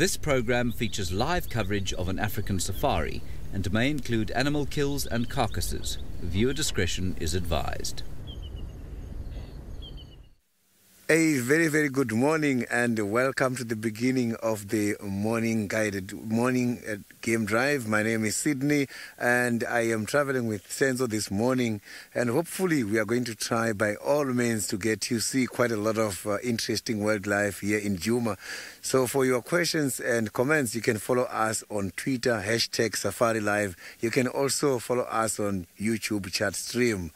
This program features live coverage of an African safari and may include animal kills and carcasses. Viewer discretion is advised. A very, very good morning and welcome to the beginning of the morning game drive. My name is Sydney and I am traveling with Senzo this morning, and hopefully we are going to try by all means to get you see quite a lot of interesting wildlife here in Djuma. So for your questions and comments, you can follow us on Twitter, #SafariLive. You can also follow us on YouTube chat stream.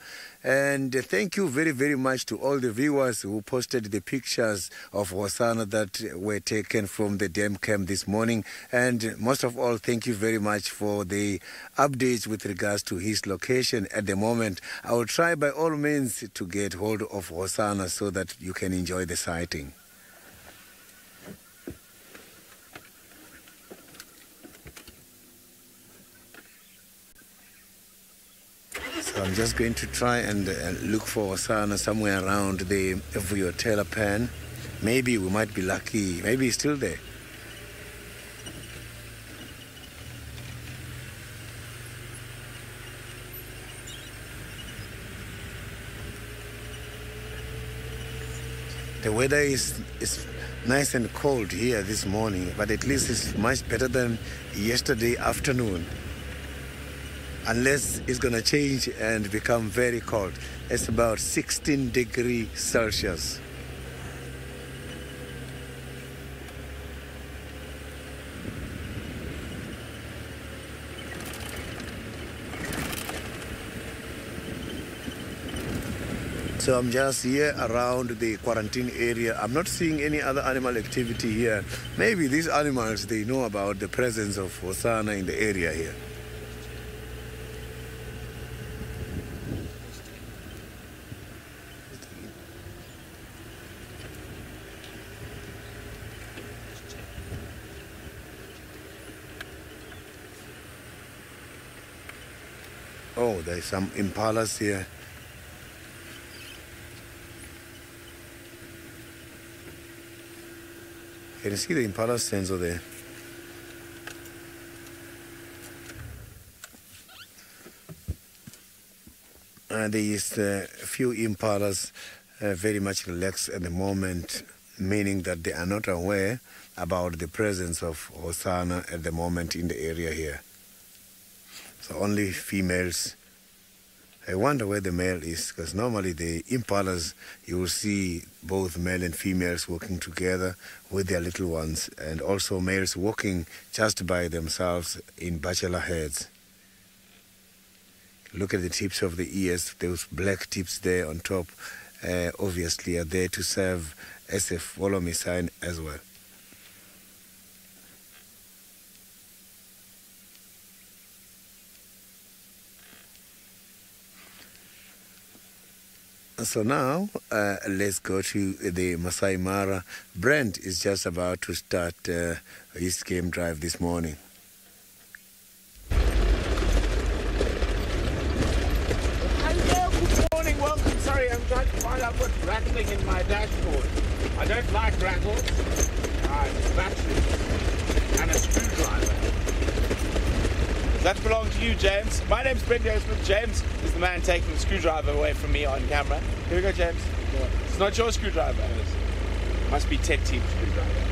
And thank you very, very much to all the viewers who posted the pictures of Hosana that were taken from the dam camp this morning. And most of all, thank you very much for the updates with regards to his location at the moment. I will try by all means to get hold of Hosana so that you can enjoy the sighting. So I'm just going to try and look for Hosana somewhere around the Vuyotela pan. Maybe we might be lucky. Maybe he's still there. The weather is nice and cold here this morning, but at least it's much better than yesterday afternoon. Unless it's going to change and become very cold. It's about 16 degrees Celsius. So I'm just here around the quarantine area. I'm not seeing any other animal activity here. Maybe these animals, they know about the presence of Hosana in the area here. Oh, there's some impalas here. Can you see the impala Senzo there? There is a few impalas very much relaxed at the moment, meaning that they are not aware about the presence of Hosana at the moment in the area here. So only females. I wonder where the male is, because normally the impalas, you will see both male and females working together with their little ones, and also males walking just by themselves in bachelor herds. Look at the tips of the ears, those black tips there on top, obviously are there to serve as a follow me sign as well. So now, let's go to the Masai Mara. Brent is just about to start his game drive this morning. Hello, good morning, welcome. Sorry, I'm trying to find out what's rattling in my dashboard. I don't like rattles. Batteries and a screwdriver. That belongs to you, James. My name's Brendan Smith. James is the man taking the screwdriver away from me on camera. Here we go, James. Yeah. It's not your screwdriver. It must be Tech Team screwdriver.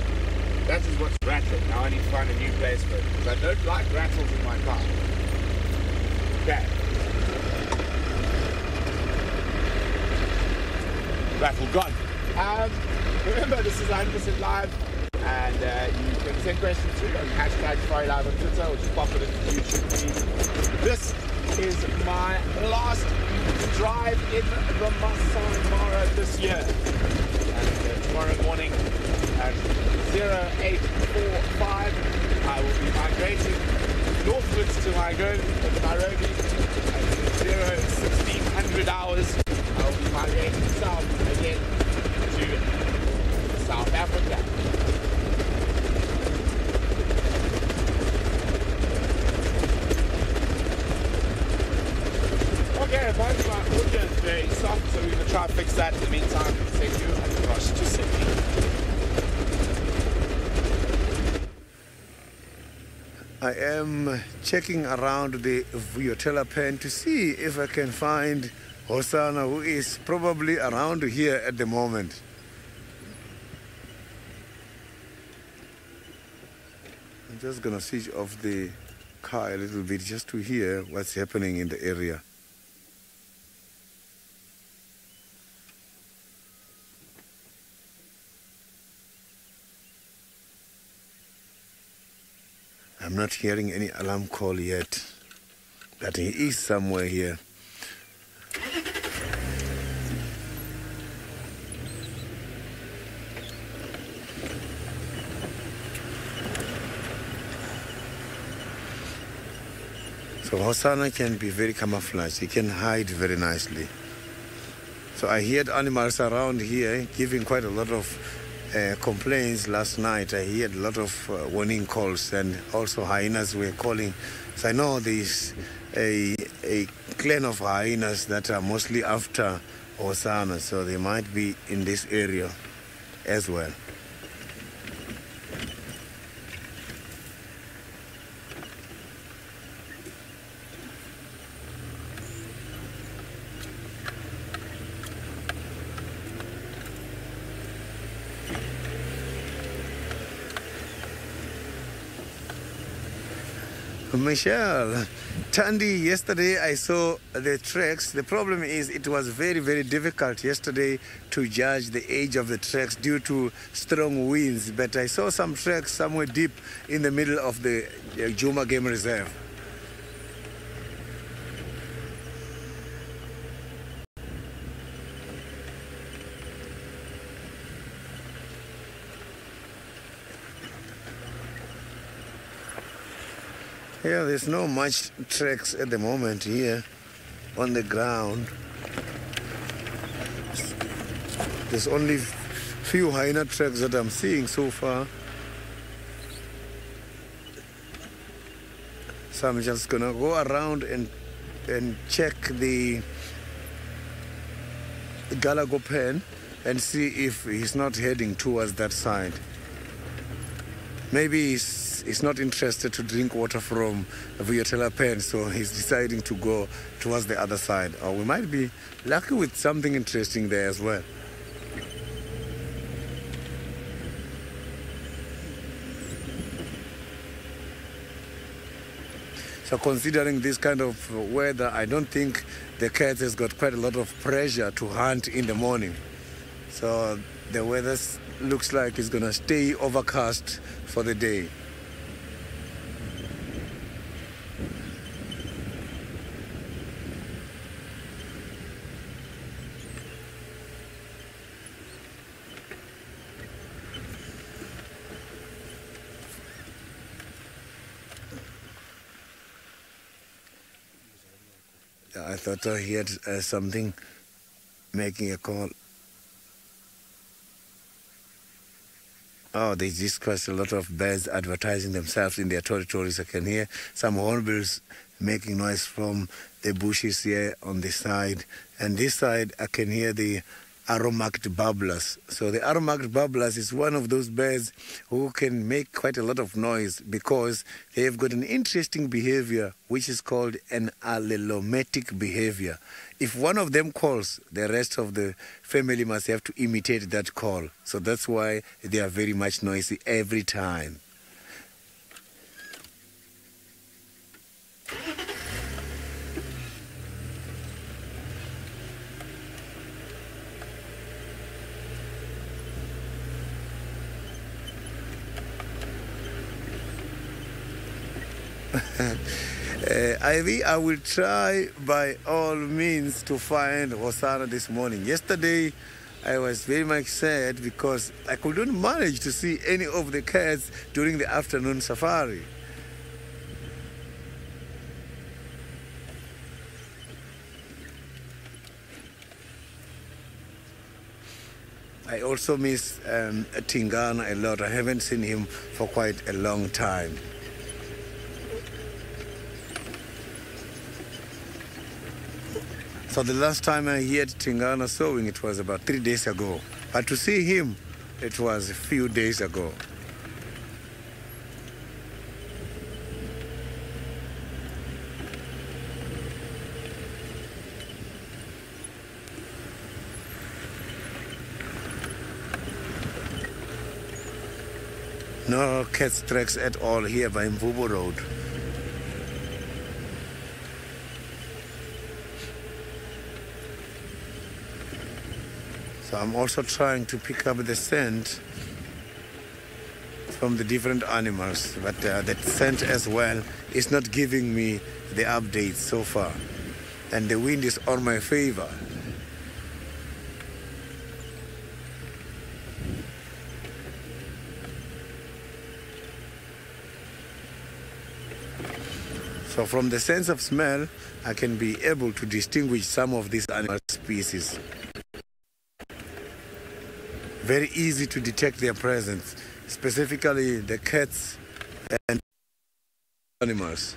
That is what's rattling. Now I need to find a new place for it, because I don't like rattles in my car. Okay. Rattle gone. Remember, this is 100% live. And you can send questions through on #SafariLive on Twitter, or just pop it into the YouTube feed. This is my last drive in the Masai Mara this year. And tomorrow morning at 0845, I will be migrating northwards to Nairobi. At 1600 hours, I will be migrating south again to South Africa. Okay, apparently my audio is very soft, so we're going to try and fix that. In the meantime, thank you and across to Sydney. I am checking around the Vuyotela pen to see if I can find Hosanna, who is probably around here at the moment. I'm just going to switch off the car a little bit just to hear what's happening in the area. I'm not hearing any alarm call yet, but he is somewhere here. So Hosanna can be very camouflaged. He can hide very nicely. So I heard animals around here giving quite a lot of complaints last night. I heard a lot of warning calls, and also hyenas were calling. So I know there's a clan of hyenas that are mostly after Hosanna, so they might be in this area as well. Michelle, Tandy, yesterday I saw the tracks. The problem is it was very, very difficult yesterday to judge the age of the tracks due to strong winds. But I saw some tracks somewhere deep in the middle of the Juma Game Reserve. Yeah, there's no much tracks at the moment here on the ground. There's only few hyena tracks that I'm seeing so far. So I'm just gonna go around and check the Galago pen and see if he's not heading towards that side. Maybe he's not interested to drink water from Vuyotela pen, so he's deciding to go towards the other side. Or we might be lucky with something interesting there as well. So considering this kind of weather, I don't think the cat has got quite a lot of pressure to hunt in the morning. So the weather looks like it's going to stay overcast for the day. I thought I heard something making a call. Oh, there's just quite a lot of birds advertising themselves in their territories. I can hear some hornbills making noise from the bushes here on this side. And this side, I can hear the arrow-marked babblers. So the arrow-marked babblers is one of those birds who can make quite a lot of noise because they have got an interesting behavior which is called an allelomatic behavior. If one of them calls, the rest of the family must have to imitate that call. So that's why they are very much noisy every time. Ivy, I will try by all means to find Hosanna this morning. Yesterday, I was very much sad because I couldn't manage to see any of the cats during the afternoon safari. I also miss Tingana a lot. I haven't seen him for quite a long time. So the last time I heard Tingana sowing, it was about 3 days ago. But to see him, it was a few days ago. No cats tracks at all here by Mvubu Road. So I'm also trying to pick up the scent from the different animals, but that scent as well is not giving me the updates so far. And the wind is on my favor. So from the sense of smell, I can be able to distinguish some of these animal species. Very easy to detect their presence, specifically the cats and animals.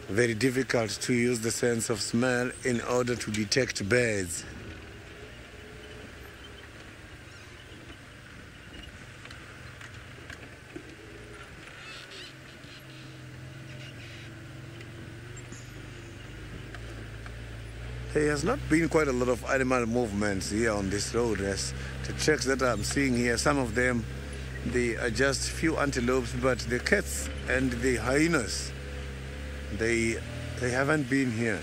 Very difficult to use the sense of smell in order to detect birds. There has not been quite a lot of animal movements here on this road. As the tracks that I'm seeing here, some of them, they are just few antelopes, but the cats and the hyenas, they haven't been here.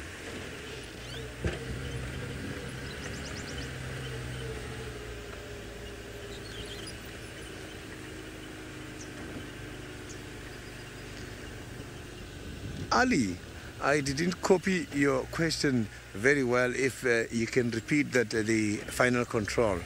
Ali, I didn't copy your question very well. If you can repeat that, the final control.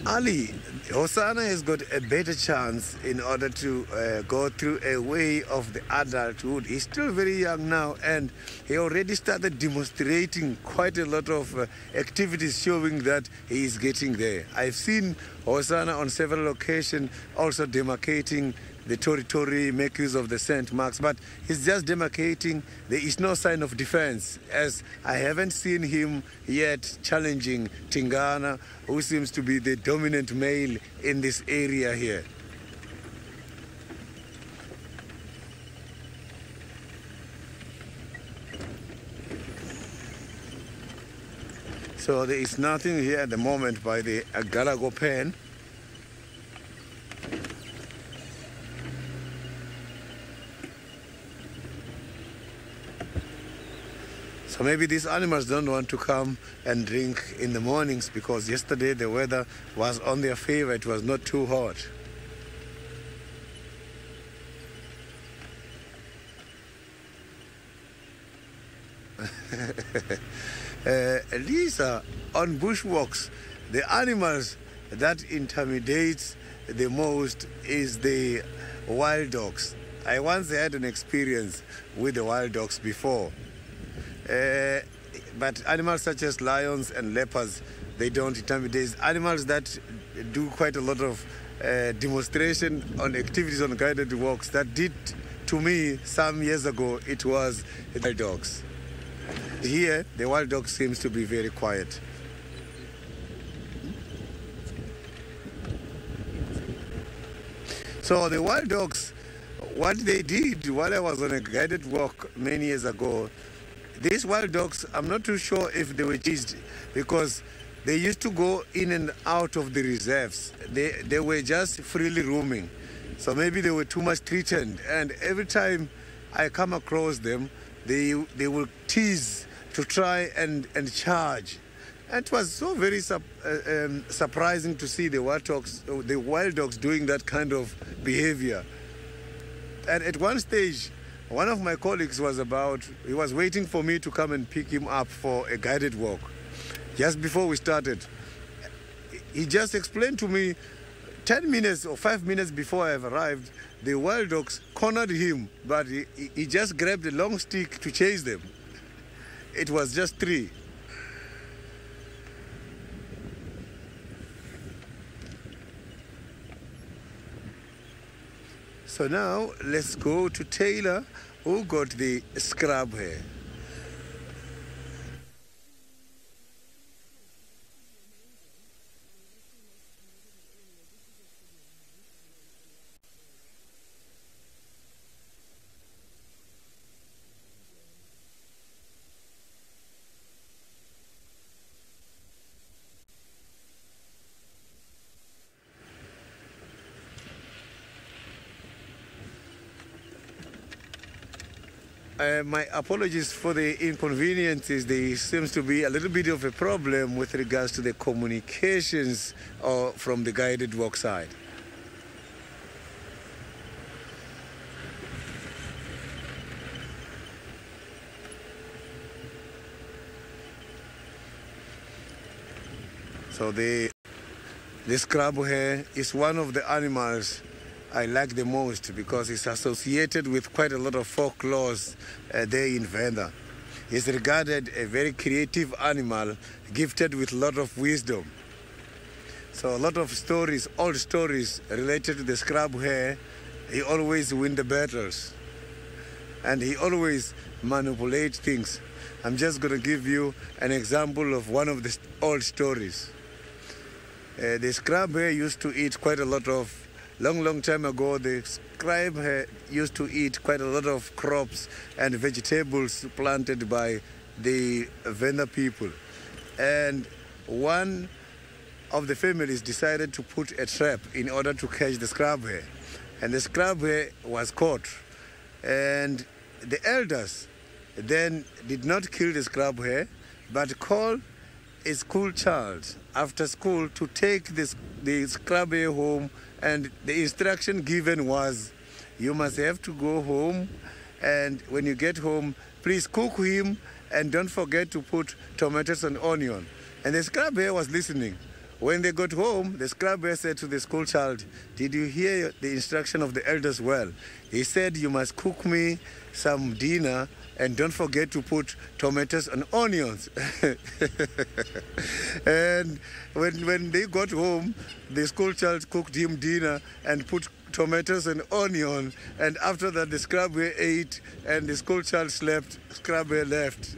Ali, Hosanna has got a better chance in order to go through a way of the adulthood. He's still very young now, and he already started demonstrating quite a lot of activities showing that he is getting there. I've seen Hosanna on several occasions also demarcating the territory, make use of the scent marks, but he's just demarcating. There is no sign of defense, as I haven't seen him yet challenging Tingana, who seems to be the dominant male in this area here. So there is nothing here at the moment by the Galago pen. So maybe these animals don't want to come and drink in the mornings because yesterday the weather was on their favor. It was not too hot. Lisa, on bushwalks, the animals that intimidates the most is the wild dogs. I once had an experience with the wild dogs before. But animals such as lions and leopards, they don't intimidate. Animals that do quite a lot of demonstration on activities on guided walks, that did to me some years ago, it was wild dogs. Here, the wild dog seems to be very quiet. So the wild dogs, what they did while I was on a guided walk many years ago, these wild dogs, I'm not too sure if they were chased because they used to go in and out of the reserves. They were just freely roaming. So maybe they were too much threatened. And every time I come across them, they will tease to try and charge. And it was so very surprising to see the wild dogs doing that kind of behavior. And at one stage, one of my colleagues he was waiting for me to come and pick him up for a guided walk. Just before we started, he just explained to me 10 minutes or 5 minutes before I have arrived, the wild dogs cornered him, but he just grabbed a long stick to chase them. It was just 3. So now let's go to Taylor, who got the scrub hair. My apologies for the inconveniences. There seems to be a little bit of a problem with regards to the communications from the guided walk side. So the scrub hare is one of the animals I like the most because it's associated with quite a lot of folklores there in Venda. He's regarded a very creative animal, gifted with a lot of wisdom. So a lot of stories, old stories related to the scrub hare, he always wins the battles. And he always manipulates things. I'm just going to give you an example of one of the old stories. The scrub hare used to eat quite a lot of long time ago. The scrub hare used to eat quite a lot of crops and vegetables planted by the Venda people. And one of the families decided to put a trap in order to catch the scrub hare. And the scrub hare was caught. And the elders then did not kill the scrub hare, but called a school child after school to take the scrub hare home. And the instruction given was, you must have to go home, and when you get home, please cook him and don't forget to put tomatoes and onion. And the scrub hare was listening. When they got home, the scrub hare said to the school child, did you hear the instruction of the elders well? He said, you must cook me some dinner and don't forget to put tomatoes and onions. And when they got home, the school child cooked him dinner and put tomatoes and onion. And after that, the scrub hare ate and the school child slept. Scrub hare left.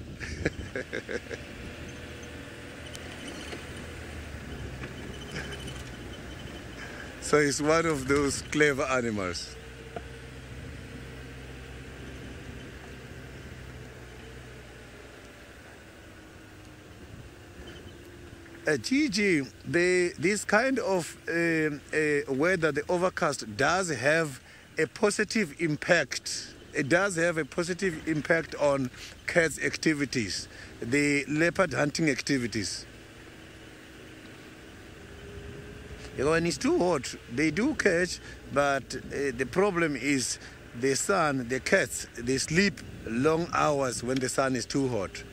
So it's one of those clever animals. Gigi, this kind of weather, the overcast, does have a positive impact. It does have a positive impact on cats' activities, the leopard hunting activities. When it's too hot, they do catch, but the problem is the sun, the cats, they sleep long hours when the sun is too hot.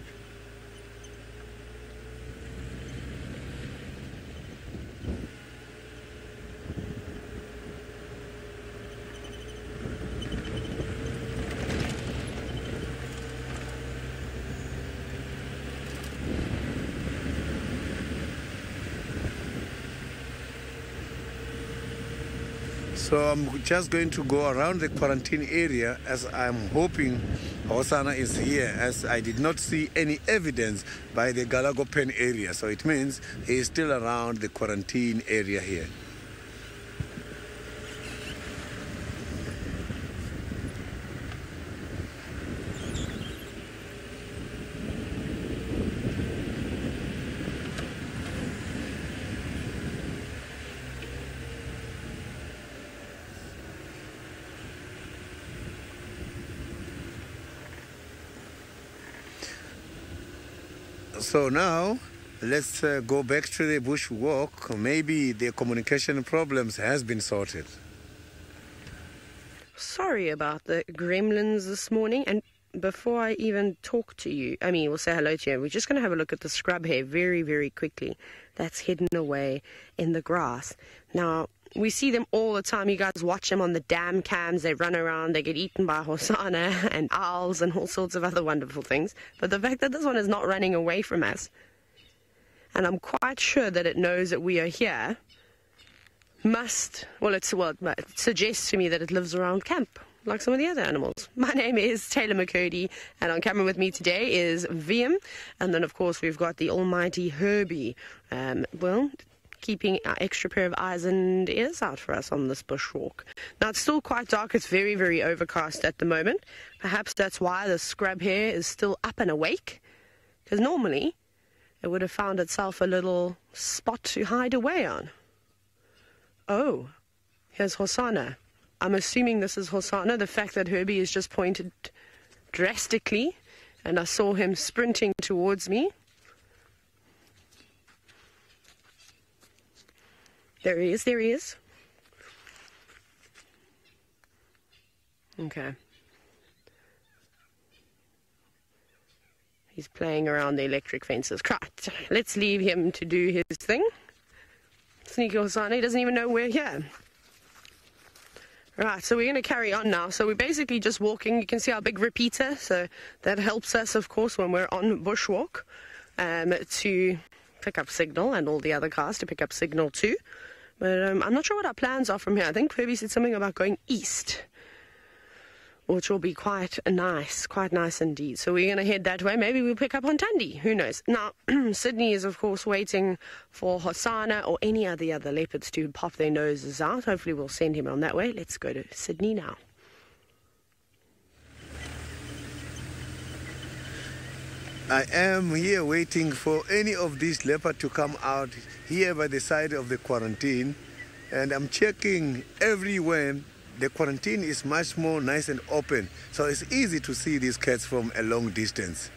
So I'm just going to go around the quarantine area as I'm hoping Hosanna is here, as I did not see any evidence by the Galago Pen area. So it means he is still around the quarantine area here. So now, let's go back to the bush walk. Maybe the communication problems has been sorted. Sorry about the gremlins this morning. And before I even talk to you, we'll say hello to you. We're just going to have a look at the scrub hare very, very quickly. That's hidden away in the grass. Now, we see them all the time. You guys watch them on the dam cams. They run around. They get eaten by Hosanna and owls and all sorts of other wonderful things. But the fact that this one is not running away from us, and I'm quite sure that it knows that we are here, it suggests to me that it lives around camp, like some of the other animals. My name is Taylor McCurdy, and on camera with me today is VM. And then, of course, we've got the almighty Herbie. Keeping our extra pair of eyes and ears out for us on this bushwalk. Now, it's still quite dark. It's very, very overcast at the moment. Perhaps that's why the scrub hare is still up and awake, because normally it would have found itself a little spot to hide away on. Oh, here's Hosanna. I'm assuming this is Hosanna. The fact that Herbie has just pointed drastically, and I saw him sprinting towards me. There he is, there he is. Okay. He's playing around the electric fences. Right, let's leave him to do his thing. Sneaky Hosana, he doesn't even know we're here. Right, so we're going to carry on now. So we're basically just walking. You can see our big repeater, so that helps us, of course, when we're on bushwalk, to pick up signal, and all the other cars to pick up signal too. But I'm not sure what our plans are from here. I think Kirby said something about going east, which will be quite nice indeed. So we're going to head that way. Maybe we'll pick up on Tandy. Who knows? Now, Sydney is, of course, waiting for Hosana or any of the other leopards to pop their noses out. Hopefully we'll send him on that way. Let's go to Sydney now. I am here waiting for any of these leopards to come out here by the side of the quarantine. And I'm checking everywhere. The quarantine is much more nice and open, so it's easy to see these cats from a long distance.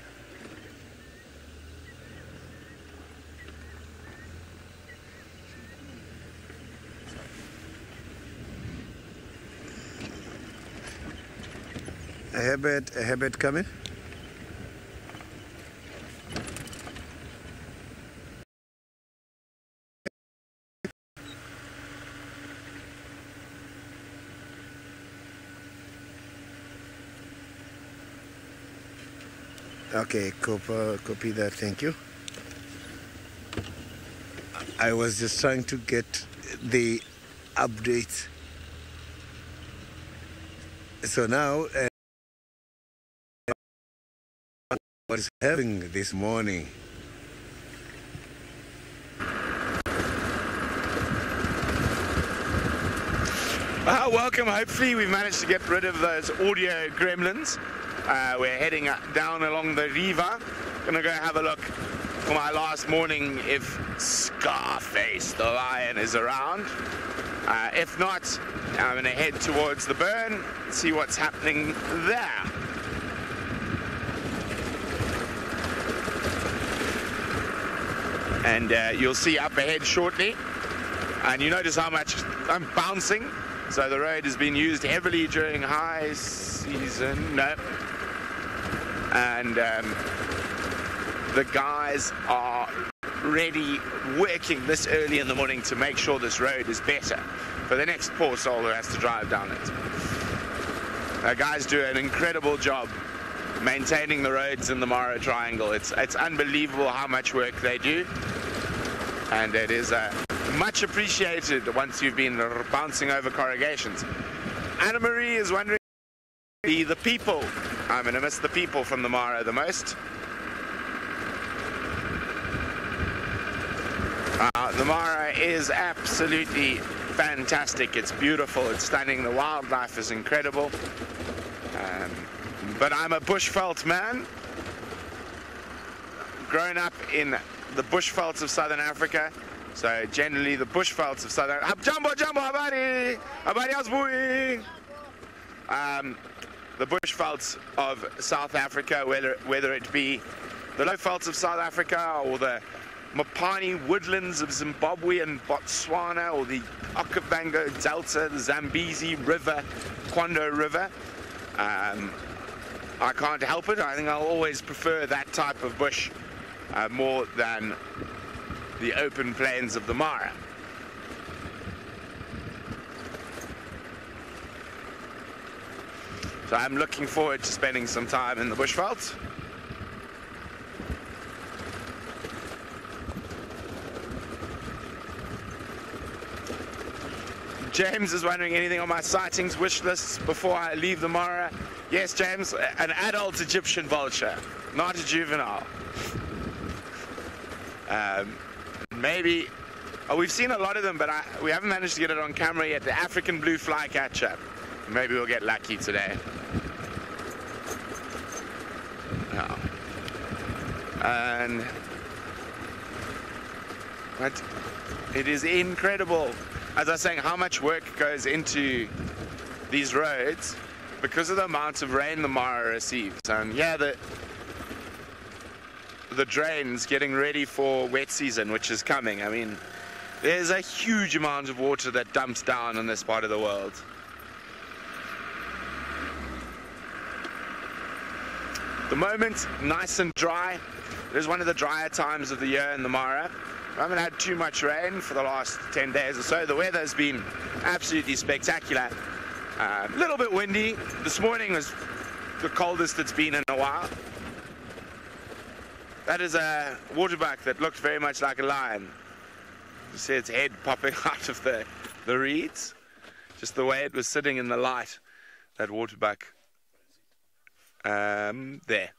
A habit coming. Okay, copy that, thank you. I was just trying to get the update. So now, what is happening this morning? Welcome. Hopefully we've managed to get rid of those audio gremlins. We're heading down along the river. Gonna go have a look for my last morning if Scarface the lion is around. If not, I'm gonna head towards the burn, see what's happening there. And you'll see up ahead shortly. And you notice how much I'm bouncing. So the road has been used heavily during high season. No. And the guys are ready, working this early in the morning to make sure this road is better for the next poor soul who has to drive down it. The guys do an incredible job maintaining the roads in the Mara Triangle. It's unbelievable how much work they do, and it is much appreciated once you've been bouncing over corrugations. Anna Marie is wondering, the people. I'm going to miss the people from the Mara the most. The Mara is absolutely fantastic. It's beautiful, it's stunning, the wildlife is incredible. But I'm a bushveld man, grown up in the bushvelds of Southern Africa. So generally the bushvelds of Southern Jambo, habari asbui. The bushvelds of South Africa, whether it be the low velds of South Africa or the Mopani woodlands of Zimbabwe and Botswana, or the Okavango Delta, the Zambezi River, Kwando River. I can't help it. I think I'll always prefer that type of bush more than the open plains of the Mara. So I'm looking forward to spending some time in the bushvelds. James is wondering anything on my sightings wish lists before I leave the Mara. Yes, James, an adult Egyptian vulture, not a juvenile. Maybe, we've seen a lot of them, but we haven't managed to get it on camera yet. The African blue flycatcher. Maybe we'll get lucky today. Oh. But it is incredible, as I was saying, how much work goes into these roads. because of the amount of rain the Mara receives. And yeah, the drains getting ready for wet season, which is coming. I mean, there's a huge amount of water that dumps down in this part of the world. The moment, nice and dry. It is one of the drier times of the year in the Mara. We haven't had too much rain for the last 10 days or so. The weather has been absolutely spectacular. A little bit windy. This morning was the coldest it's been in a while. That is a waterbuck that looked very much like a lion. You see its head popping out of the reeds. Just the way it was sitting in the light, that waterbuck. There.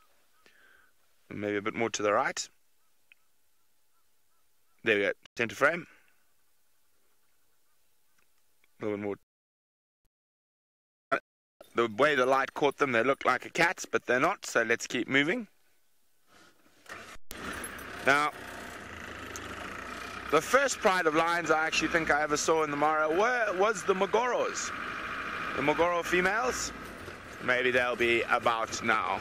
Maybe a bit more to the right. There we go. Center frame. A little bit more. The way the light caught them, they look like a cat, but they're not, so let's keep moving. Now, the first pride of lions I actually think I ever saw in the Mara was the Mogoros. The Mogoro females. Maybe they'll be about now.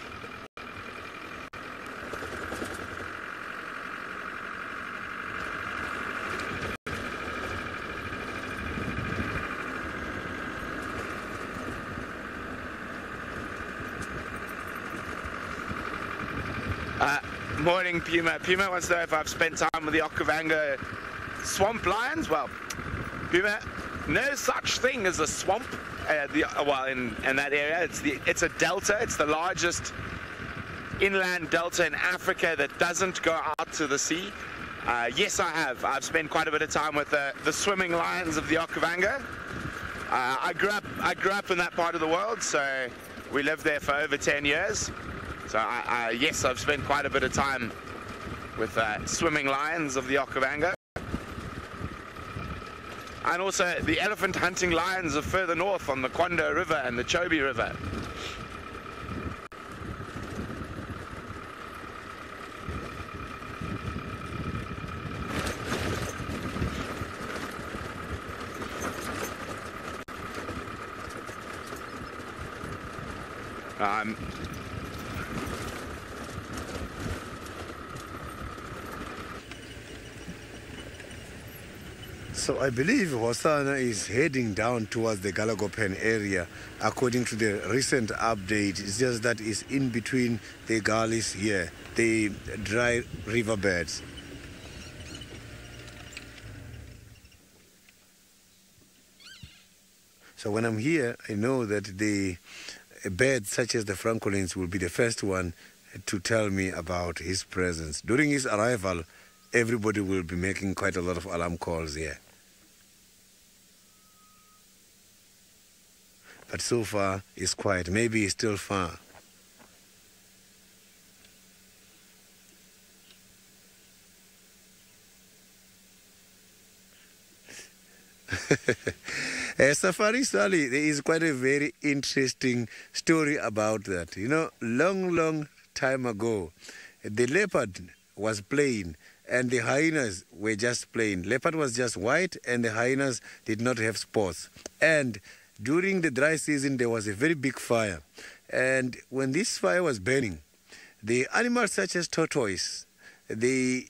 Morning, Puma. Puma wants to know if I've spent time with the Okavango swamp lions. Well, Puma, no such thing as a swamp. Well, in that area, it's a delta. It's the largest inland delta in Africa that doesn't go out to the sea. Yes, I have. I've spent quite a bit of time with the swimming lions of the Okavango. I grew up in that part of the world, so we lived there for over 10 years. So yes, I've spent quite a bit of time with swimming lions of the Okavango. And also the elephant hunting lions of further north on the Kondo River and the Chobe River. So I believe Hosana is heading down towards the Galagopen area according to the recent update. It's just that it's in between the gullies here, the dry riverbeds. So when I'm here, I know that the birds such as the francolins will be the first one to tell me about his presence. During his arrival, everybody will be making quite a lot of alarm calls here. But so far, it's quiet. Maybe it's still far. Safari Sally, there is quite a very interesting story about that. You know, long time ago, the leopard was plain and the hyenas were just plain. Leopard was just white and the hyenas did not have spots. And during the dry season, there was a very big fire. And when this fire was burning, the animals such as tortoise, they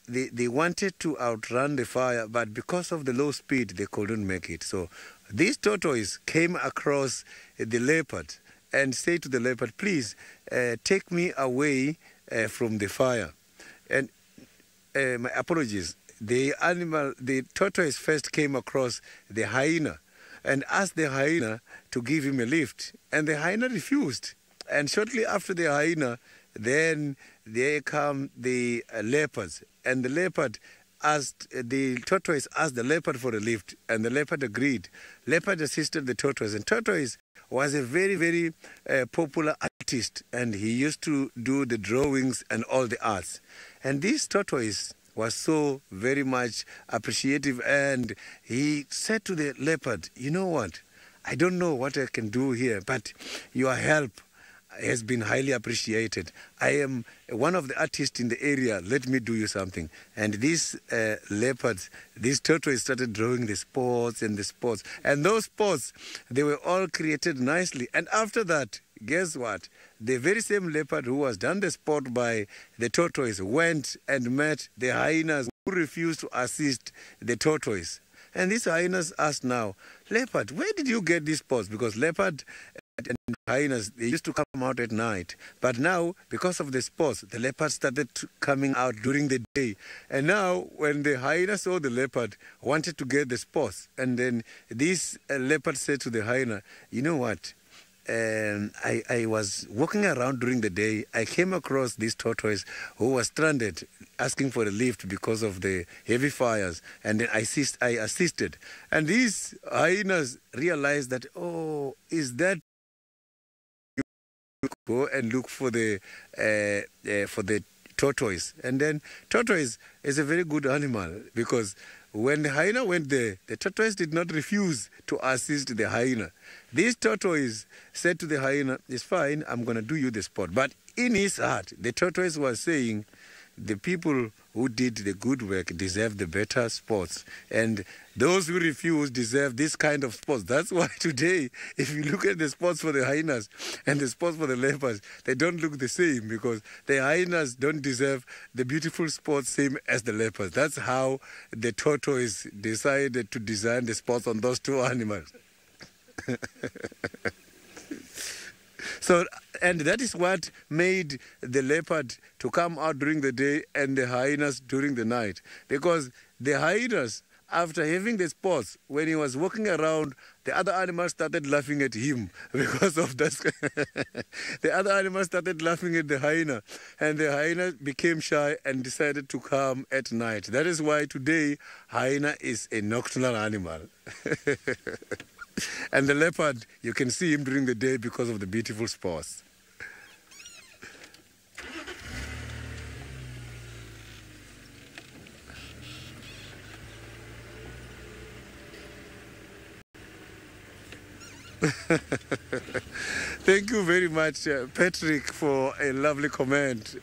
wanted to outrun the fire, but because of the low speed, they couldn't make it. So this tortoise came across the leopard and said to the leopard, please take me away from the fire. And my apologies, the tortoise first came across the hyena and asked the hyena to give him a lift. And the hyena refused. And shortly after the hyena, then there come the leopards. And the tortoise asked the leopard for a lift. And the leopard agreed. Leopard assisted the tortoise. And tortoise was a very popular artist. And he used to do the drawings and all the arts. And this tortoise was so very much appreciative, and he said to the leopard, you know what, I don't know what I can do here, but your help has been highly appreciated. I am one of the artists in the area. Let me do you something. And these leopards, these tortoises started drawing the spots and the spots. And those spots, they were all created nicely. And after that, guess what? The very same leopard who was done the spot by the tortoise went and met the hyenas who refused to assist the tortoise. And these hyenas asked now, leopard, where did you get these spots? Because leopard and hyenas, they used to come out at night. But now, because of the spots, the leopard started coming out during the day. And now, when the hyena saw the leopard, wanted to get the spots. And then this leopard said to the hyena, you know what? I was walking around during the day. I came across this tortoise who was stranded, asking for a lift because of the heavy fires. And then I assisted. And these hyenas realized that, oh, is that go and look for the tortoise. And then tortoise is a very good animal because when the hyena went there, the tortoise did not refuse to assist the hyena. This tortoise said to the hyena, it's fine, I'm going to do you the spot. But in his heart, the tortoise was saying, the people who did the good work deserve the better spots. And those who refuse deserve this kind of spots. That's why today, if you look at the spots for the hyenas and the spots for the leopards, they don't look the same because the hyenas don't deserve the beautiful spots same as the leopards. That's how the tortoise decided to design the spots on those two animals. So, and that is what made the leopard to come out during the day and the hyenas during the night. Because the hyenas, after having the spots, when he was walking around, the other animals started laughing at him because of that. The other animals started laughing at the hyena, and the hyena became shy and decided to come at night. That is why today, hyena is a nocturnal animal. And the leopard, you can see him during the day because of the beautiful spots. Thank you very much, Patrick, for a lovely comment.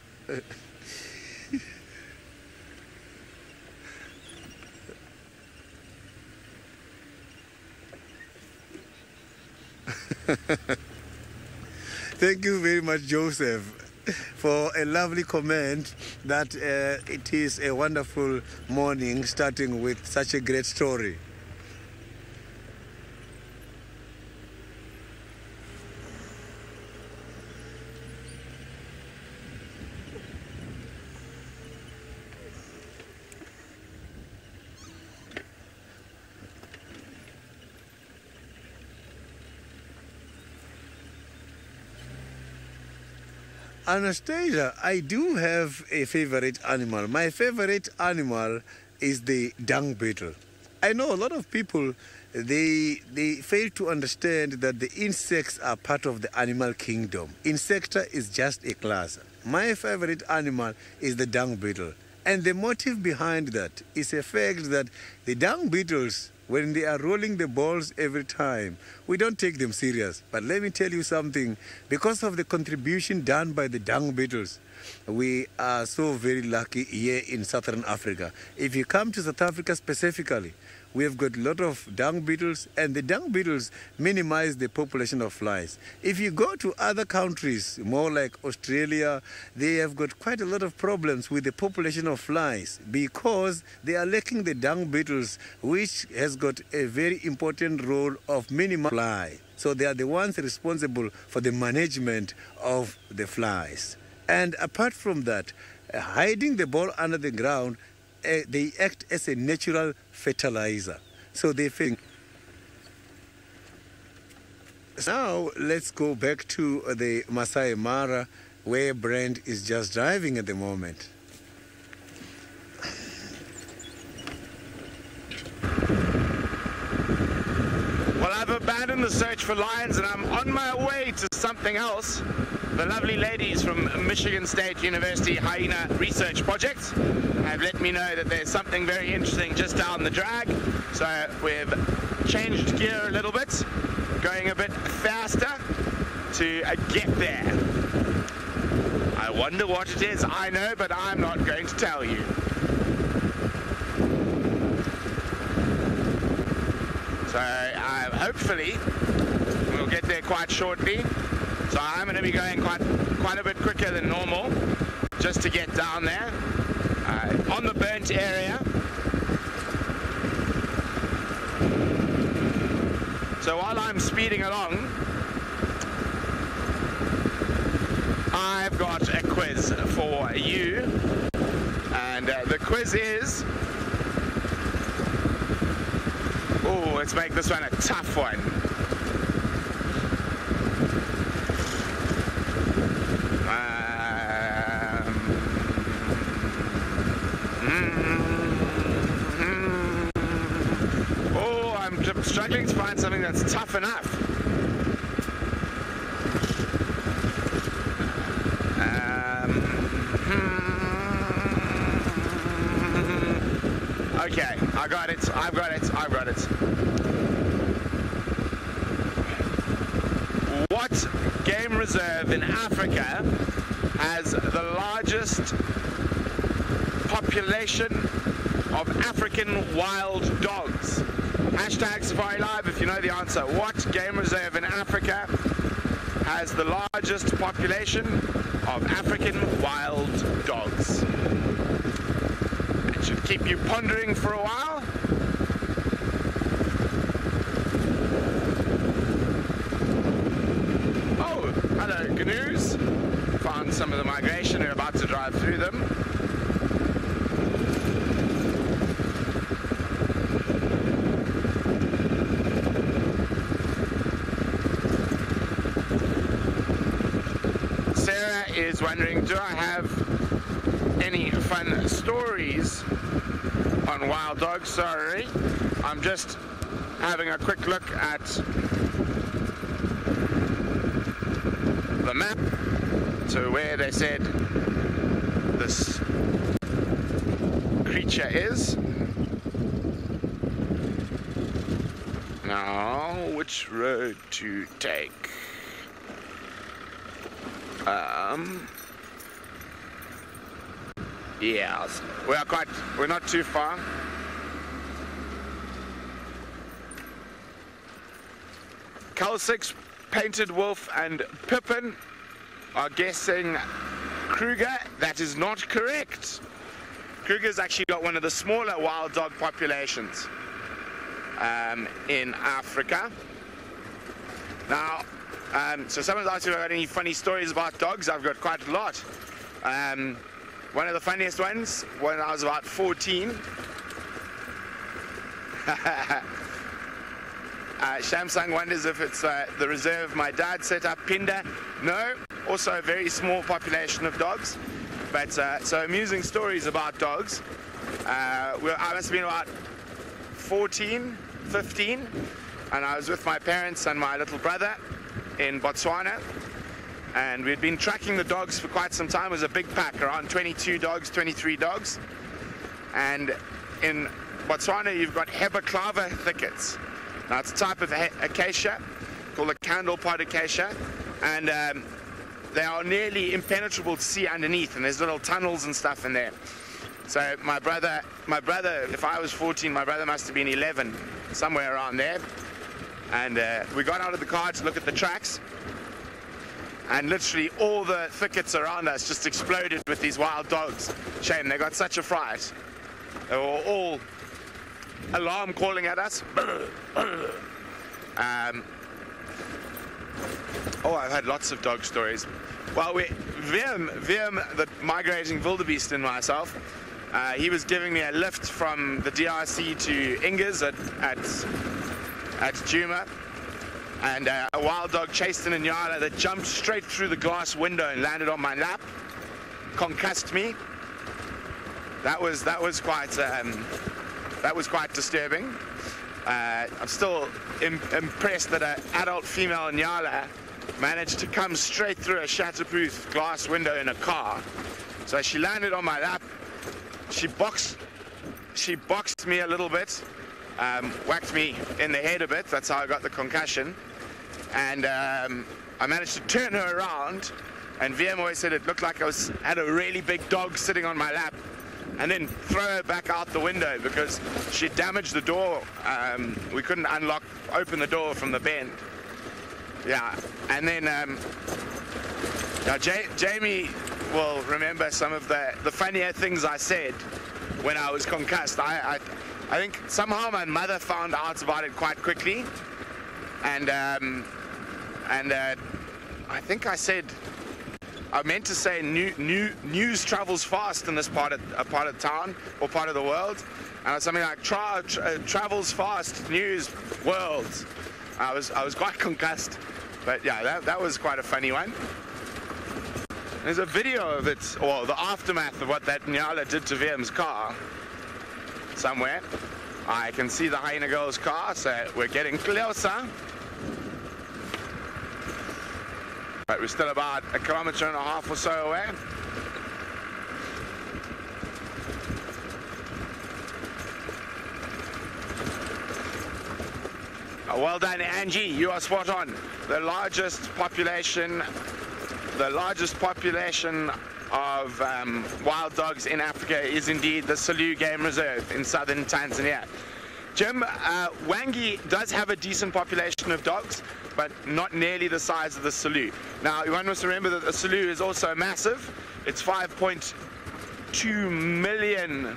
Thank you very much, Joseph, for a lovely comment that it is a wonderful morning starting with such a great story. Anastasia, I do have a favorite animal. My favorite animal is the dung beetle. I know a lot of people, they fail to understand that the insects are part of the animal kingdom. Insecta is just a class. My favorite animal is the dung beetle. And the motive behind that is the fact that the dung beetles, when they are rolling the balls every time, we don't take them serious. But let me tell you something, because of the contribution done by the dung beetles, we are so very lucky here in Southern Africa. If you come to South Africa specifically, we have got a lot of dung beetles, and the dung beetles minimize the population of flies. If you go to other countries, more like Australia, they have got quite a lot of problems with the population of flies because they are lacking the dung beetles, which has got a very important role of minimizing fly. So they are the ones responsible for the management of the flies. And apart from that, hiding the ball under the ground, they act as a natural fertilizer. So they think. Now let's go back to the Masai Mara, where Brent is just driving at the moment. Well, I've abandoned the search for lions and I'm on my way to something else. The lovely ladies from Michigan State University Hyena Research Project have let me know that there's something very interesting just down the drag. So we've changed gear a little bit, going a bit faster. to get there. I wonder what it is. I know, but I'm not going to tell you. So hopefully we'll get there quite shortly. So I'm going to be going quite a bit quicker than normal just to get down there on the burnt area. So while I'm speeding along, I've got a quiz for you, and the quiz is, oh, let's make this one a tough one. Oh, I'm struggling to find something that's tough enough. Okay, I got it, I've got it. What game reserve in Africa has the largest population of African wild dogs? Hashtag SafariLive if you know the answer. What game reserve in Africa has the largest population of African wild dogs? That should keep you pondering for a while. Oh, hello canoes. Found some of the migration. We're about to drive through them. Sarah is wondering, do I have any fun stories on wild dogs? Sorry, I'm just having a quick look at the map to where they said this creature is. Now, which road to take? Yeah, we're not too far. Cal6, Painted Wolf and Pippin are guessing Kruger. That is not correct. Kruger's actually got one of the smaller wild dog populations in Africa. Now, so someone's asked if I've got any funny stories about dogs. I've got quite a lot. One of the funniest ones, when I was about 14, Shamsung wonders if it's the reserve my dad set up. Pinda, no, also a very small population of dogs. But so amusing stories about dogs. I must have been about 14, 15, and I was with my parents and my little brother in Botswana, and we'd been tracking the dogs for quite some time. It was a big pack, around 22 dogs, 23 dogs. And in Botswana you've got hebeclava thickets. Now it's a type of acacia called a candlepod acacia, and they are nearly impenetrable to see underneath, and there's little tunnels and stuff in there. So my brother, if I was 14, my brother must have been 11, somewhere around there. And we got out of the car to look at the tracks, and literally all the thickets around us just exploded with these wild dogs. Shame, they got such a fright. They were all alarm calling at us. Oh, I've had lots of dog stories. Well, Wim, the migrating wildebeest, and myself, he was giving me a lift from the DRC to Ingers at Djuma, and a wild dog chased an Inyala that jumped straight through the glass window and landed on my lap, concussed me. That was quite disturbing. I'm still impressed that an adult female Inyala managed to come straight through a shatterproof glass window in a car. So she landed on my lap. She boxed me a little bit, whacked me in the head a bit. That's how I got the concussion. And I managed to turn her around, and VM always said it looked like I had a really big dog sitting on my lap, and then throw her back out the window because she damaged the door. We couldn't open the door from the bend. Yeah, and then now Jamie will remember some of the funnier things I said when I was concussed. I think somehow my mother found out about it quite quickly, and I think I meant to say news travels fast in this part of town or part of the world, and it's something like travels fast news world. I was quite concussed, but yeah, that was quite a funny one. There's a video of it, or the aftermath of what that Nyala did to VM's car somewhere. I can see the hyena girl's car, so we're getting closer. But we're still about 1.5 kilometers or so away. Well done, Angie, you are spot on. The largest population of wild dogs in Africa is indeed the Selous Game Reserve in southern Tanzania. Jim, Wangi does have a decent population of dogs, but not nearly the size of the Selous. Now, one must remember that the Selous is also massive. It's 5.2 million.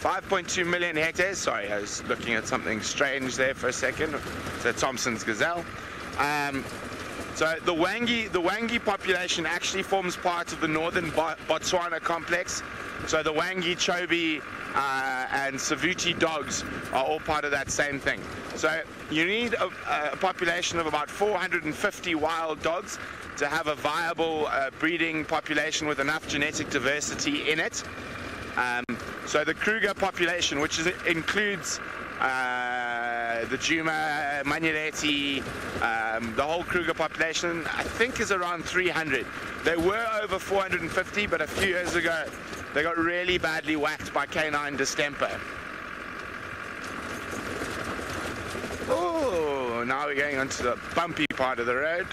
5.2 million hectares. Sorry, I was looking at something strange there for a second. It's a Thompson's gazelle. So the Wangi population actually forms part of the northern Botswana complex. So the Wangi, Chobe, and Savuti dogs are all part of that same thing. So you need a population of about 450 wild dogs to have a viable breeding population with enough genetic diversity in it. So the Kruger population, which includes the Juma, Manyeleti, the whole Kruger population, I think is around 300. They were over 450, but a few years ago they got really badly whacked by canine distemper. Oh, now we're going onto the bumpy part of the road.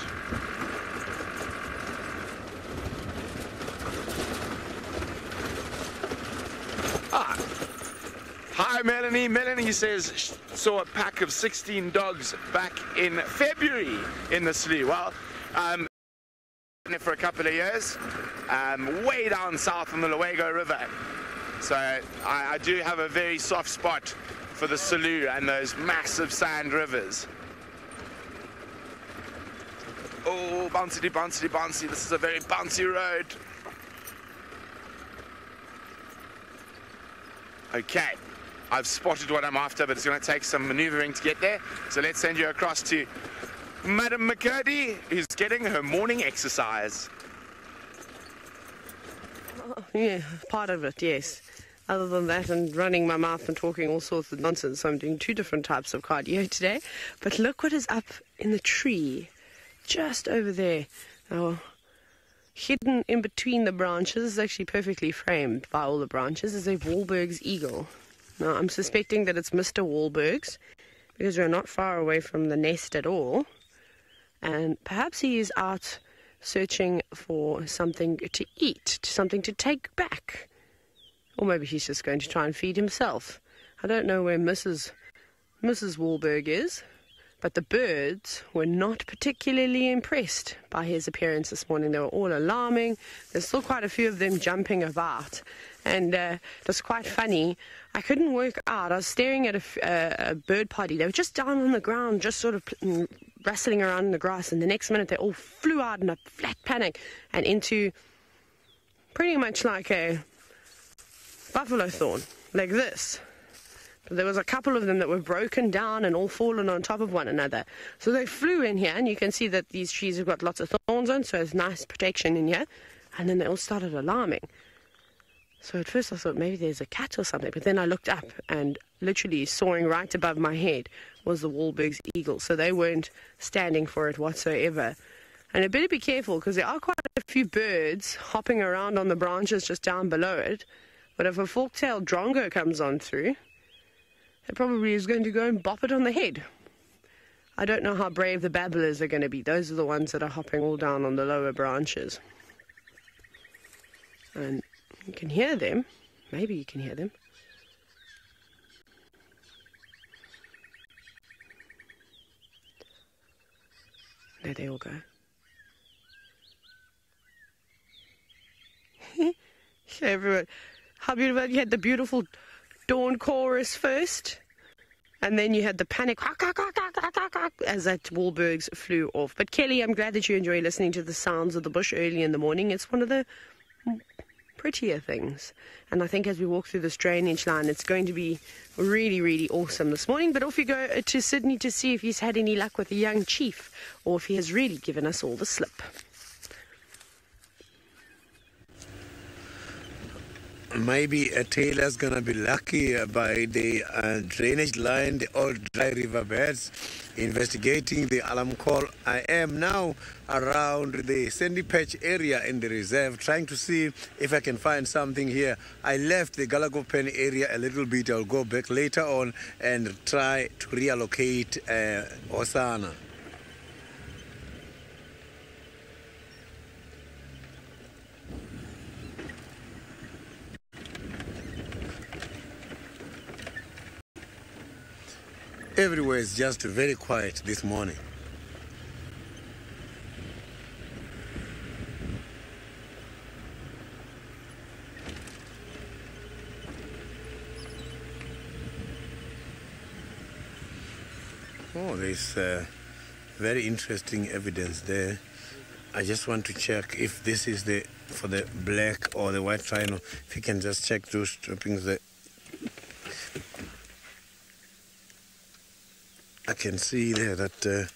Hi, Melanie. Melanie says she saw a pack of 16 dogs back in February in the Selous. Well, for a couple of years, way down south on the Luego River. So I do have a very soft spot for the Selous and those massive sand rivers. Oh, bouncy, bouncy, bouncy. This is a very bouncy road. Okay, I've spotted what I'm after, but it's going to take some maneuvering to get there. So let's send you across to Madam McCurdy, who's getting her morning exercise. Oh, yeah, part of it, yes. Other than that, and running my mouth and talking all sorts of nonsense, so I'm doing 2 different types of cardio today. But look what is up in the tree, just over there. Oh, hidden in between the branches, is actually perfectly framed by all the branches, is a Wahlberg's eagle. Now, I'm suspecting that it's Mr. Wahlberg's, because we're not far away from the nest at all. And perhaps he is out searching for something to eat, something to take back. Or maybe he's just going to try and feed himself. I don't know where Mrs. Wahlberg is, but the birds were not particularly impressed by his appearance this morning. They were all alarming. There's still quite a few of them jumping about. And it was quite funny. I couldn't work out. I was staring at a bird party. They were just down on the ground, just sort of wrestling around in the grass. And the next minute, they all flew out in a flat panic and into pretty much like a buffalo thorn, like this. There was a couple of them that were broken down and all fallen on top of one another. So they flew in here, and you can see that these trees have got lots of thorns on, so it's nice protection in here. And then they all started alarming. So at first I thought maybe there's a cat or something, but then I looked up, and literally soaring right above my head was the Wahlberg's eagle. So they weren't standing for it whatsoever. And I better be careful, because there are quite a few birds hopping around on the branches just down below it. But if a fork-tailed drongo comes on through, it probably is going to go and bop it on the head. I don't know how brave the babblers are going to be. Those are the ones that are hopping all down on the lower branches. And you can hear them. Maybe you can hear them. There they all go. Everyone, how beautiful. You had the beautiful dawn chorus first, and then you had the panic as that Wahlbergs flew off. But Kelly, I'm glad that you enjoy listening to the sounds of the bush early in the morning. It's one of the prettier things. And I think as we walk through this drainage line, it's going to be really, really awesome this morning. But off you go to Sydney to see if he's had any luck with the young chief, or if he has really given us all the slip. Maybe Taylor's gonna be lucky by the drainage line, the old dry riverbeds, investigating the alarm call. I am now around the sandy patch area in the reserve, trying to see if I can find something here. I left the Galagopen area a little bit. I'll go back later on and try to reallocate Osana. Everywhere is just very quiet this morning. Oh, there's very interesting evidence there. I just want to check if this is for the black or the white rhino. If you can just check those droppings there. I can see there that there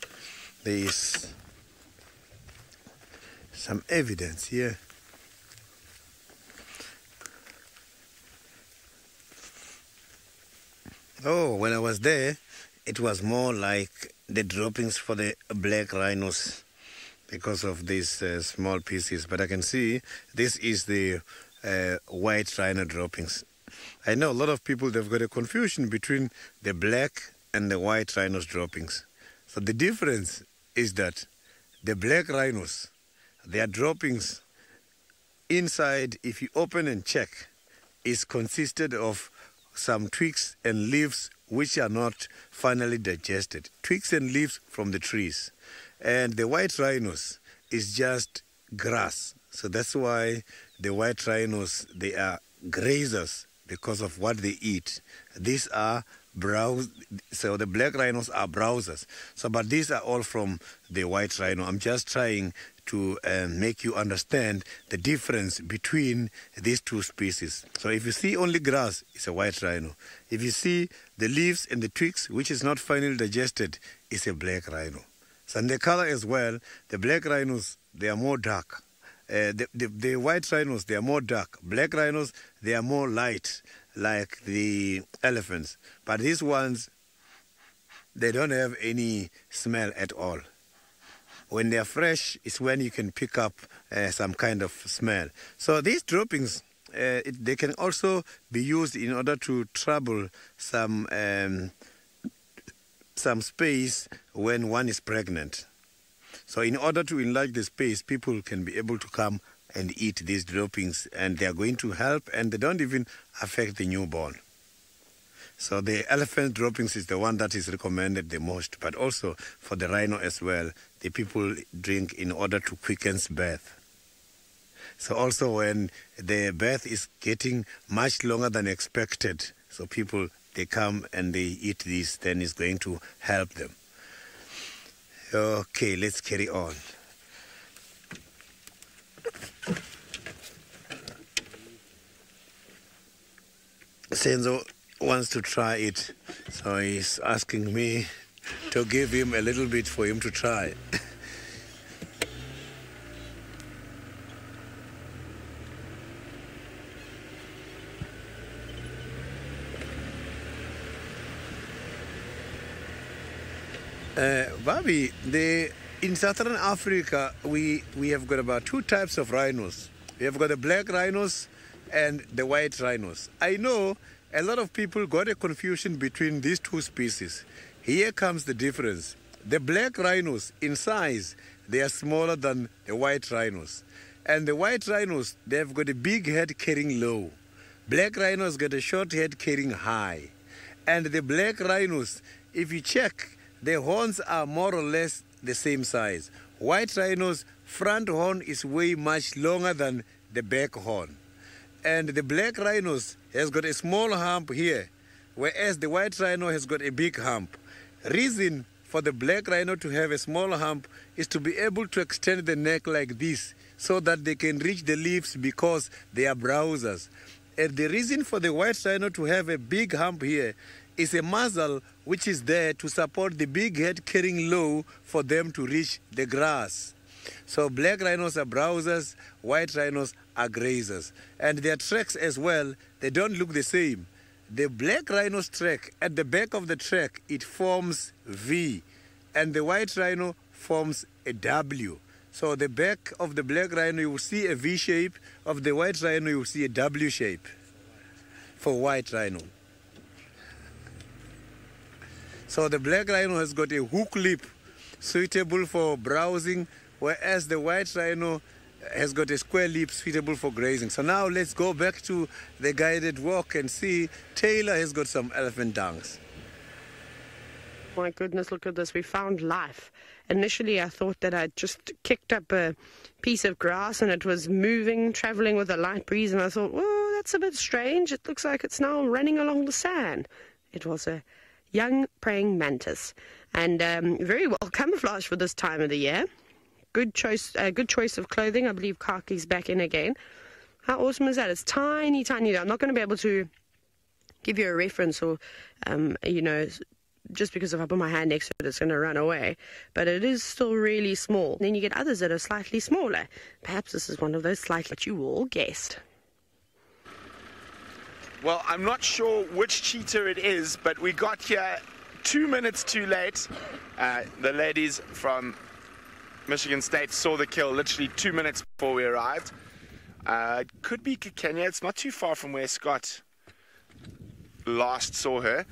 is some evidence here. Oh, when I was there, it was more like the droppings for the black rhinos because of these small pieces. But I can see this is the white rhino droppings. I know a lot of people, they've got a confusion between the black and the white rhinos droppings. So the difference is that the black rhinos, their droppings inside, if you open and check, is consisted of some twigs and leaves which are not finally digested. Twigs and leaves from the trees. And the white rhinos is just grass. So that's why the white rhinos, they are grazers because of what they eat. These are so the black rhinos are browsers. So, but these are all from the white rhino. I'm just trying to make you understand the difference between these two species. So if you see only grass, it's a white rhino. If you see the leaves and the twigs, which is not finally digested, it's a black rhino. So in the color as well, the black rhinos, they are more dark. The white rhinos, they are more dark. Black rhinos, they are more light, like the elephants. But these ones, they don't have any smell at all. When they are fresh, it's when you can pick up some kind of smell. So these droppings, they can also be used in order to trouble some space when one is pregnant. So in order to enlarge the space, people can be able to come and eat these droppings, and they are going to help, and they don't even affect the newborn. So the elephant droppings is the one that is recommended the most, but also for the rhino as well, the people drink in order to quicken birth. So also when the birth is getting much longer than expected, so people, they come and they eat this, then it's going to help them. Okay, let's carry on. Senzo wants to try it, so he's asking me to give him a little bit for him to try. Bobby, in Southern Africa, we have got about two types of rhinos. We have got the black rhinos and the white rhinos. I know a lot of people got a confusion between these two species. Here comes the difference. The black rhinos, in size, they are smaller than the white rhinos. And the white rhinos, they've got a big head carrying low. Black rhinos got a short head carrying high. And the black rhinos, if you check, their horns are more or less the same size. White rhinos, front horn is way much longer than the back horn. And the black rhinos has got a small hump here, whereas the white rhino has got a big hump. Reason for the black rhino to have a small hump is to be able to extend the neck like this so that they can reach the leaves because they are browsers. And the reason for the white rhino to have a big hump here is a muzzle which is there to support the big head carrying low for them to reach the grass. So black rhinos are browsers, white rhinos are grazers. And their tracks as well, they don't look the same. The black rhino's track, at the back of the track, it forms V. And the white rhino forms a W. So the back of the black rhino, you will see a V shape. Of the white rhino, you will see a W shape for white rhino. So the black rhino has got a hook lip suitable for browsing, whereas the white rhino has got a square lip suitable for grazing. So now let's go back to the guided walk and see Taylor has got some elephant dunks. My goodness, look at this. We found life. Initially, I thought that I'd just kicked up a piece of grass and it was moving, traveling with a light breeze. And I thought, oh, that's a bit strange. It looks like it's now running along the sand. It was a young praying mantis. And very well camouflaged for this time of the year. Good choice of clothing. I believe khaki's back in again. How awesome is that? It's tiny, tiny. I'm not going to be able to give you a reference or, you know, just because if I put my hand next to it, it's going to run away. But it is still really small. Then you get others that are slightly smaller. Perhaps this is one of those slightly that you all guessed. Well, I'm not sure which cheetah it is, but we got here 2 minutes too late. The ladies from Michigan State saw the kill literally 2 minutes before we arrived. It could be Kenya. It's not too far from where Scott last saw her.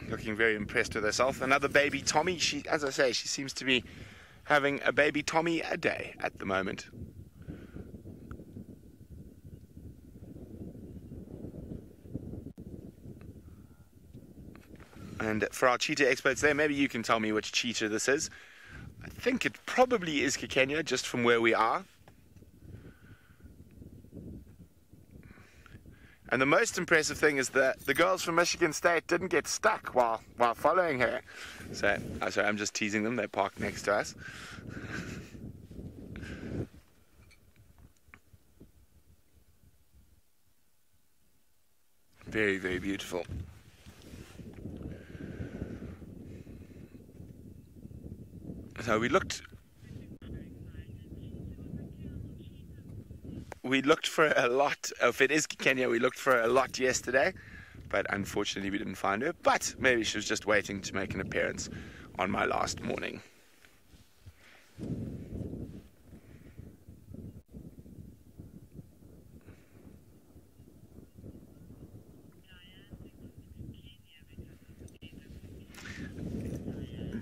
Looking very impressed with herself. Another baby Tommy. She, as I say, she seems to be having a baby Tommy a day at the moment. And for our cheetah experts there, maybe you can tell me which cheetah this is. I think it probably is Kenya, just from where we are. And the most impressive thing is that the girls from Michigan State didn't get stuck while following her. So, sorry, I'm just teasing them. They parked next to us. Very, very beautiful. So we looked for a lot. If it is Kenya, we looked for a lot yesterday, but unfortunately we didn't find her. But maybe she was just waiting to make an appearance on my last morning.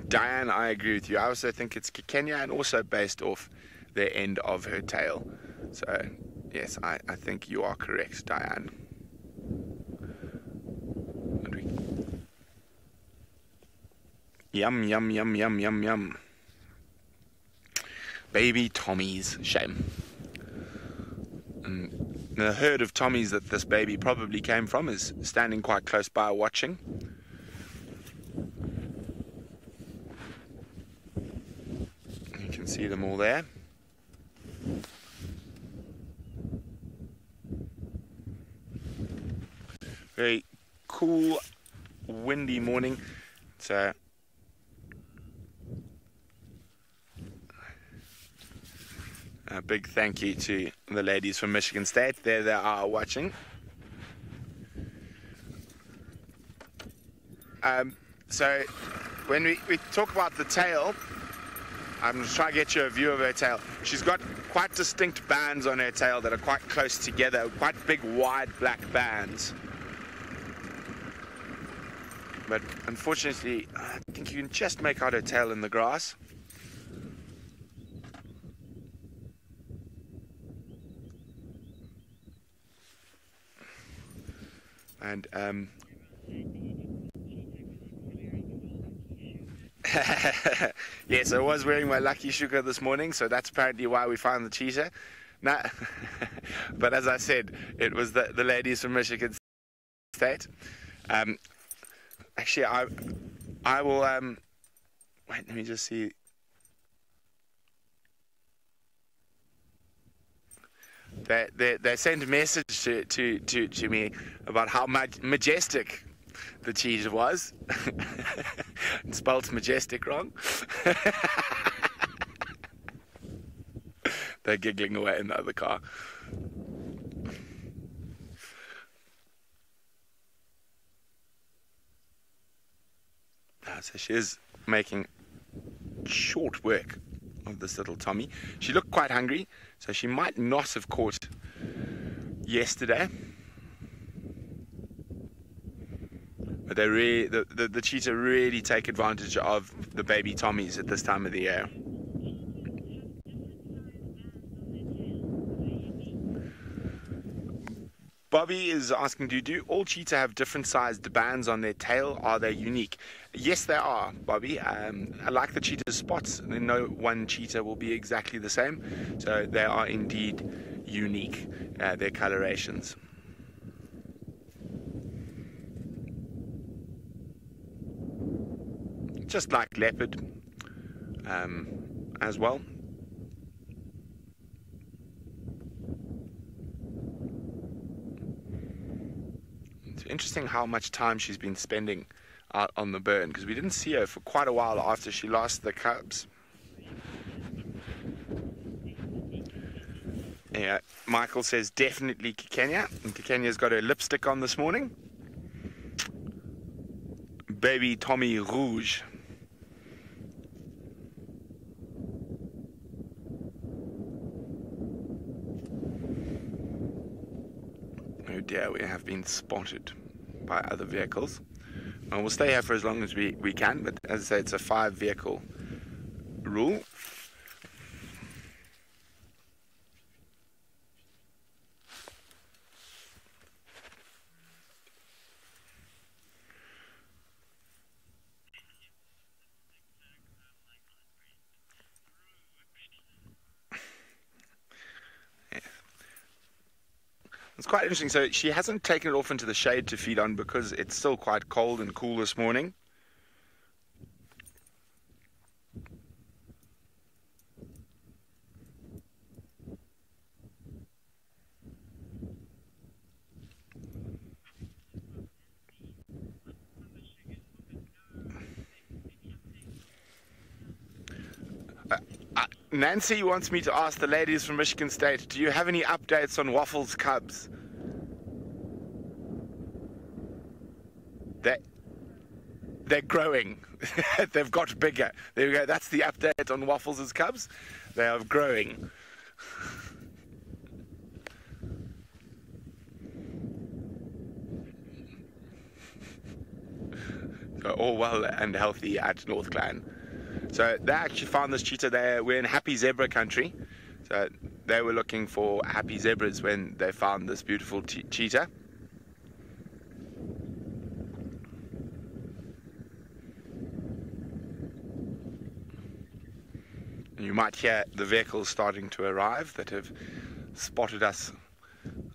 Diane, I agree with you. I also think it's Kenya, and also based off the end of her tail. So, yes, I think you are correct, Diane. Yum, yum, yum, yum, yum, yum. Baby Tommies. Shame. And the herd of Tommies that this baby probably came from is standing quite close by watching. You can see them all there. Very cool, windy morning. So a big thank you to the ladies from Michigan State. There they are watching. So when we talk about the tail, I'm just trying to get you a view of her tail. She's got quite distinct bands on her tail that are quite close together, quite big, wide black bands. but unfortunately I think you can just make out her tail in the grass. And yes, I was wearing my lucky sugar this morning, so that's apparently why we found the cheetah. Now, but as I said, it was the ladies from Michigan State. Actually, I will wait. Let me just see. They sent a message to me about how majestic the cheetah was. Spelt majestic wrong. They're giggling away in the other car. So she is making short work of this little Tommy. She looked quite hungry, so she might not have caught yesterday. But they really, the cheetah really take advantage of the baby Tommies at this time of the year. Bobby is asking, do all cheetah have different sized bands on their tail? Are they unique? Yes, they are, Bobby. I like the cheetah's spots. No one cheetah will be exactly the same. So they are indeed unique, their colorations. Just like leopard as well. It's interesting how much time she's been spending out on the burn, because we didn't see her for quite a while after she lost the cubs. Yeah, Michael says definitely Kikenya, and Kikenya's got her lipstick on this morning. Baby Tommy Rouge. Oh dear, we have been spotted by other vehicles. And we'll stay here for as long as we can, but as I say, it's a 5-vehicle rule. It's quite interesting. So she hasn't taken it off into the shade to feed on because it's still quite cold and cool this morning. Nancy wants me to ask the ladies from Michigan State, do you have any updates on Waffles Cubs? They're growing. They've got bigger. There we go. That's the update on Waffles' Cubs. They are growing. So all well and healthy at North Clan. So they actually found this cheetah. We're in happy zebra country. So they were looking for happy zebras when they found this beautiful cheetah. And you might hear the vehicles starting to arrive that have spotted us,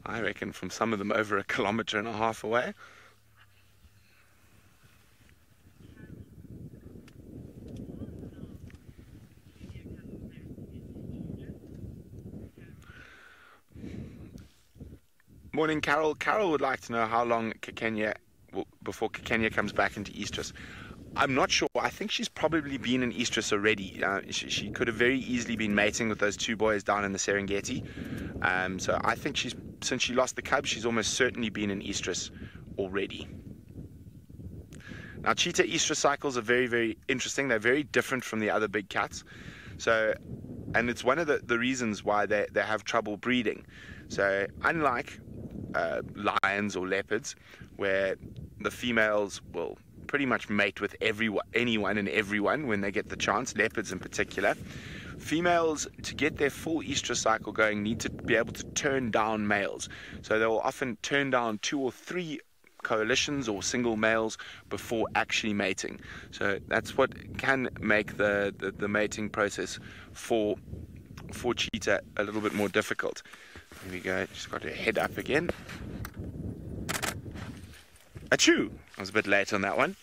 I reckon, from some of them over 1.5 kilometers away. Morning, Carol. Carol would like to know how long before Kikenya comes back into estrus. I'm not sure. I think she's probably been in estrus already. She could have very easily been mating with those 2 boys down in the Serengeti. So I think since she lost the cubs, she's almost certainly been in estrus already. Now, cheetah estrus cycles are very, very interesting. They're very different from the other big cats. And it's one of the reasons why they have trouble breeding. So unlike lions or leopards, where the females will pretty much mate with anyone and everyone when they get the chance, leopards in particular. Females, to get their full estrus cycle going, need to be able to turn down males. So they will often turn down 2 or 3 coalitions or single males before actually mating. So that's what can make the mating process for cheetah a little bit more difficult. Here we go, just got her head up again. Achoo! I was a bit late on that one.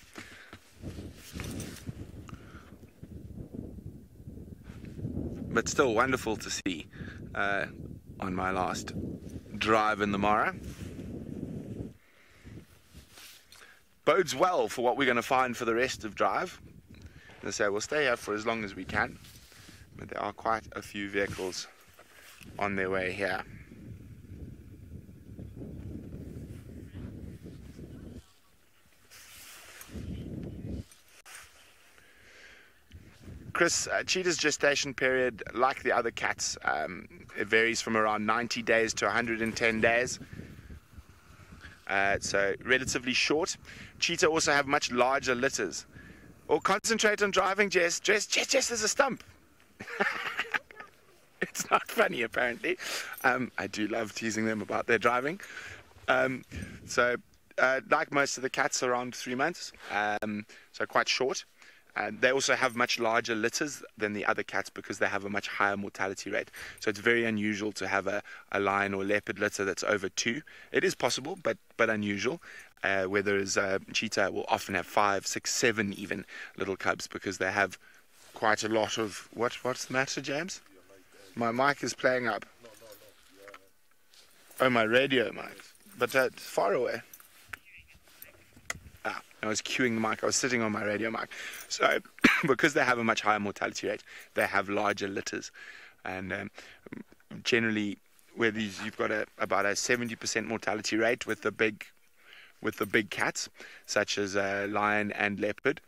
But still wonderful to see on my last drive in the Mara. Bodes well for what we're going to find for the rest of drive. As I say, we'll stay here for as long as we can, but there are quite a few vehicles on their way here. Chris, cheetah's gestation period, like the other cats, it varies from around 90 days to 110 days. So relatively short. Cheetah also have much larger litters. Or concentrate on driving, Jess. Jess, there's a stump. It's not funny, apparently. I do love teasing them about their driving. So like most of the cats, around 3 months. So quite short. They also have much larger litters than the other cats because they have a much higher mortality rate. So it's very unusual to have a lion or leopard litter that's over 2. It is possible, but unusual. Whereas cheetah will often have 5, 6, 7 even little cubs because they have quite a lot of... What's the matter, James? My mic is playing up. Oh, my radio mic. But far away. I was cueing the mic. I was sitting on my radio mic. So, because they have a much higher mortality rate, they have larger litters. And generally, where you've got about a 70% mortality rate with the big cats, such as lion and leopard,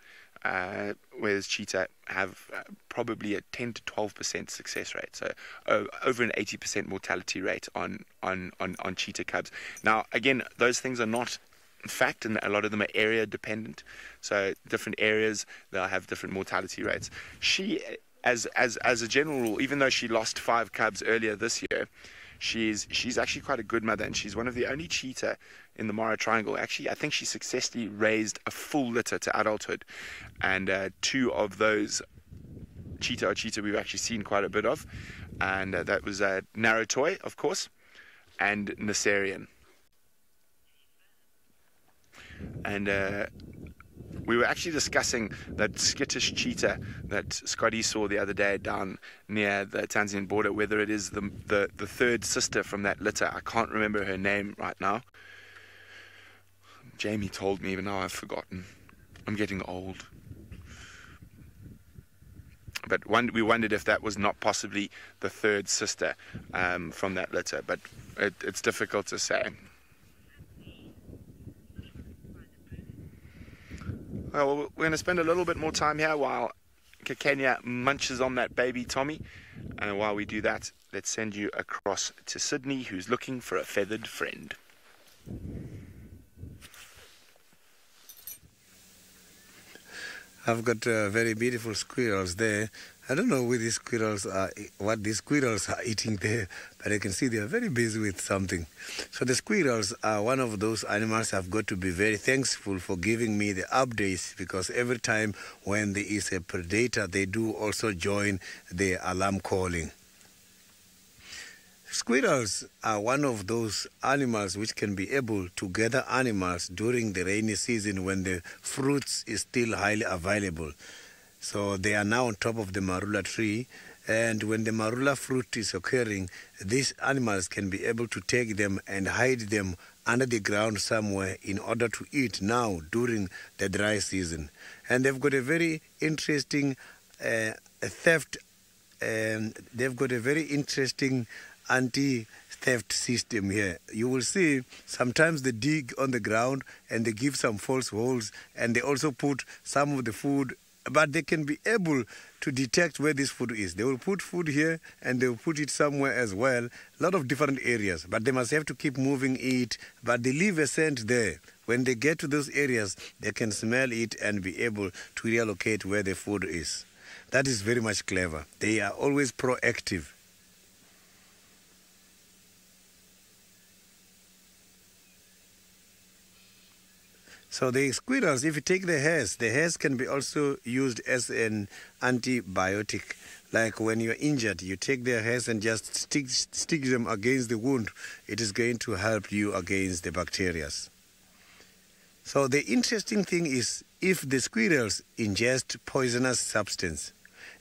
whereas cheetah have probably a 10 to 12% success rate. So, over an 80% mortality rate on cheetah cubs. Now, again, those things are not fact, and a lot of them are area dependent. So different areas, they'll have different mortality rates. She, as a general rule, even though she lost 5 cubs earlier this year, she's actually quite a good mother, and she's one of the only cheetah in the Mara Triangle. Actually, I think she successfully raised a full litter to adulthood, and 2 of those cheetah we've actually seen quite a bit of, and that was Narratoy, of course, and Nacerian. And we were actually discussing that skittish cheetah that Scotty saw the other day down near the Tanzanian border, whether it is the third sister from that litter. I can't remember her name right now. Jamie told me, but now I've forgotten. I'm getting old. But we wondered if that was not possibly the third sister from that litter, but it's difficult to say. Well, we're going to spend a little bit more time here while Kekenya munches on that baby Tommy. And while we do that, let's send you across to Sydney, who's looking for a feathered friend. I've got very beautiful squirrels there. I don't know what these squirrels are eating there, but I can see they are very busy with something. So the squirrels are one of those animals I've got to be very thankful for giving me the updates, because every time when there is a predator, they do also join the alarm calling. Squirrels are one of those animals which can be able to gather animals during the rainy season when the fruits is still highly available. So they are now on top of the marula tree, and when the marula fruit is occurring, these animals can be able to take them and hide them under the ground somewhere in order to eat now during the dry season. And they've got a very interesting theft, they've got a very interesting anti-theft system here. You will see sometimes they dig on the ground and they give some false holes, and they also put some of the food, but they can be able to detect where this food is. They will put food here and they will put it somewhere as well, a lot of different areas, but they must have to keep moving it, but they leave a scent there. when they get to those areas, they can smell it and be able to reallocate where the food is. That is very much clever. They are always proactive. So the squirrels, if you take the hairs can be also used as an antibiotic. Like when you're injured, you take their hairs and just stick them against the wound. It is going to help you against the bacteria. So the interesting thing is, if the squirrels ingest poisonous substance,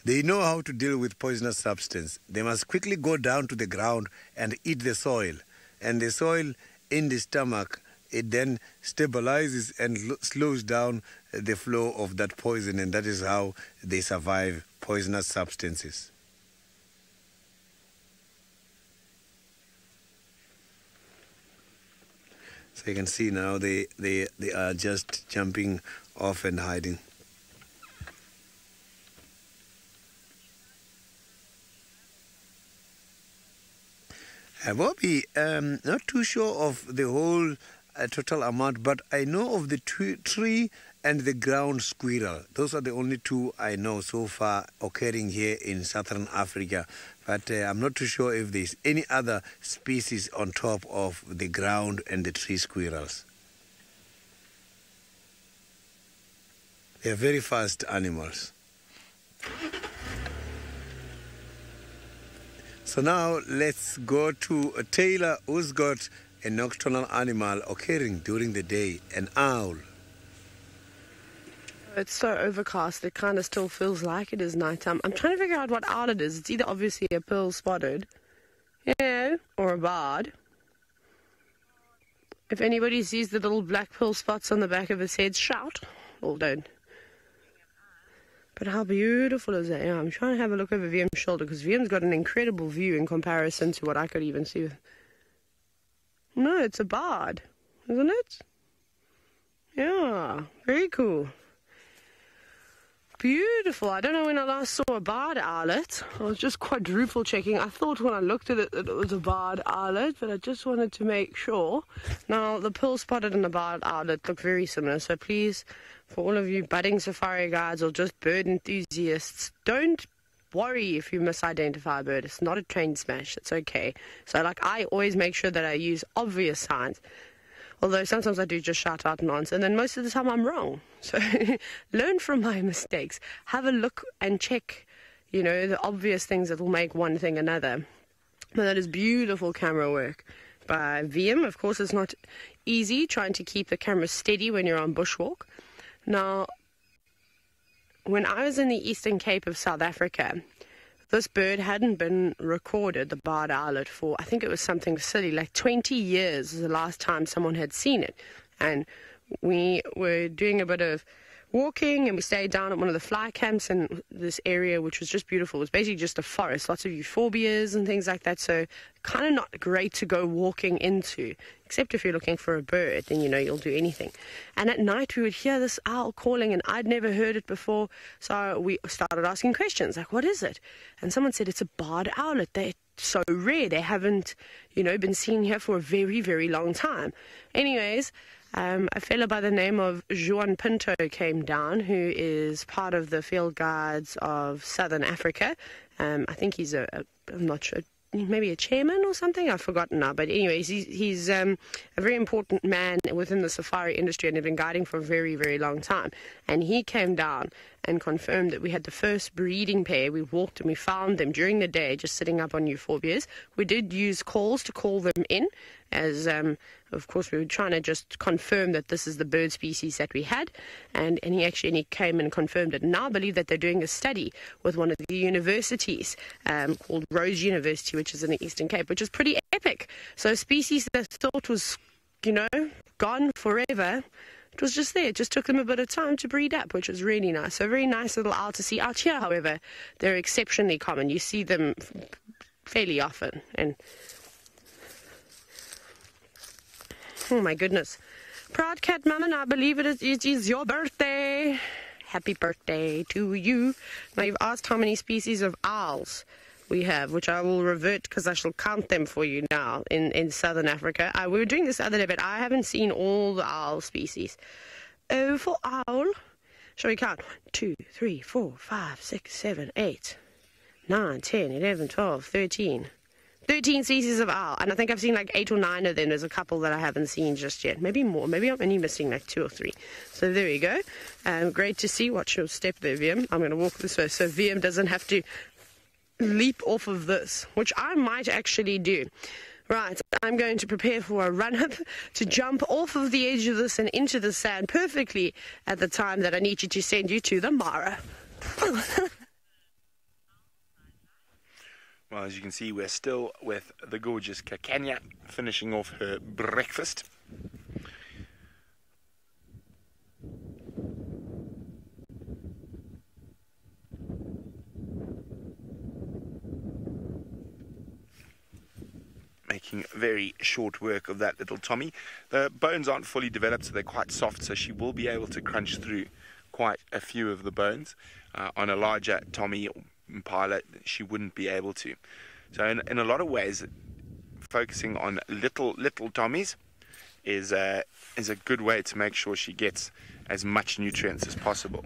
they know how to deal with poisonous substance. They must quickly go down to the ground and eat the soil. And the soil in the stomach, it then stabilizes and slows down the flow of that poison, and that is how they survive poisonous substances. So you can see now they are just jumping off and hiding. Bobby, not too sure of the whole total amount, but I know of the tree and the ground squirrel. Those are the only two I know so far occurring here in southern Africa. But I'm not too sure if there's any other species on top of the ground and the tree squirrels. They're very fast animals. So now let's go to Taylor, who's got a nocturnal animal occurring during the day, an owl. It's so overcast, it kind of still feels like it is nighttime. I'm trying to figure out what owl it is. It's either obviously a pearl-spotted, or a barred. If anybody sees the little black pearl spots on the back of its head, shout. Well, don't. But how beautiful is that? Yeah, I'm trying to have a look over VM's shoulder, because VM's got an incredible view in comparison to what I could even see. No, it's a barred, isn't it? Yeah, very cool. Beautiful. I don't know when I last saw a barred owlet. I was just quadruple checking. I thought when I looked at it that it was a barred owlet, but I just wanted to make sure. Now, the pearl-spotted and the barred owlet look very similar, so please, for all of you budding safari guides or just bird enthusiasts, don't worry if you misidentify a bird. It's not a train smash. It's okay. So, like, I always make sure that I use obvious signs. Although sometimes I do just shout out and answer, and then most of the time I'm wrong. So learn from my mistakes. Have a look and check, you know, the obvious things that will make one thing another. But that is beautiful camera work by VM. Of course, it's not easy trying to keep the camera steady when you're on bushwalk. Now, when I was in the Eastern Cape of South Africa, this bird hadn't been recorded, the barred owlet, for, I think it was something silly, like 20 years was the last time someone had seen it. And we were doing a bit of walking, and we stayed down at one of the fly camps in this area, which was just beautiful. It was basically just a forest, lots of euphorbias and things like that, so kind of not great to go walking into, except if you're looking for a bird, then you know you'll do anything. And at night we would hear this owl calling, and I'd never heard it before, so we started asking questions, like, what is it? And someone said it's a barred owlet. They're so rare. They haven't, you know, been seen here for a very, very long time. Anyways, a fellow by the name of Juan Pinto came down, who is part of the field guides of Southern Africa. I think he's I'm not sure, maybe a chairman or something, I've forgotten now, but anyways, he's a very important man within the safari industry, and they've been guiding for a very, very long time. And he came down and confirmed that we had the first breeding pair. We walked and we found them during the day, just sitting up on euphorbias. We did use calls to call them in, as of course we were trying to just confirm that this is the bird species that we had, and he came and confirmed it. Now I believe that they're doing a study with one of the universities called Rose University, which is in the Eastern Cape, which is pretty epic. So a species that thought was, you know, gone forever, it was just there. It just took them a bit of time to breed up, which was really nice. So a very nice little owl to see. Out here, however, they're exceptionally common. You see them fairly often, and oh my goodness. Proud Cat Mama, I believe it is your birthday. Happy birthday to you. Now, you've asked how many species of owls we have, which I will revert because I shall count them for you now in southern Africa. We were doing this the other day, but I haven't seen all the owl species. Oh, for owl, shall we count? 2, 3, 4, 5, 6, 7, 8, 9, 10, 11, 12, 13. 13 species of owl, and I think I've seen like 8 or 9 of them. There's a couple that I haven't seen just yet, maybe more, maybe I'm only missing like 2 or 3. So there we go. Great to see. Watch your step there, VM. I'm going to walk this way so VM doesn't have to leap off of this, which I might actually do. Right, I'm going to prepare for a run-up to jump off of the edge of this and into the sand perfectly at the time that I need you to send you to the Mara. Well, as you can see, we're still with the gorgeous Kakanya finishing off her breakfast. Making very short work of that little Tommy. The bones aren't fully developed, so they're quite soft, so she will be able to crunch through quite a few of the bones. On a larger Tommy Impala, she wouldn't be able to. So in a lot of ways, focusing on little Tommies is a good way to make sure she gets as much nutrients as possible.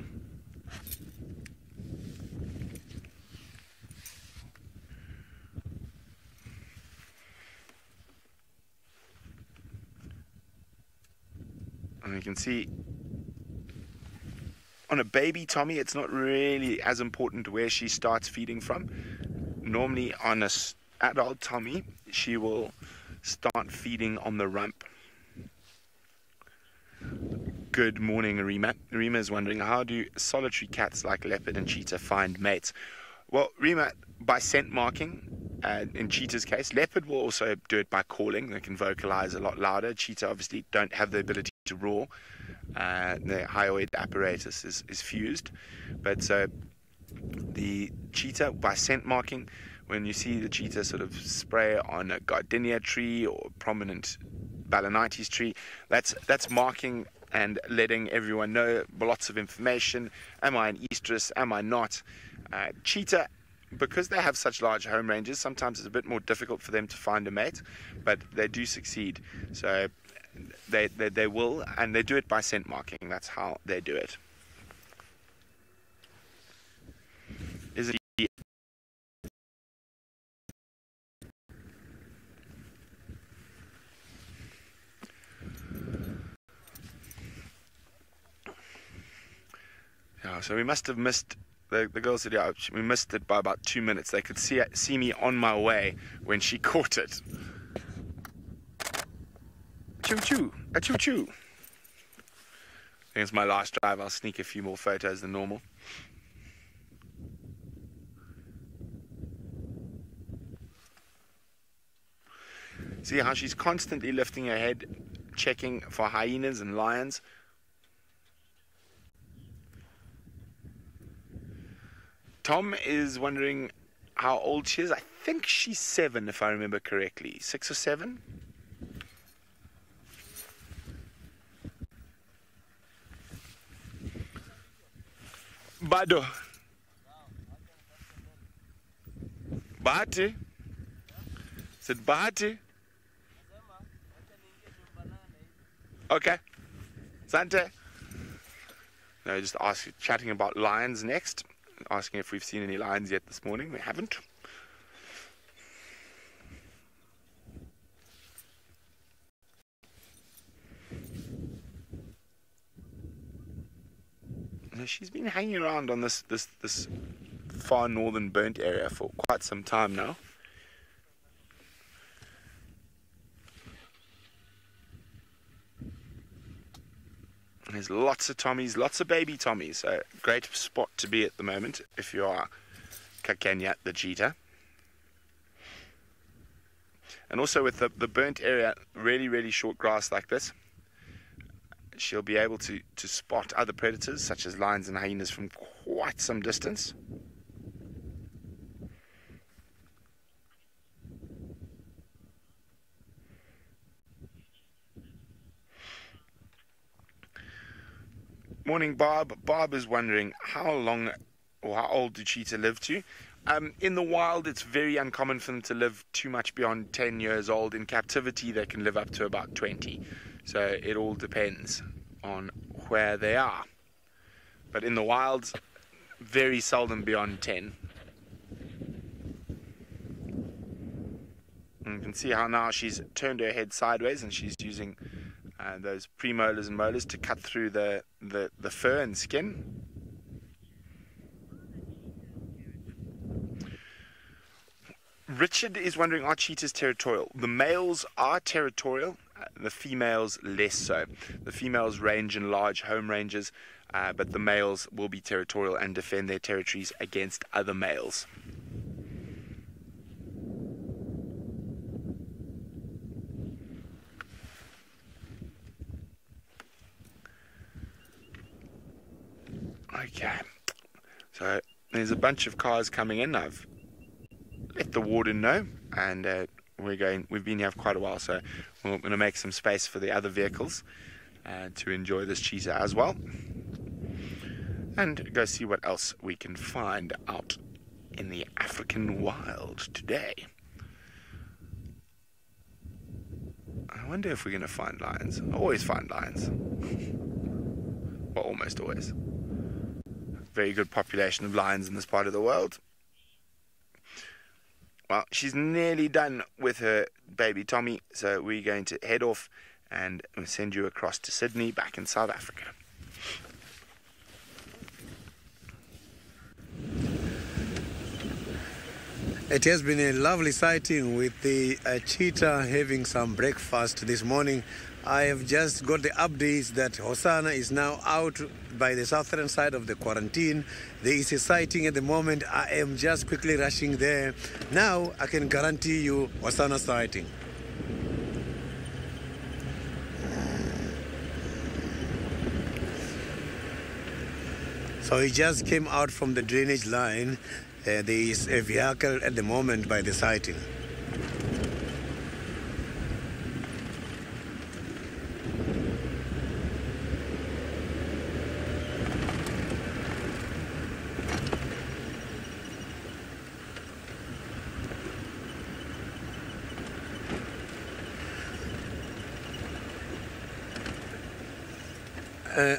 And you can see on a baby Tommy, it's not really as important where she starts feeding from. Normally on an adult Tommy, she will start feeding on the rump. Good morning, Rima. Rima is wondering, how do solitary cats like leopard and cheetah find mates? Well, Rima, by scent marking. In cheetah's case, leopard will also do it by calling. They can vocalize a lot louder. Cheetah obviously don't have the ability to roar. The hyoid apparatus is fused. But so the cheetah, by scent marking, when you see the cheetah sort of spray on a gardenia tree or a prominent balanites tree, that's marking and letting everyone know lots of information. Am I an estrus? Am I not? Cheetah, because they have such large home ranges, sometimes it's a bit more difficult for them to find a mate, but they do succeed. So they will, and they do it by scent marking. That's how they do it. Is it? Yeah, so we must have missed. The girl said, yeah, we missed it by about 2 minutes. They could see me on my way when she caught it. Choo-choo, a choo-choo. I think it's my last drive. I'll sneak a few more photos than normal. See how she's constantly lifting her head, checking for hyenas and lions. Tom is wondering how old she is. I think she's 7, if I remember correctly. 6 or 7? Bado. Bahati. Said Bahati. Okay. Sante. No, just chatting about lions next. Asking if we've seen any lions yet this morning. We haven't. Now, she's been hanging around on this far northern burnt area for quite some time now. There's lots of Tommies, lots of baby Tommies. So great spot to be at the moment if you are Kakanya, the cheetah. And also with the burnt area, really short grass like this, she'll be able to spot other predators such as lions and hyenas from quite some distance. Morning, Bob. Bob is wondering how long or how old do cheetah live to? In the wild, it's very uncommon for them to live too much beyond 10 years old. In captivity, they can live up to about 20. So it all depends on where they are. But in the wilds, very seldom beyond 10. And you can see how now she's turned her head sideways and she's using those premolars and molars to cut through the fur and skin. Richard is wondering, are cheetahs territorial? The males are territorial, the females less so. The females range in large home ranges, but the males will be territorial and defend their territories against other males. Okay, so there's a bunch of cars coming in. I've let the warden know, and we've been here for quite a while, so we're going to make some space for the other vehicles to enjoy this cheetah as well, and go see what else we can find out in the African wild today. I wonder if we're going to find lions. I always find lions. Well, almost always. Very good population of lions in this part of the world. Well, she's nearly done with her baby Tommy, so we're going to head off and send you across to Sydney, back in South Africa. It has been a lovely sighting with the cheetah having some breakfast this morning. I have just got the updates that Hosanna is now out by the southern side of the quarantine. There is a sighting at the moment. I am just quickly rushing there. Now I can guarantee you Hosanna sighting. So he just came out from the drainage line. There is a vehicle at the moment by the sighting.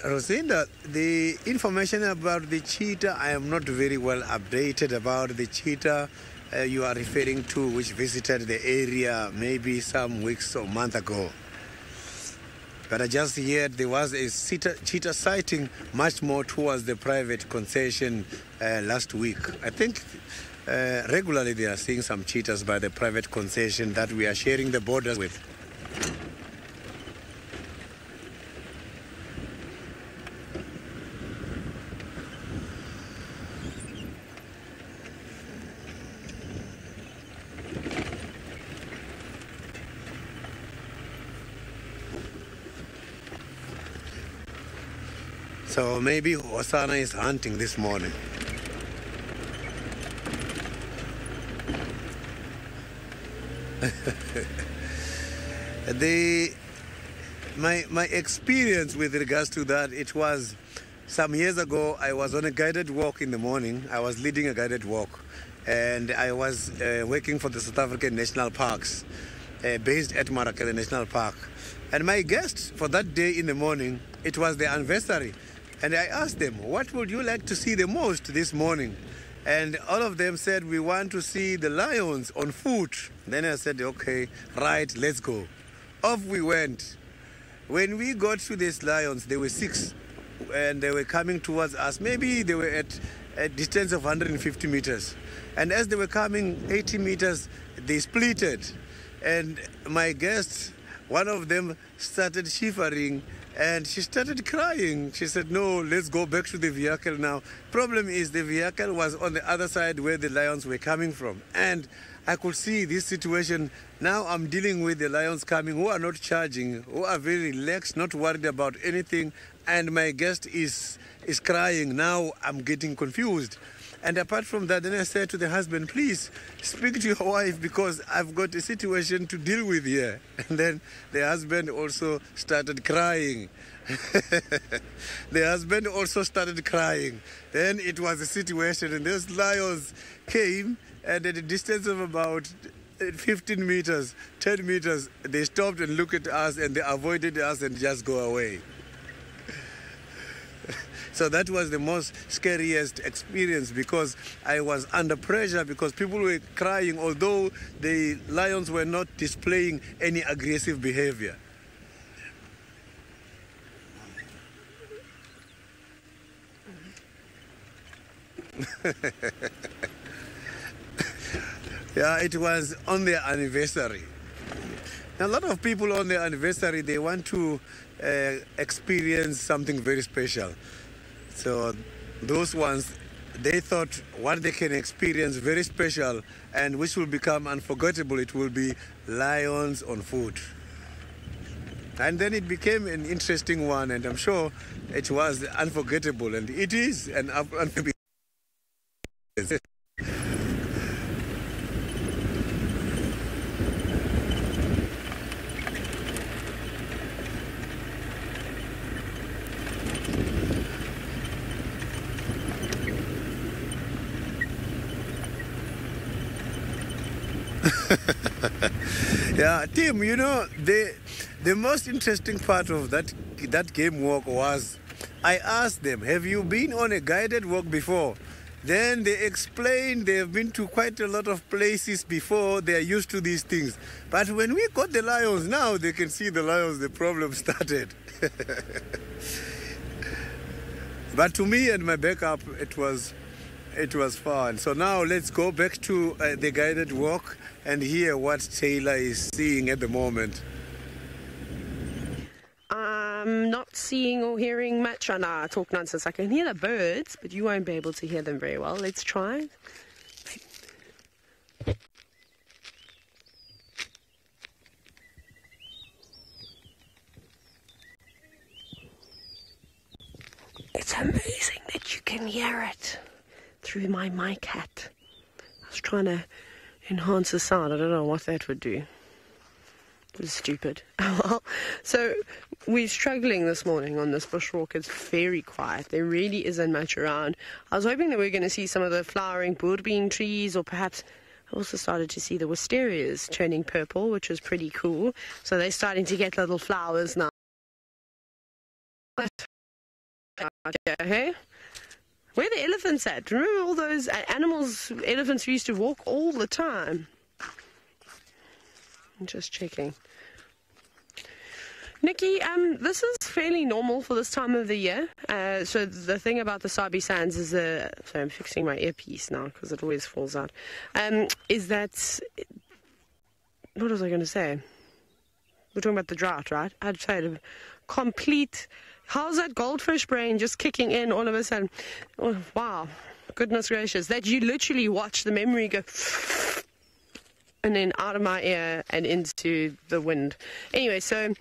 Rosinda, the information about the cheetah, I am not very well updated about the cheetah you are referring to, which visited the area maybe some weeks or month ago. But I just heard there was a cheetah sighting much more towards the private concession last week. I think regularly they are seeing some cheetahs by the private concession that we are sharing the borders with. So maybe Hosanna is hunting this morning. My experience with regards to that, it was some years ago. I was on a guided walk in the morning. I was leading a guided walk, and I was working for the South African National Parks, based at Marakele National Park. And my guest for that day in the morning, it was the anniversary. And I asked them, what would you like to see the most this morning? And all of them said, we want to see the lions on foot. Then I said, okay, right, let's go. Off we went. When we got to these lions, there were 6, and they were coming towards us. Maybe they were at a distance of 150 meters. And as they were coming 80 meters, they splitted. And my guest, one of them, started shivering, and she started crying. She said, no, let's go back to the vehicle now. Problem is the vehicle was on the other side where the lions were coming from. And I could see this situation. Now I'm dealing with the lions coming who are not charging, who are very relaxed, not worried about anything. And my guest is crying. Now I'm getting confused. And apart from that, then I said to the husband, please speak to your wife because I've got a situation to deal with here. And then the husband also started crying. The husband also started crying. Then it was a situation, and those lions came, and at a distance of about 15 meters, 10 meters, they stopped and looked at us, and they avoided us and just go away. So that was the most scariest experience because I was under pressure because people were crying, although the lions were not displaying any aggressive behavior. Yeah, it was on their anniversary. A lot of people on their anniversary, they want to experience something very special. So those ones, they thought what they can experience very special and which will become unforgettable, it will be lions on foot. And then it became an interesting one, and I'm sure it was unforgettable, and it is an unforgettable. Yeah, Tim, you know, the most interesting part of that game walk was I asked them, have you been on a guided walk before? Then they explained they've been to quite a lot of places before, they are used to these things. But when we got the lions, now they can see the lions, the problem started. But to me and my backup, it was fun. So now let's go back to the guided walk and hear what Taylor is seeing at the moment. I'm not seeing or hearing much. I know I talk nonsense. I can hear the birds, but you won't be able to hear them very well. Let's try. It's amazing that you can hear it through my mic hat. I was trying to enhance the sound. I don't know what that would do. It was stupid. Well, so we're struggling this morning on this bushwalk. It's very quiet. There really isn't much around. I was hoping that we were going to see some of the flowering boerbean trees, or perhaps I also started to see the wisterias turning purple, which was pretty cool. So they're starting to get little flowers now. Hey? Where are the elephants at? Remember all those animals, elephants who used to walk all the time? I'm just checking. Nikki, this is fairly normal for this time of the year. So the thing about the Sabi Sands is, sorry, I'm fixing my earpiece now because it always falls out, is that, what was I going to say? We're talking about the drought, right? I'd say a complete, how's that goldfish brain just kicking in all of a sudden? Oh, wow, goodness gracious, that you literally watch the memory go and then out of my ear and into the wind. Anyway, so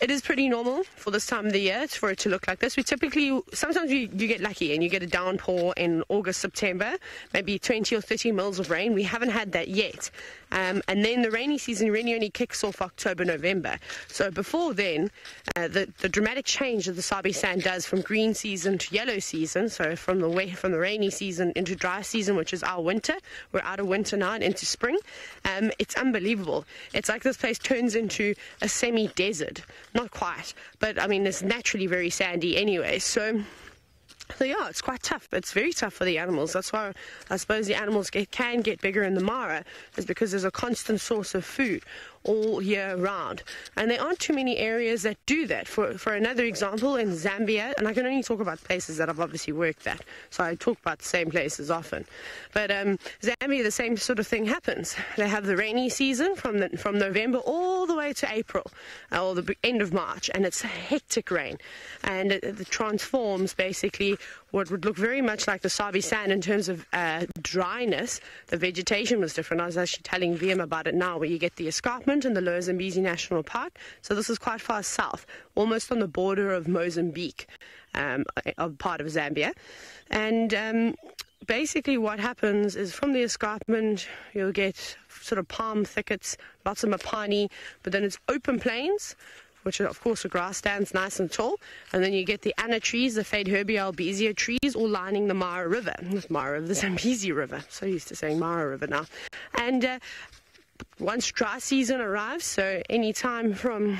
it is pretty normal for this time of the year for it to look like this. We typically, sometimes you get lucky and you get a downpour in August, September, maybe 20 or 30 mils of rain. We haven't had that yet. And then the rainy season really only kicks off October, November. So before then, the dramatic change that the Sabi Sand does from green season to yellow season, so from the rainy season into dry season, which is our winter. We're out of winter now and into spring. It's unbelievable. It's like this place turns into a semi-desert. Not quite, but I mean, it's naturally very sandy anyway. So yeah, it's quite tough. It's very tough for the animals. That's why I suppose the animals can get bigger in the Mara, is because there's a constant source of food all year round. And there aren't too many areas that do that. For another example, in Zambia, and I can only talk about places that I've obviously worked at, so I talk about the same places often. But Zambia, the same sort of thing happens. They have the rainy season from November all the way to April, or the end of March, and it's hectic rain. And it transforms basically what would look very much like the Sabi Sand in terms of dryness. The vegetation was different. I was actually telling VM about it now, where you get the escarpment in the Lower Zambezi National Park. So this is quite far south, almost on the border of Mozambique, of part of Zambia. And basically what happens is from the escarpment, you'll get sort of palm thickets, lots of mapani, but then it's open plains, which are, of course, the grass stands nice and tall. And then you get the anna trees, the Fade Herbia albizia trees, all lining the Mara River. Not Mara River, the Zambezi River. So used to saying Mara River now. And once dry season arrives, so any time from...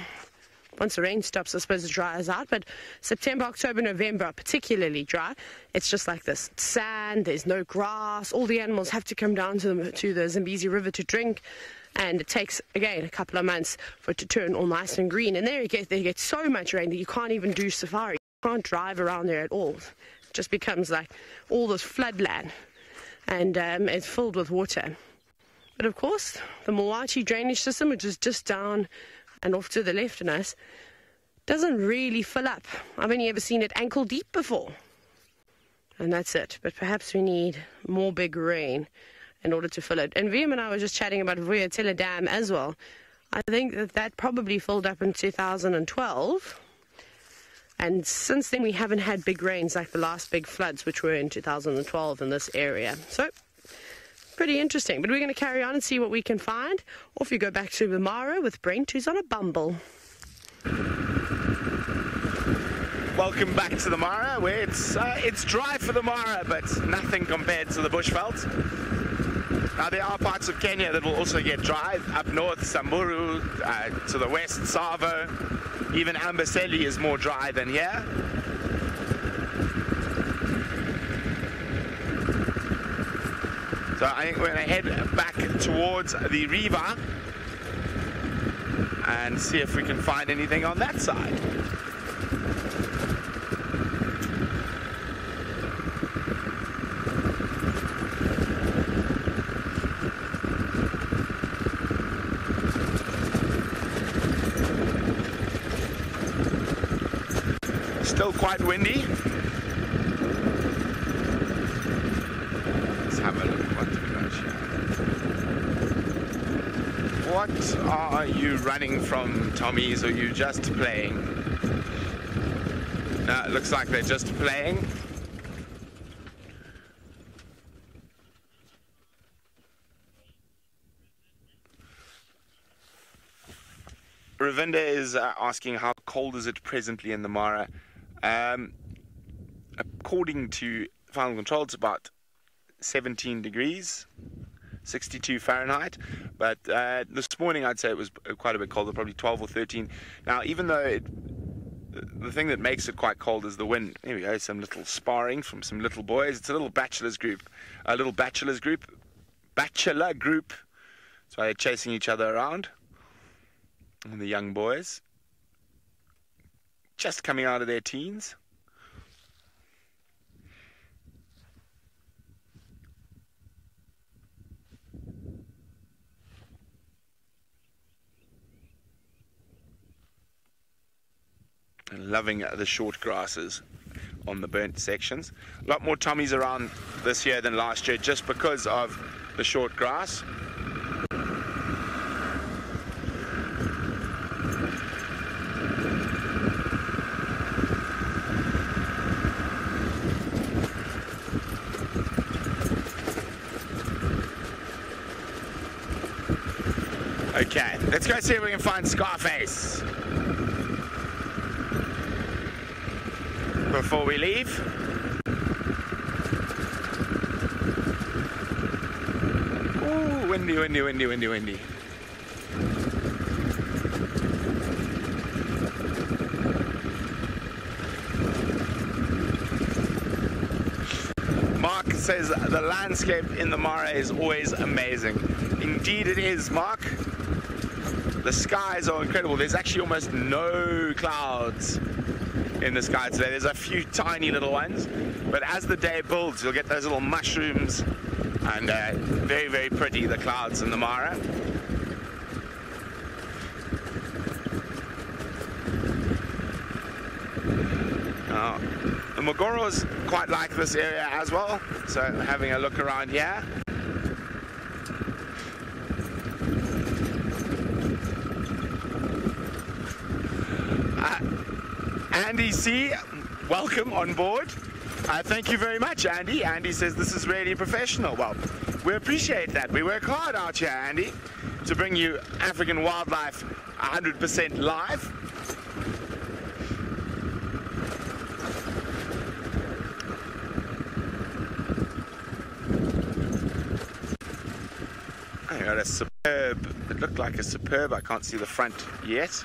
Once the rain stops, I suppose it dries out. But September, October, November are particularly dry. It's just like this. It's sand, there's no grass. All the animals have to come down to the Zambezi River to drink. And it takes, again, a couple of months for it to turn all nice and green. And there they get so much rain that you can't even do safari. You can't drive around there at all. It just becomes like all this floodland. And it's filled with water. But of course, the Mulwati drainage system, which is just down and off to the left of us, doesn't really fill up. I've only ever seen it ankle deep before. And that's it. But perhaps we need more big rain in order to fill it. And Liam and I were just chatting about Vuyatela Dam as well. I think that probably filled up in 2012. And since then we haven't had big rains like the last big floods, which were in 2012 in this area. So, pretty interesting. But we're going to carry on and see what we can find. Or if you go back to the Mara with Brent, who's on a bumble. Welcome back to the Mara, where it's dry for the Mara, but nothing compared to the bushveld. Now there are parts of Kenya that will also get dry. Up north, Samburu, to the west, Savo, even Amboseli is more dry than here. So I think we're going to head back towards the Riva and see if we can find anything on that side. Still quite windy. Let's have a look. What are you running from, Tommies? Are you just playing? No, it looks like they're just playing. Ravinda is asking how cold is it presently in the Mara. According to final control, it's about 17 degrees. 62 Fahrenheit, but this morning I'd say it was quite a bit colder, probably 12 or 13. Now, even though the thing that makes it quite cold is the wind. Here we go, some little sparring from some little boys. It's a little bachelor group. So they're chasing each other around. And the young boys, just coming out of their teens. Loving the short grasses on the burnt sections. A lot more Tommies around this year than last year just because of the short grass. Okay, let's go see if we can find Scarface before we leave. Ooh, windy, windy, windy, windy, windy. Mark says the landscape in the Mara is always amazing. Indeed it is, Mark. The skies are incredible. There's actually almost no clouds in the sky today. There's a few tiny little ones, but as the day builds, you'll get those little mushrooms, and very, very pretty, the clouds in the Mara. The Mogoros quite like this area as well, so having a look around here. Andy C, welcome on board. Thank you very much, Andy. Andy says this is really professional. Well, we appreciate that. We work hard out here, Andy, to bring you African wildlife 100% live. I got a Superb. It looked like a Superb. I can't see the front yet.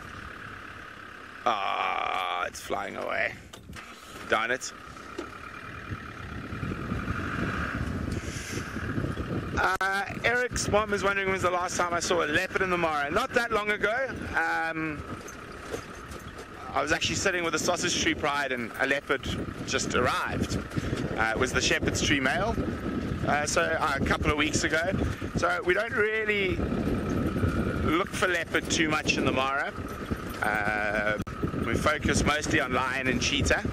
Ah, it's flying away. Darn it. Eric's mom is wondering when's the last time I saw a leopard in the Mara. Not that long ago. I was actually sitting with a sausage tree pride and a leopard just arrived. It was the shepherd's tree male. So a couple of weeks ago. So we don't really look for leopard too much in the Mara. We focus mostly on lion and cheetah.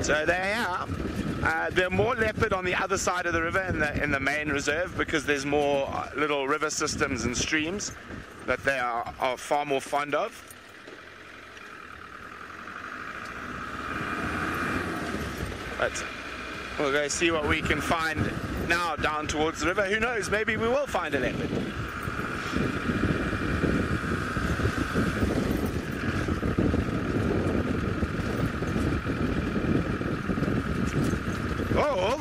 So there are. There are more leopard on the other side of the river in the main reserve because there's more little river systems and streams that they are far more fond of. But we'll go see what we can find now down towards the river. Who knows, maybe we will find a leopard. Oh,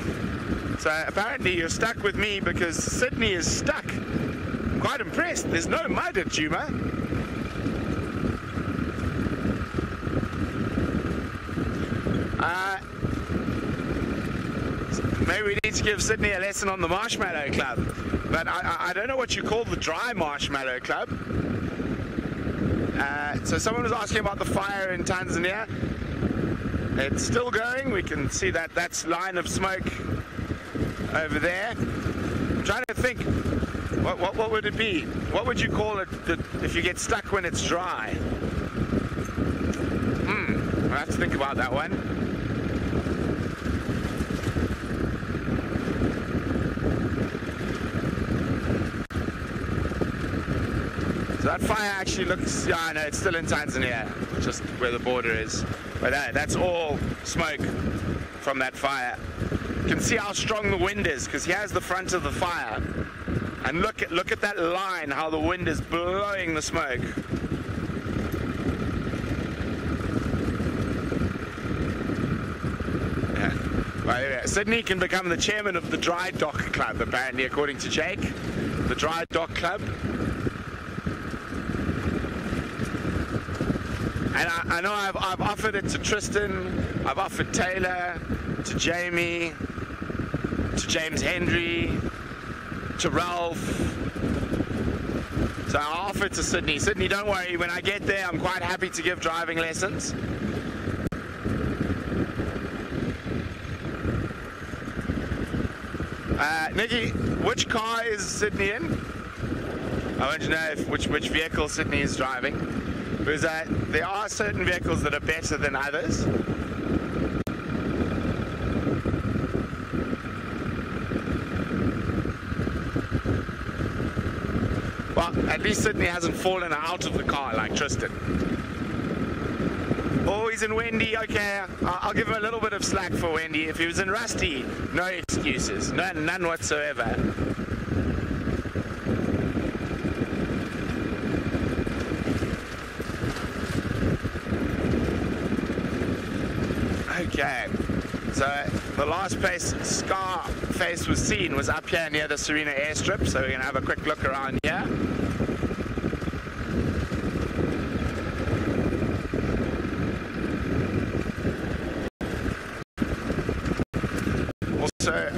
so apparently you're stuck with me because Sydney is stuck. I'm quite impressed. There's no mud at Juma. Maybe we need to give Sydney a lesson on the Marshmallow Club. But I don't know what you call the dry Marshmallow Club. So someone was asking about the fire in Tanzania. It's still going. We can see that's line of smoke over there. I'm trying to think, what would it be? What would you call it if you get stuck when it's dry? I'll have to think about that one. So that fire actually looks, yeah, I know, it's still in Tanzania, just where the border is. But that's all smoke from that fire. You can see how strong the wind is, because here's the front of the fire. And look at that line, how the wind is blowing the smoke. Yeah. Well, yeah. Sydney can become the chairman of the Dry Dock Club, apparently, according to Jake. The Dry Dock Club. And I know I've offered it to Tristan, I've offered Taylor, to Jamie, to James Henry, to Ralph. So I'll offer it to Sydney. Sydney, don't worry, when I get there, I'm quite happy to give driving lessons. Nikki, which car is Sydney in? I want to know which vehicle Sydney is driving. Because there are certain vehicles that are better than others. Well, at least Sydney hasn't fallen out of the car like Tristan. Oh, he's in Wendy. Okay, I'll give him a little bit of slack for Wendy. If he was in Rusty, no excuses. None whatsoever. Okay, so the last place Scarface was seen was up here near the Serena airstrip, so we're going to have a quick look around here. Also,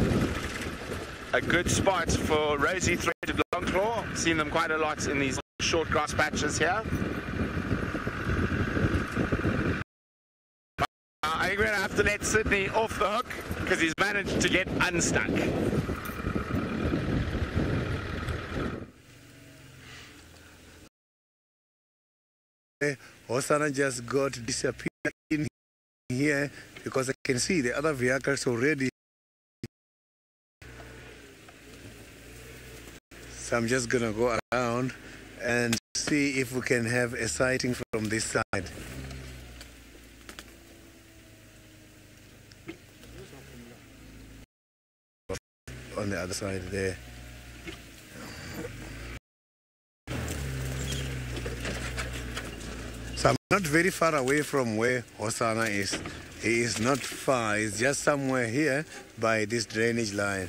a good spot for rosy threaded longclaw. Seen them quite a lot in these short grass patches here. I think we're going to have to let Sydney off the hook because he's managed to get unstuck. Hosana just got disappeared in here because I can see the other vehicles already. So I'm just going to go around and see if we can have a sighting from this side. on the other side there. So I'm not very far away from where Hosanna is. He is not far. He's just somewhere here by this drainage line.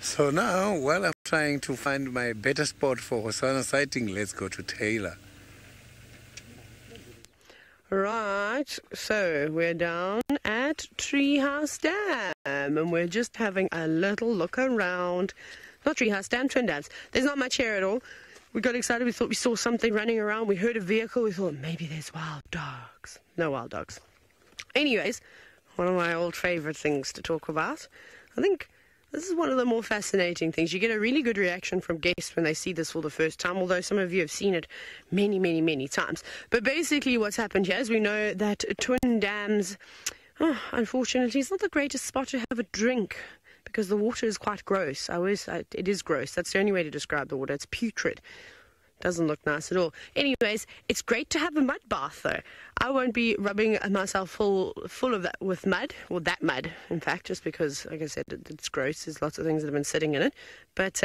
So now, while I'm trying to find my better spot for Hosanna sighting, let's go to Taylor. Right, so we're down at Treehouse Dam, and we're just having a little look around. Not Treehouse Dam, Twin Dams. There's not much here at all. We got excited, we thought we saw something running around. We heard a vehicle, we thought maybe there's wild dogs. No wild dogs. Anyways, one of my old favorite things to talk about. I think this is one of the more fascinating things. You get a really good reaction from guests when they see this for the first time, although some of you have seen it many, many, many times. But basically what's happened here is we know that Twin Dams, unfortunately, it's not the greatest spot to have a drink because the water is quite gross. It is gross. That's the only way to describe the water. It's putrid. Doesn't look nice at all. Anyways, it's great to have a mud bath, though. I won't be rubbing myself full of that with mud, or that mud, in fact, just because, like I said, it's gross. There's lots of things that have been sitting in it. But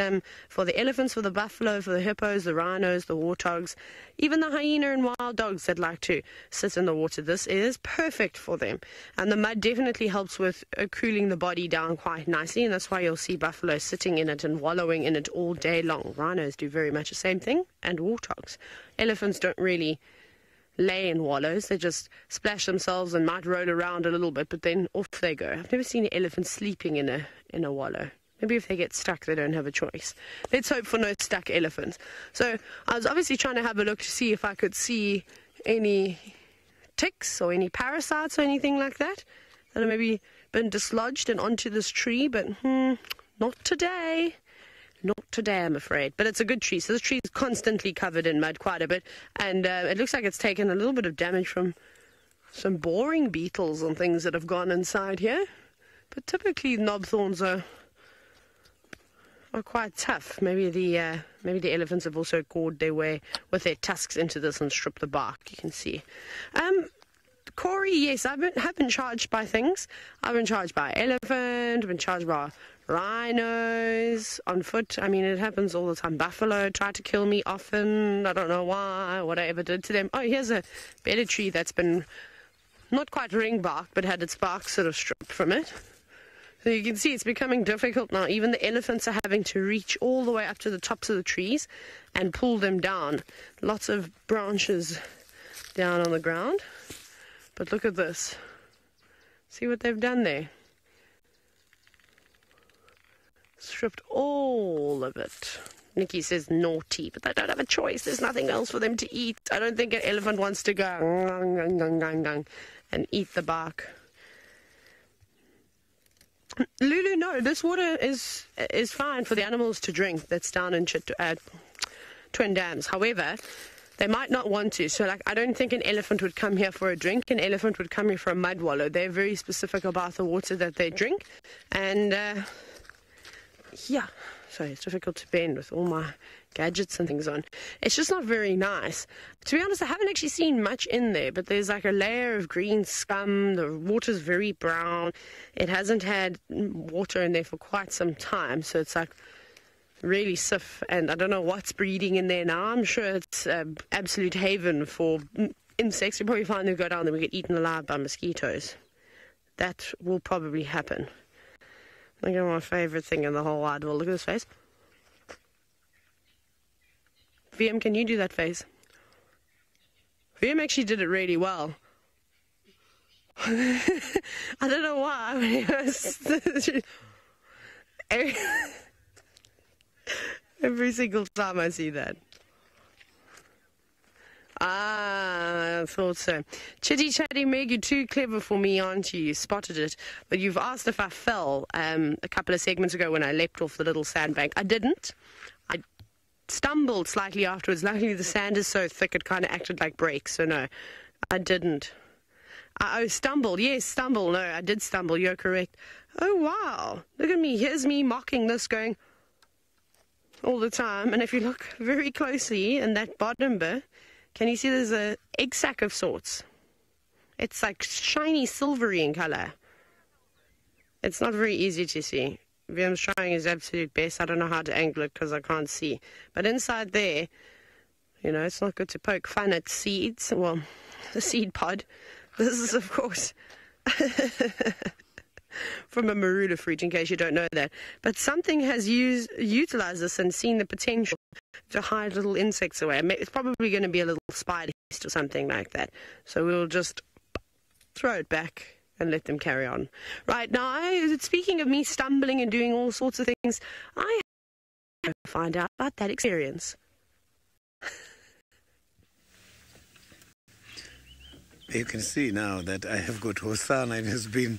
for the elephants, for the buffalo, for the hippos, the rhinos, the warthogs, even the hyena and wild dogs that like to sit in the water, this is perfect for them. And the mud definitely helps with cooling the body down quite nicely, and that's why you'll see buffalo sitting in it and wallowing in it all day long. Rhinos do very much the same thing, and warthogs. Elephants don't really lay in wallows. They just splash themselves and might roll around a little bit, but then off they go. I've never seen an elephant sleeping in a wallow. Maybe if they get stuck, they don't have a choice. Let's hope for no stuck elephants. So I was obviously trying to have a look to see if I could see any ticks or any parasites or anything like that that have maybe been dislodged and onto this tree, but not today. Not today, I'm afraid. But it's a good tree. So this tree is constantly covered in mud quite a bit. And it looks like it's taken a little bit of damage from some boring beetles and things that have gone inside here. But typically knob thorns are quite tough. Maybe the elephants have also gored their way with their tusks into this and stripped the bark. You can see. Corey, yes, have been charged by things. I've been charged by elephant. I've been charged by rhinos on foot. I mean, it happens all the time. Buffalo tried to kill me often. I don't know why, what I ever did to them. Oh, here's a better tree that's been not quite ring bark, but had its bark sort of stripped from it. So you can see it's becoming difficult now. Even the elephants are having to reach all the way up to the tops of the trees and pull them down. Lots of branches down on the ground. But look at this. See what they've done there? Stripped all of it. Nikki says naughty, but they don't have a choice. There's nothing else for them to eat. I don't think an elephant wants to go and eat the bark. Lulu, no, this water is fine for the animals to drink that's down in Twin Dams. However, they might not want to. So, I don't think an elephant would come here for a drink. An elephant would come here for a mud wallow. They're very specific about the water that they drink. And, yeah, sorry, it's difficult to bend with all my gadgets and things on. It's just not very nice. To be honest, I haven't actually seen much in there, but there's like a layer of green scum. The water's very brown. It hasn't had water in there for quite some time, so it's like really stiff, and I don't know what's breeding in there now. I'm sure it's absolute haven for insects. You probably find they go down there and we get eaten alive by mosquitoes. That will probably happen. Look at my favourite thing in the whole wide world. Look at this face. VM, can you do that face? VM actually did it really well. I don't know why. Every single time I see that. I thought so. Chitty Chatty Meg, you're too clever for me, aren't you? You spotted it. But you've asked if I fell a couple of segments ago when I leapt off the little sandbank. I didn't. I stumbled slightly afterwards. Luckily the sand is so thick it kind of acted like brakes, so no, I didn't. Stumbled. Yes, stumble. No, I did stumble. You're correct. Oh, wow. Look at me. Here's me mocking this going, all the time. And if you look very closely in that bottom bit, can you see there's a egg sac of sorts? It's like shiny silvery in color. It's not very easy to see. Viam's trying his absolute best. I don't know how to angle it because I can't see. But inside there, you know, it's not good to poke fun at seeds. Well, the seed pod. This is, of course, from a marula fruit, in case you don't know that. But something has utilized this and seen the potential to hide little insects away. It's probably going to be a little spider nest or something like that. So we'll just throw it back and let them carry on. Right, now, speaking of me stumbling and doing all sorts of things, I have to find out about that experience. You can see now that I have got Hosanna. It has been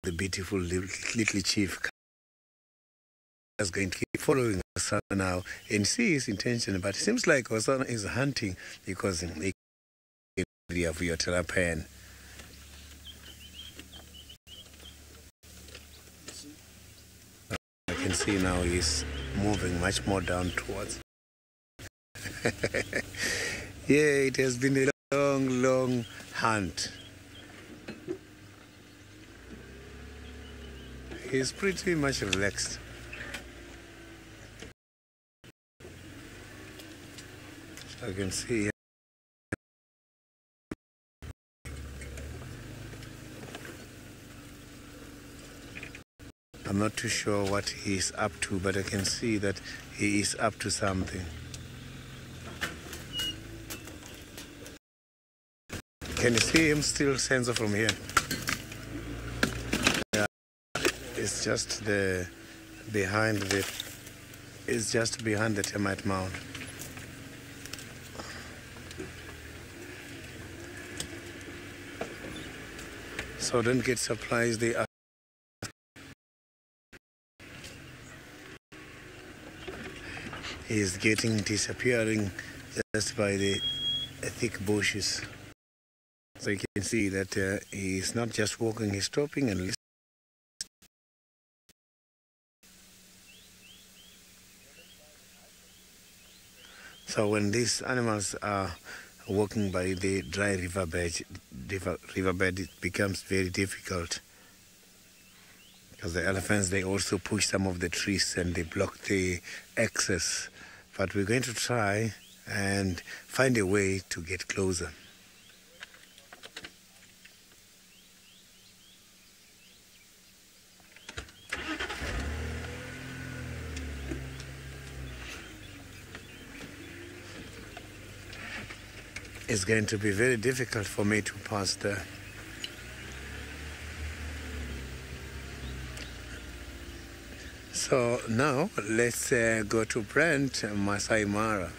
the beautiful little chief is going to keep following Hosanna now and see his intention. But it seems like Hosanna is hunting because he area of your terrapan. I can see now he's moving much more down towards. Yeah, it has been a long hunt. He's pretty much relaxed. I can see. I'm not too sure what he's up to, but I can see that he is up to something. Can you see him still, Senzo, from here? Yeah, it's just behind the termite mound. So don't get surprised. They are. He's disappearing just by the thick bushes. So you can see that he's not just walking, he's stopping and listening. So when these animals are walking by the dry riverbed, it becomes very difficult. Because the elephants, they also push some of the trees and they block the access. But we're going to try and find a way to get closer. It's going to be very difficult for me to pass there. So now let's go to Brent Masai Mara.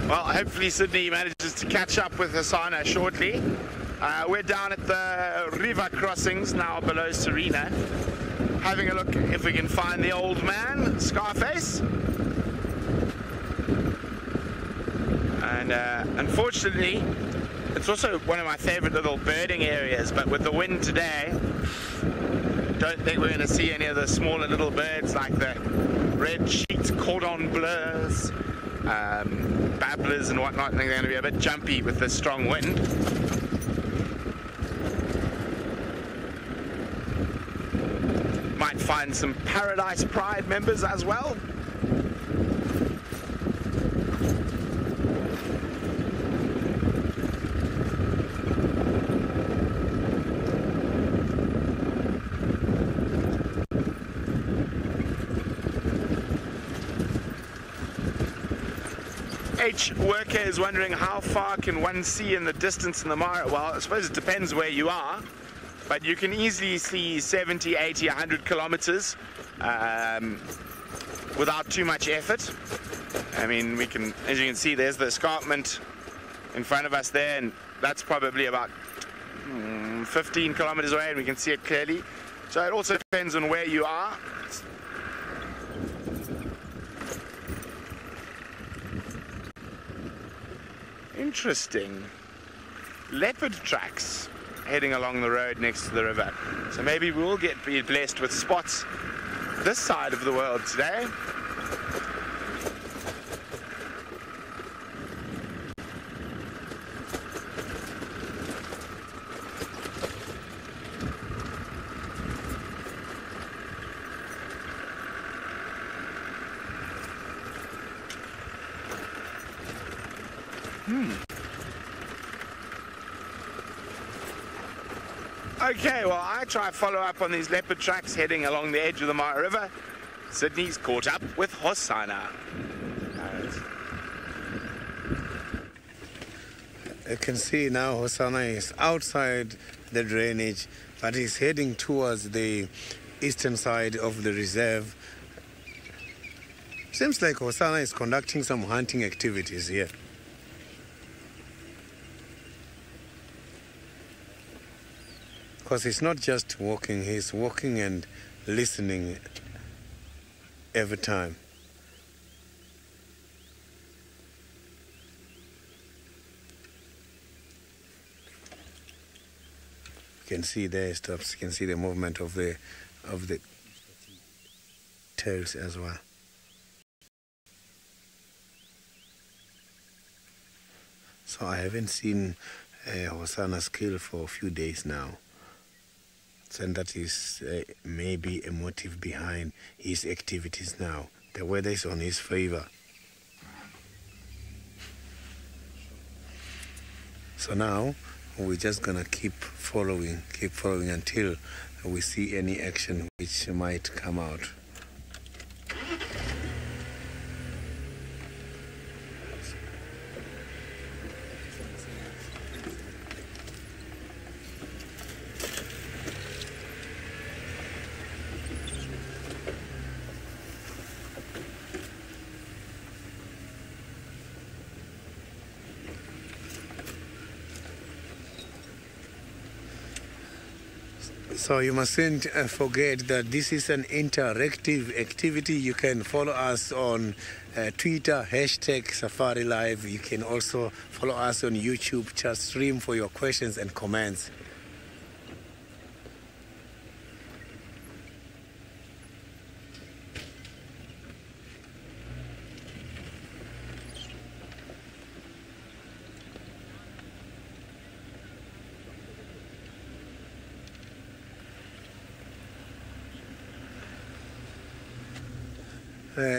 Well, hopefully Sydney manages to catch up with Hosanna shortly. We're down at the river crossings now below Serena, having a look if we can find the old man, Scarface. And unfortunately, it's also one of my favorite little birding areas, but with the wind today, don't think we're going to see any of the smaller little birds like the red cheeked cordon bleus, babblers and whatnot. I think they're going to be a bit jumpy with the strong wind. Might find some Paradise Pride members as well. H worker is wondering how far can one see in the distance in the Mara. Well, I suppose it depends where you are, but you can easily see 70, 80, 100 kilometers without too much effort. I mean, we can, as you can see, there's the escarpment in front of us there, and that's probably about 15 kilometers away, and we can see it clearly. So it also depends on where you are. Interesting. Leopard tracks. heading along the road next to the river. So maybe we'll be blessed with spots this side of the world today. Okay, well, I try to follow up on these leopard tracks heading along the edge of the Mara River. Sydney's caught up with Hosanna. You can see now Hosanna is outside the drainage, but he's heading towards the eastern side of the reserve. Seems like Hosanna is conducting some hunting activities here. Because he's not just walking, he's walking and listening every time. You can see there he stops. You can see the movement of the tails as well. So I haven't seen Hosanna's kill for a few days now. And that is maybe a motive behind his activities now. The weather is on his favor. So now we're just gonna keep following until we see any action which might come out. So you mustn't forget that this is an interactive activity. You can follow us on Twitter, #SafariLive. You can also follow us on YouTube. Just stream for your questions and comments.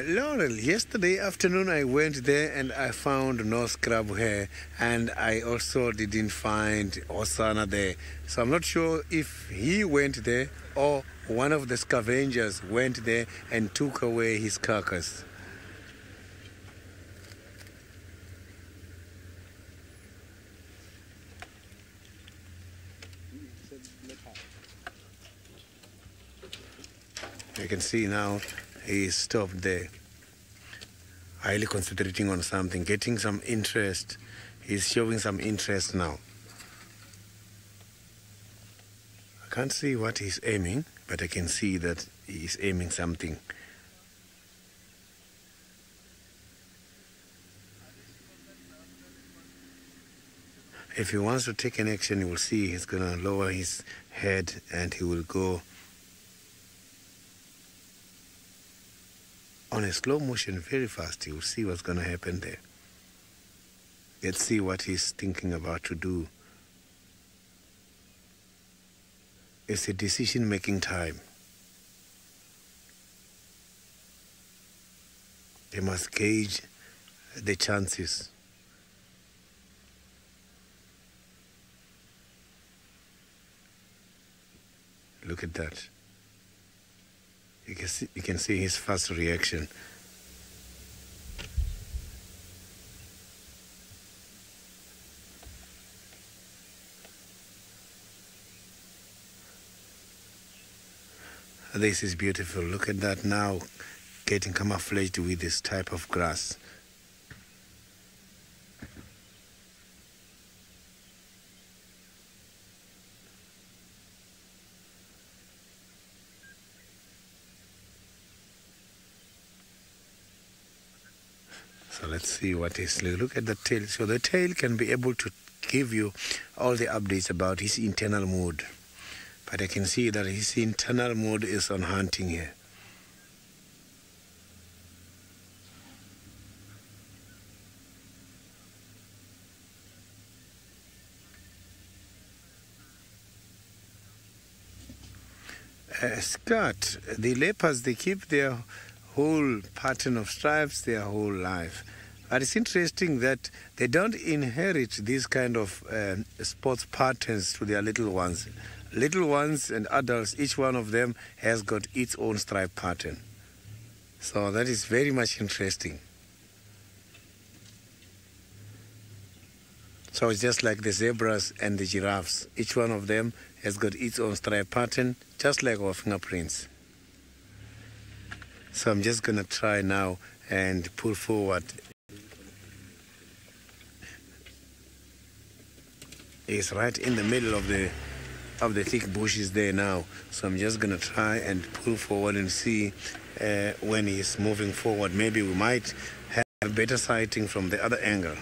Laurel, yesterday afternoon I went there and I found no scrub hair, and I also didn't find Hosanna there. So I'm not sure if he went there or one of the scavengers went there and took away his carcass. You can see now he stopped there, highly concentrating on something, getting some interest. He's showing some interest now. I can't see what he's aiming, but I can see that he's aiming something. If he wants to take an action, you will see he's going to lower his head and he will go on a slow motion very fast. You will see what's going to happen there. Let's see what he's thinking about to do. It's a decision-making time. They must gauge the chances. Look at that. You can see his fast reaction. This is beautiful. Look at that now, getting camouflaged with this type of grass. So let's see what is. Look at the tail. So the tail can be able to give you all the updates about his internal mode. But I can see that his internal mode is on hunting here. Scott, the leopards, they keep their whole pattern of stripes their whole life. But it's interesting that they don't inherit these kind of sports patterns to their little ones. Little ones and adults, each one of them has got its own stripe pattern. So that is very much interesting. So it's just like the zebras and the giraffes. Each one of them has got its own stripe pattern, just like our fingerprints. So I'm just going to try now and pull forward. It's right in the middle of the thick bushes there now. So I'm just going to try and pull forward and see when he's moving forward. Maybe we might have a better sighting from the other angle.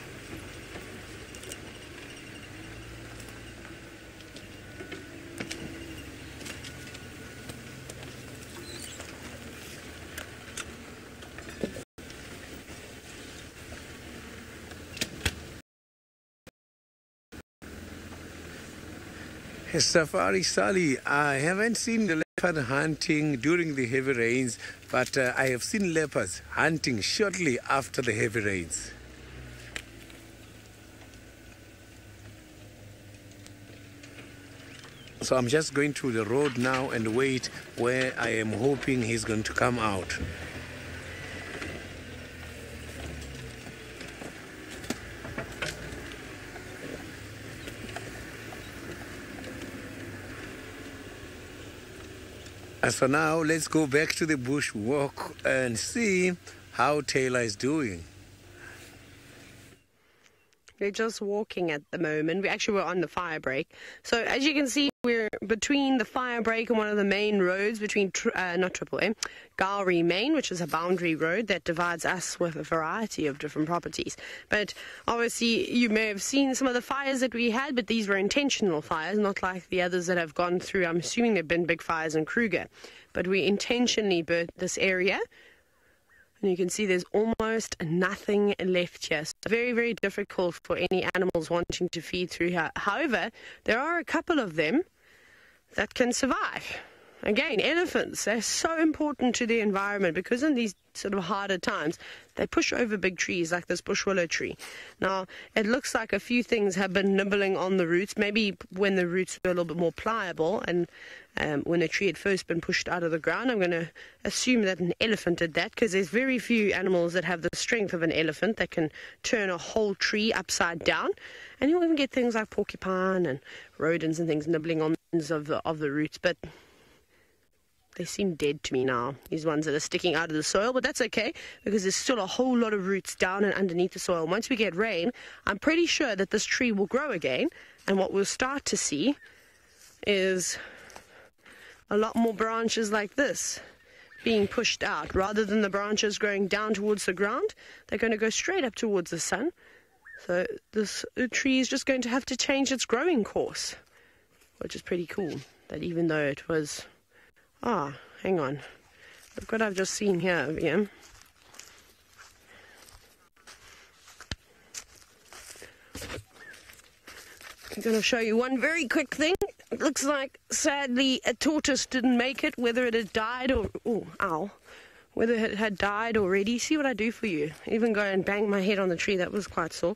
Safari Sally, I haven't seen the leopard hunting during the heavy rains, but I have seen leopards hunting shortly after the heavy rains. So I'm just going to the road now and wait where I am hoping he's going to come out. So now let's go back to the bush walk and see how Taylor is doing. We're just walking at the moment. We actually were on the fire break. So as you can see, we're between the fire break and one of the main roads between, not Triple M, Gowrie Main, which is a boundary road that divides us with a variety of different properties. But obviously you may have seen some of the fires that we had, but these were intentional fires, not like the others that have gone through. I'm assuming there have been big fires in Kruger. But we intentionally burnt this area. And you can see there's almost nothing left here. So very, very difficult for any animals wanting to feed through here. However, there are a couple of them that can survive. Again, elephants, they're so important to the environment because in these sort of harder times, they push over big trees like this bush willow tree. Now, it looks like a few things have been nibbling on the roots, maybe when the roots were a little bit more pliable and when a tree had first been pushed out of the ground. I'm going to assume that an elephant did that because there's very few animals that have the strength of an elephant that can turn a whole tree upside down. And you'll even get things like porcupine and rodents and things nibbling on the ends of the roots, but they seem dead to me now, these ones that are sticking out of the soil. But that's okay, because there's still a whole lot of roots down and underneath the soil. Once we get rain, I'm pretty sure that this tree will grow again. And what we'll start to see is a lot more branches like this being pushed out. Rather than the branches growing down towards the ground, they're going to go straight up towards the sun. So this tree is just going to have to change its growing course, which is pretty cool. That even though it was... hang on. Look what I've just seen here, VM. I'm going to show you one very quick thing. It looks like, sadly, a tortoise didn't make it, whether it had died or... whether it had died already. See what I do for you. Even go and bang my head on the tree. That was quite sore.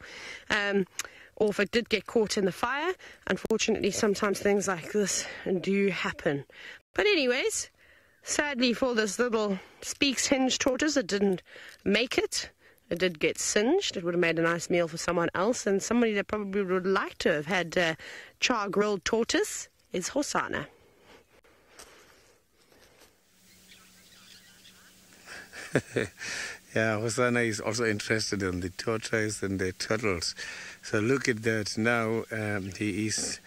Or if it did get caught in the fire. Unfortunately, sometimes things like this do happen. But anyways, sadly for this little Speaks Hinge tortoise, it didn't make it. It did get singed. It would have made a nice meal for someone else, and somebody that probably would like to have had char-grilled tortoise is Hosana. Yeah, Hosana is also interested in the tortoise and the turtles. So look at that now. He is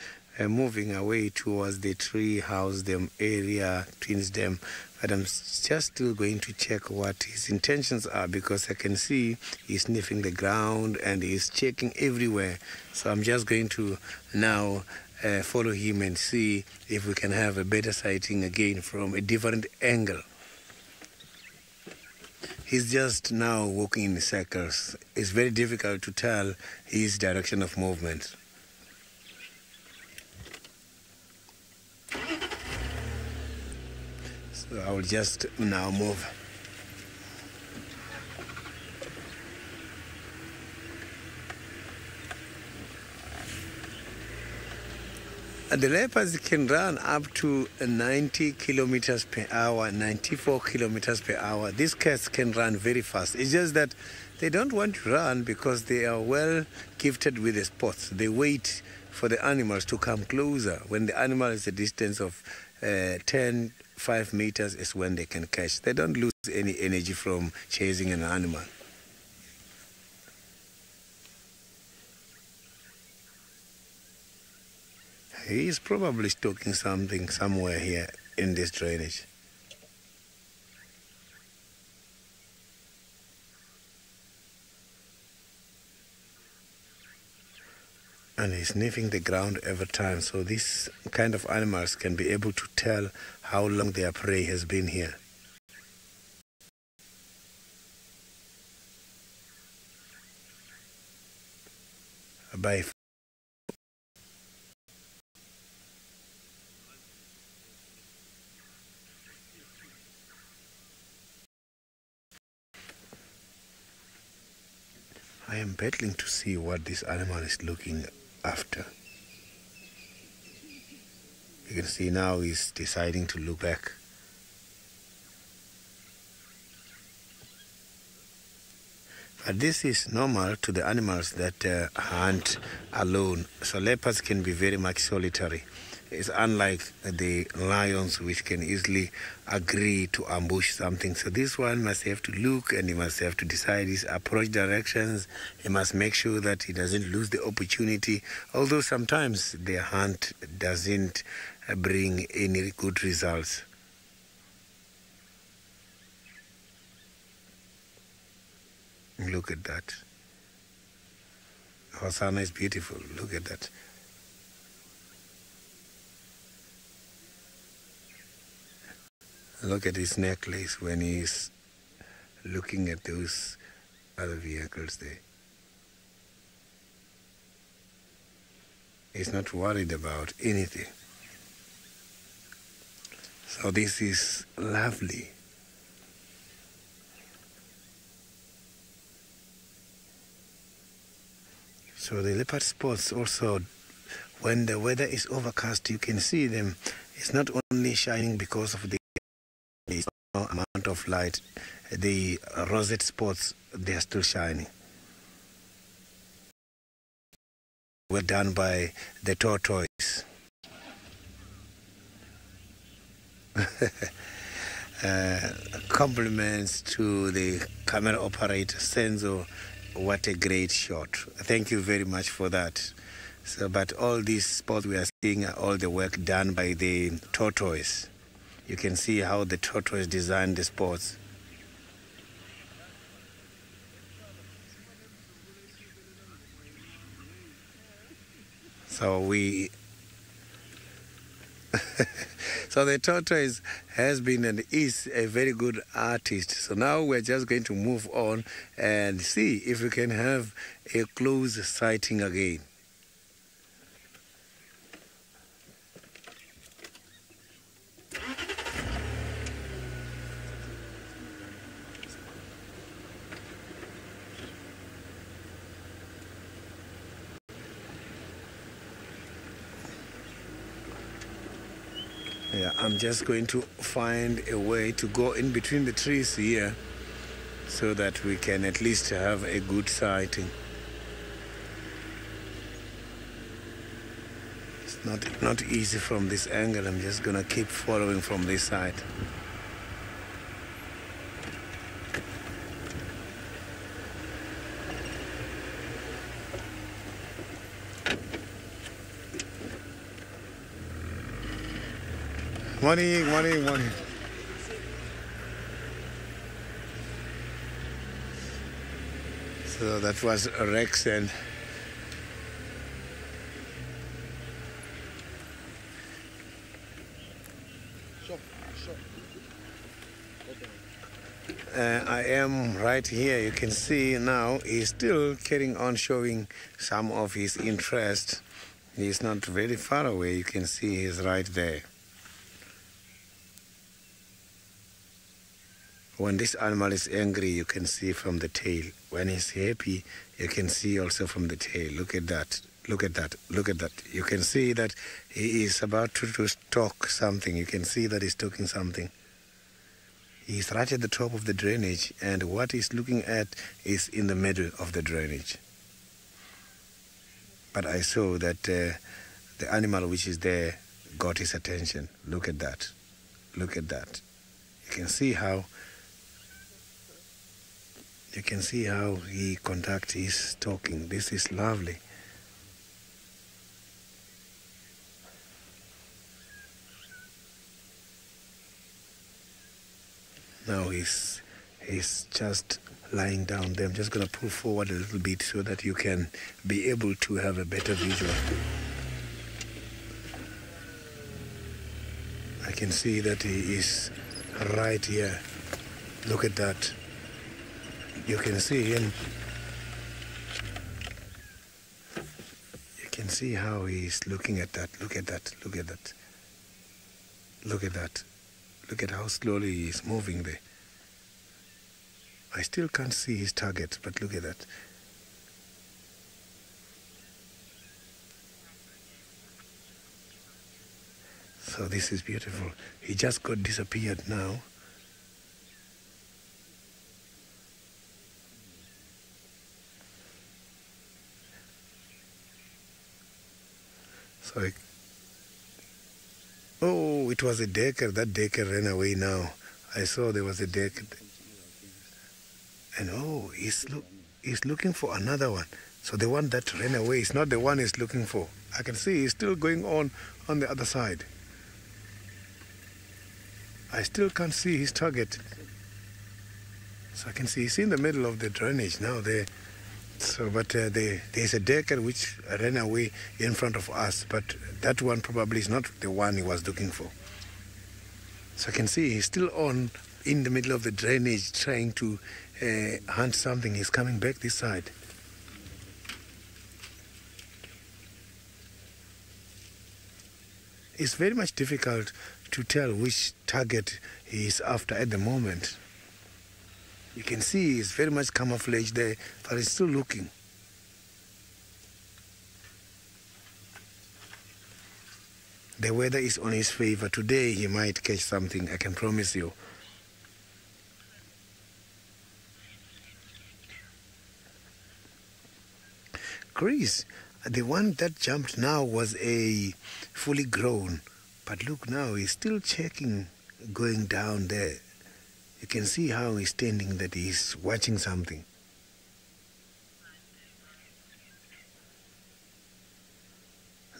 moving away towards the tree house dam area, Twins Dam. But I'm just still going to check what his intentions are, because I can see he's sniffing the ground and he's checking everywhere. So I'm just going to now follow him and see if we can have a better sighting again from a different angle. He's just now walking in circles. It's very difficult to tell his direction of movement. So I will just now move. The leopards can run up to 90 kilometers per hour, 94 kilometers per hour. These cats can run very fast. It's just that they don't want to run because they are well gifted with the spots. They wait for the animals to come closer. When the animal is a distance of 5 meters is when they can catch. They don't lose any energy from chasing an animal. He is probably stalking something somewhere here in this drainage. And he's sniffing the ground every time, so these kind of animals can be able to tell how long their prey has been here. By I am battling to see what this animal is looking after. You can see now he's deciding to look back. But this is normal to the animals that hunt alone. So leopards can be very much solitary. It's unlike the lions, which can easily agree to ambush something. So this one must have to look, and he must have to decide his approach directions. He must make sure that he doesn't lose the opportunity, although sometimes the hunt doesn't bring any good results. Look at that. Hosanna is beautiful. Look at that. Look at his necklace when he's looking at those other vehicles there. He's not worried about anything. So this is lovely. So the leopard spots also, when the weather is overcast, you can see them. It's not only shining because of the amount of light. The rosette spots, they are still shining. Were done by the tortoise. Compliments to the camera operator, Senzo. What a great shot. Thank you very much for that. So, but all these spots we are seeing are all the work done by the tortoise. You can see how the tortoise designed the spots. So so the tortoise has been and is a very good artist. So now we're just going to move on and see if we can have a close sighting again. Yeah, I'm just going to find a way to go in between the trees here so that we can at least have a good sighting. It's not easy from this angle. I'm just gonna keep following from this side. Morning, morning, morning. So that was Rex and I am right here. You can see now he's still carrying on showing some of his interest. He's not very far away. You can see he's right there. When this animal is angry, you can see from the tail. When he's happy, you can see also from the tail. Look at that. Look at that. Look at that. You can see that he is about to talk something. You can see that he's talking something. He's right at the top of the drainage, and what he's looking at is in the middle of the drainage. But I saw that the animal which is there got his attention. Look at that. Look at that. You can see how he conducts his talking. This is lovely. Now he's just lying down there. I'm just going to pull forward a little bit so that you can be able to have a better visual. I can see that he is right here. Look at that. You can see him. You can see how he's looking at that. Look at that. Look at that. Look at that. Look at how slowly he's moving there. I still can't see his target, but look at that. So this is beautiful. He just got disappeared now. So oh, it was a decker. That decker ran away now. I saw there was a decker. And oh, he's looking for another one. So the one that ran away is not the one he's looking for. I can see he's still going on the other side. I still can't see his target. So I can see he's in the middle of the drainage now there. So, but there's a decker which ran away in front of us, but that one probably is not the one he was looking for. So I can see he's still on in the middle of the drainage trying to hunt something. He's coming back this side. It's very much difficult to tell which target he is after at the moment. You can see he's very much camouflaged there, but he's still looking. The weather is on his favor. Today he might catch something, I can promise you. Chris, the one that jumped now was a fully grown, but look now, he's still checking, going down there. You can see how he's standing, that he's watching something.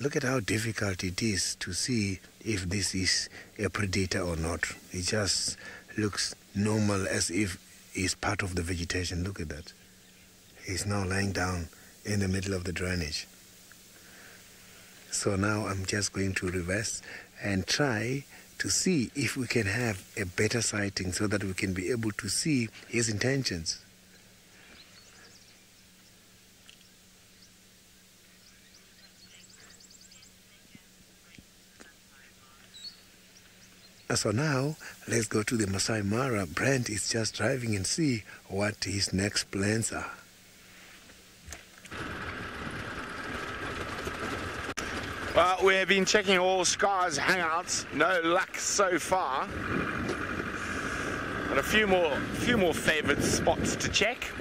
Look at how difficult it is to see if this is a predator or not. It just looks normal, as if he's part of the vegetation. Look at that. He's now lying down in the middle of the drainage. So now I'm just going to reverse and try to see if we can have a better sighting so that we can be able to see his intentions. So now let's go to the Masai Mara. Brent is just driving and see what his next plans are. Well, we have been checking all Scar's hangouts. No luck so far. Got a few more favourite spots to check.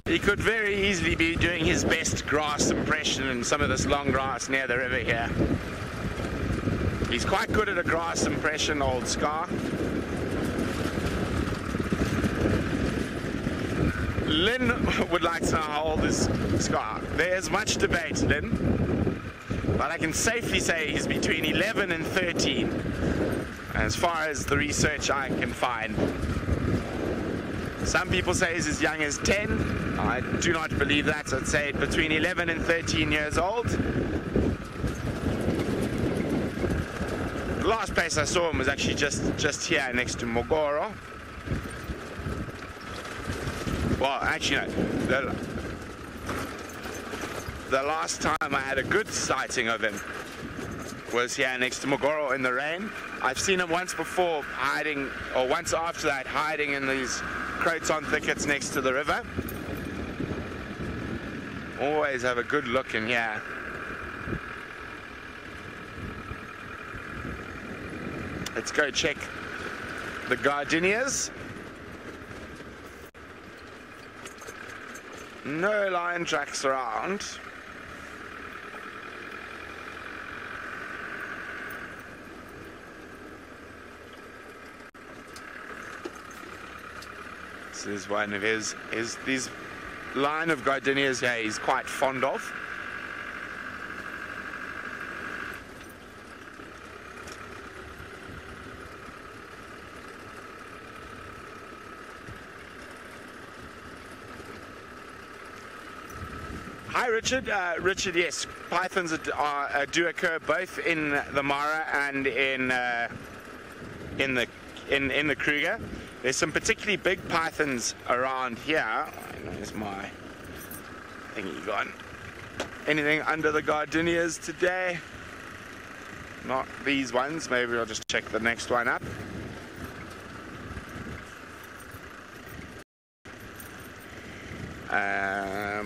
He could very easily be doing his best grass impression in some of this long grass near the river here. He's quite good at a grass impression, old Scar. Lynn would like to know how old is Scar. There's much debate, Lynn, but I can safely say he's between 11 and 13, as far as the research I can find. Some people say he's as young as 10. I do not believe that. I'd say between 11 and 13 years old. The last place I saw him was actually just here next to Mogoro. Well, actually, no. The last time I had a good sighting of him was here next to Mogoro in the rain. I've seen him once before hiding, or once after that, hiding in these croton thickets next to the river. Always have a good look in here. Let's go check the gardenias. No lion tracks around. This is one of his these line of gardenias here he's quite fond of. Hi Richard. Richard, yes, pythons do occur both in the Mara and in the Kruger. There's some particularly big pythons around here. There's my thingy gone. Anything under the gardenias today? Not these ones. Maybe I'll just check the next one up.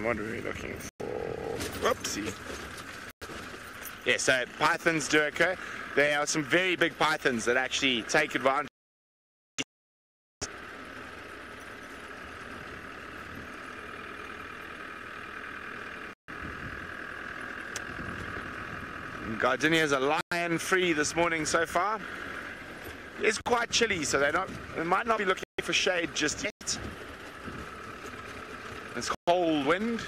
What are we looking for? Whoopsie. Yeah, so pythons do occur. There are some very big pythons that actually take advantage. Gardenias are lion free this morning so far. It's quite chilly, so they might not be looking for shade just yet. It's cold wind.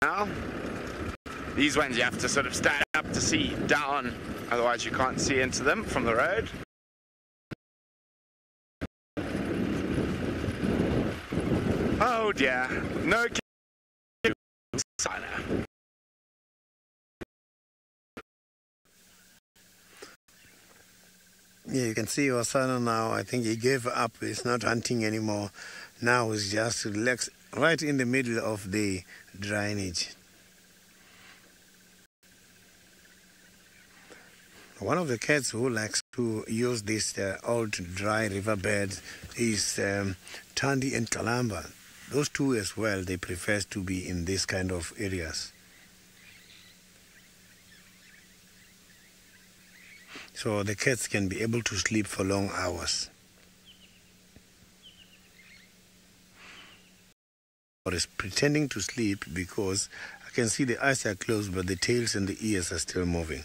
Now, these ones you have to sort of stand up to see down, otherwise you can't see into them from the road. Oh dear, no sign. Yeah, you can see Osana now. I think he gave up. He's not hunting anymore. Now he's just relaxed right in the middle of the drainage. One of the cats who likes to use these old dry riverbeds is Tandi and Kalamba. Those two as well, they prefer to be in this kind of areas. So the cats can be able to sleep for long hours. Or is pretending to sleep because I can see the eyes are closed but the tails and the ears are still moving.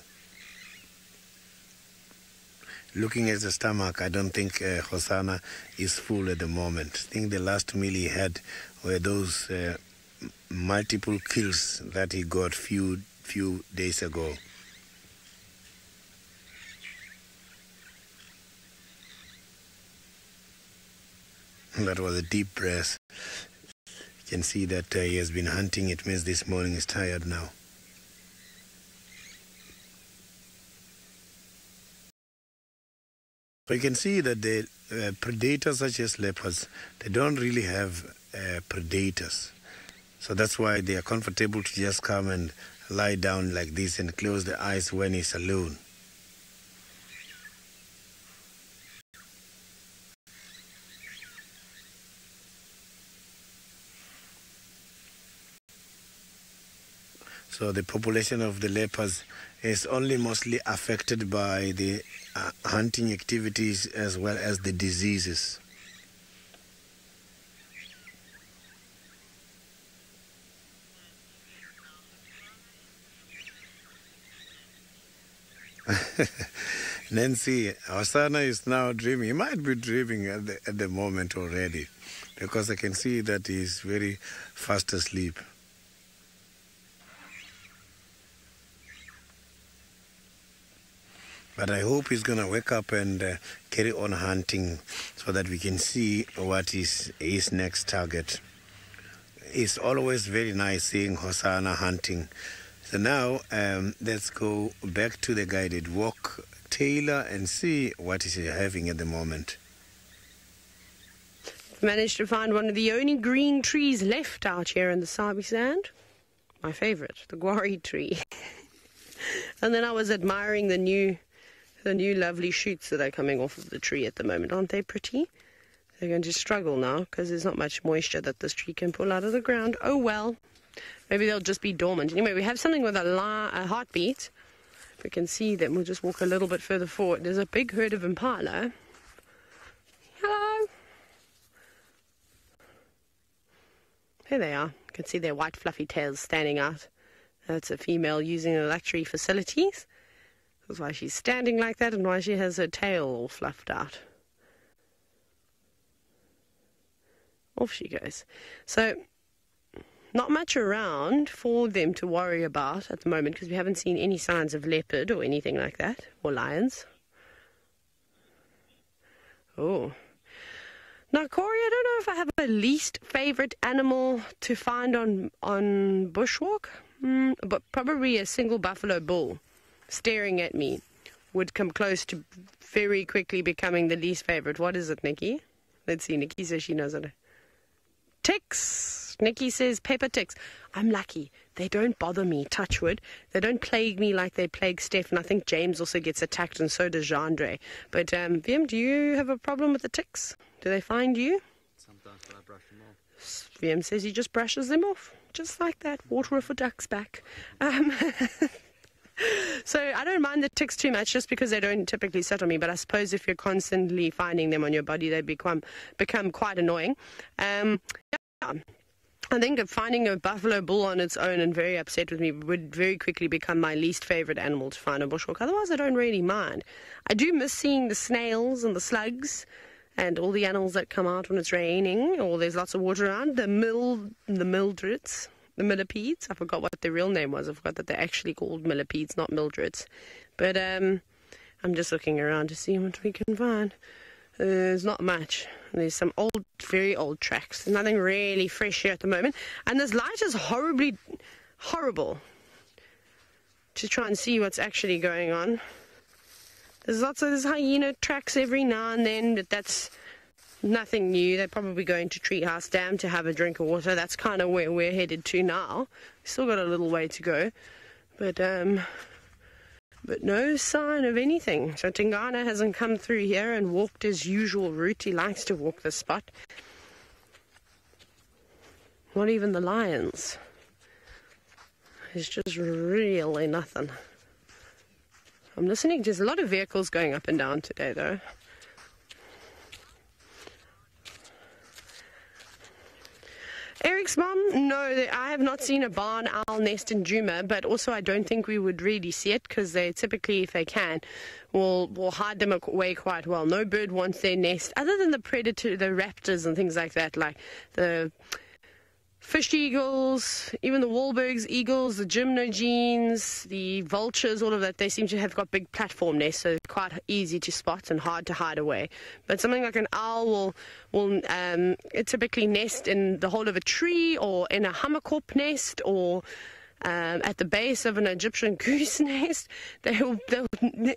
Looking at the stomach, I don't think Hosanna is full at the moment. I think the last meal he had were those multiple kills that he got few days ago. That was a deep breath. You can see that he has been hunting. It means this morning is tired now. So you can see that the predators such as leopards, they don't really have predators. So that's why they are comfortable to just come and lie down like this and close the eyes when he's alone. So the population of the leopards is only mostly affected by the hunting activities as well as the diseases. Nancy, Osana is now dreaming. He might be dreaming at the moment already, because I can see that he's very fast asleep. But I hope he's going to wake up and carry on hunting so that we can see what is his next target. It's always very nice seeing Hosanna hunting. So now let's go back to the guided walk, Taylor, and see what he's having at the moment. Managed to find one of the only green trees left out here in the Sabi Sand. My favourite, the guari tree. And then I was admiring the new lovely shoots that are coming off of the tree at the moment. Aren't they pretty? They're going to struggle now because there's not much moisture that this tree can pull out of the ground. Oh well. Maybe they'll just be dormant. Anyway, we have something with a heartbeat. If we can see them, we'll just walk a little bit further forward. There's a big herd of impala. Hello. There they are. You can see their white fluffy tails standing out. That's a female using the luxury facilities. That's why she's standing like that and why she has her tail all fluffed out. Off she goes. So, not much around for them to worry about at the moment because we haven't seen any signs of leopard or anything like that, or lions. Oh. Now, Corey, I don't know if I have a least favourite animal to find on bushwalk, but probably a single buffalo bull staring at me would come close to very quickly becoming the least favourite. What is it, Nikki? Let's see. Nikki says she knows it. Ticks. Nikki says paper ticks. I'm lucky. They don't bother me, touch wood. They don't plague me like they plague Steph. And I think James also gets attacked, and so does Jandre. But, VM, do you have a problem with the ticks? Do they find you? Sometimes, but I brush them off. VM says he just brushes them off. Just like that. Water off a duck's back. So I don't mind the ticks too much just because they don't typically sit on me, but I suppose if you're constantly finding them on your body, they become quite annoying. Yeah, I think finding a buffalo bull on its own and very upset with me would very quickly become my least favourite animal to find on bushwalk. Otherwise, I don't really mind. I do miss seeing the snails and the slugs and all the animals that come out when it's raining or there's lots of water around. The mildreds. The millipedes. I forgot what their real name was. I forgot that they're actually called millipedes, not mildreds. But I'm just looking around to see what we can find. There's not much. There's some old, very old tracks. There's nothing really fresh here at the moment. And this light is horrible to try and see what's actually going on. There's lots of hyena tracks every now and then, but that's nothing new. They're probably going to Treehouse Dam to have a drink of water. That's kind of where we're headed to now. We've still got a little way to go, but no sign of anything. So Tingana hasn't come through here and walked his usual route. He likes to walk this spot. Not even the lions. There's just really nothing. I'm listening. There's a lot of vehicles going up and down today, though. Eric's mom, no, I have not seen a barn owl nest in Djuma, but also I don't think we would really see it because they typically, if they can, will hide them away quite well. No bird wants their nest, other than the predator, the raptors and things like that, like the fish eagles, even the Wahlberg's eagles, the gymnogenes, the vultures, all of that. They seem to have got big platform nests, so quite easy to spot and hard to hide away. But something like an owl will typically nest in the hole of a tree or in a hammerkorp nest or at the base of an Egyptian goose nest. They'll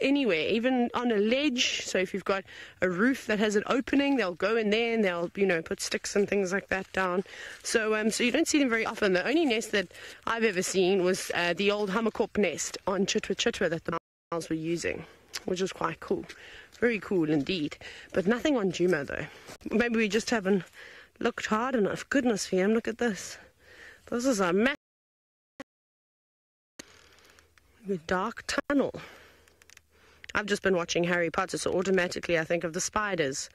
anywhere, even on a ledge. So if you've got a roof that has an opening, they'll go in there and they'll, put sticks and things like that down. So you don't see them very often. The only nest that I've ever seen was the old hammerkorp nest on Chitwa that the owls were using, which was quite cool. Very cool indeed. But nothing on Djuma though. Maybe we just haven't looked hard enough. Goodness, VM, look at this. This is a massive dark tunnel. I've just been watching Harry Potter, so automatically I think of the spiders.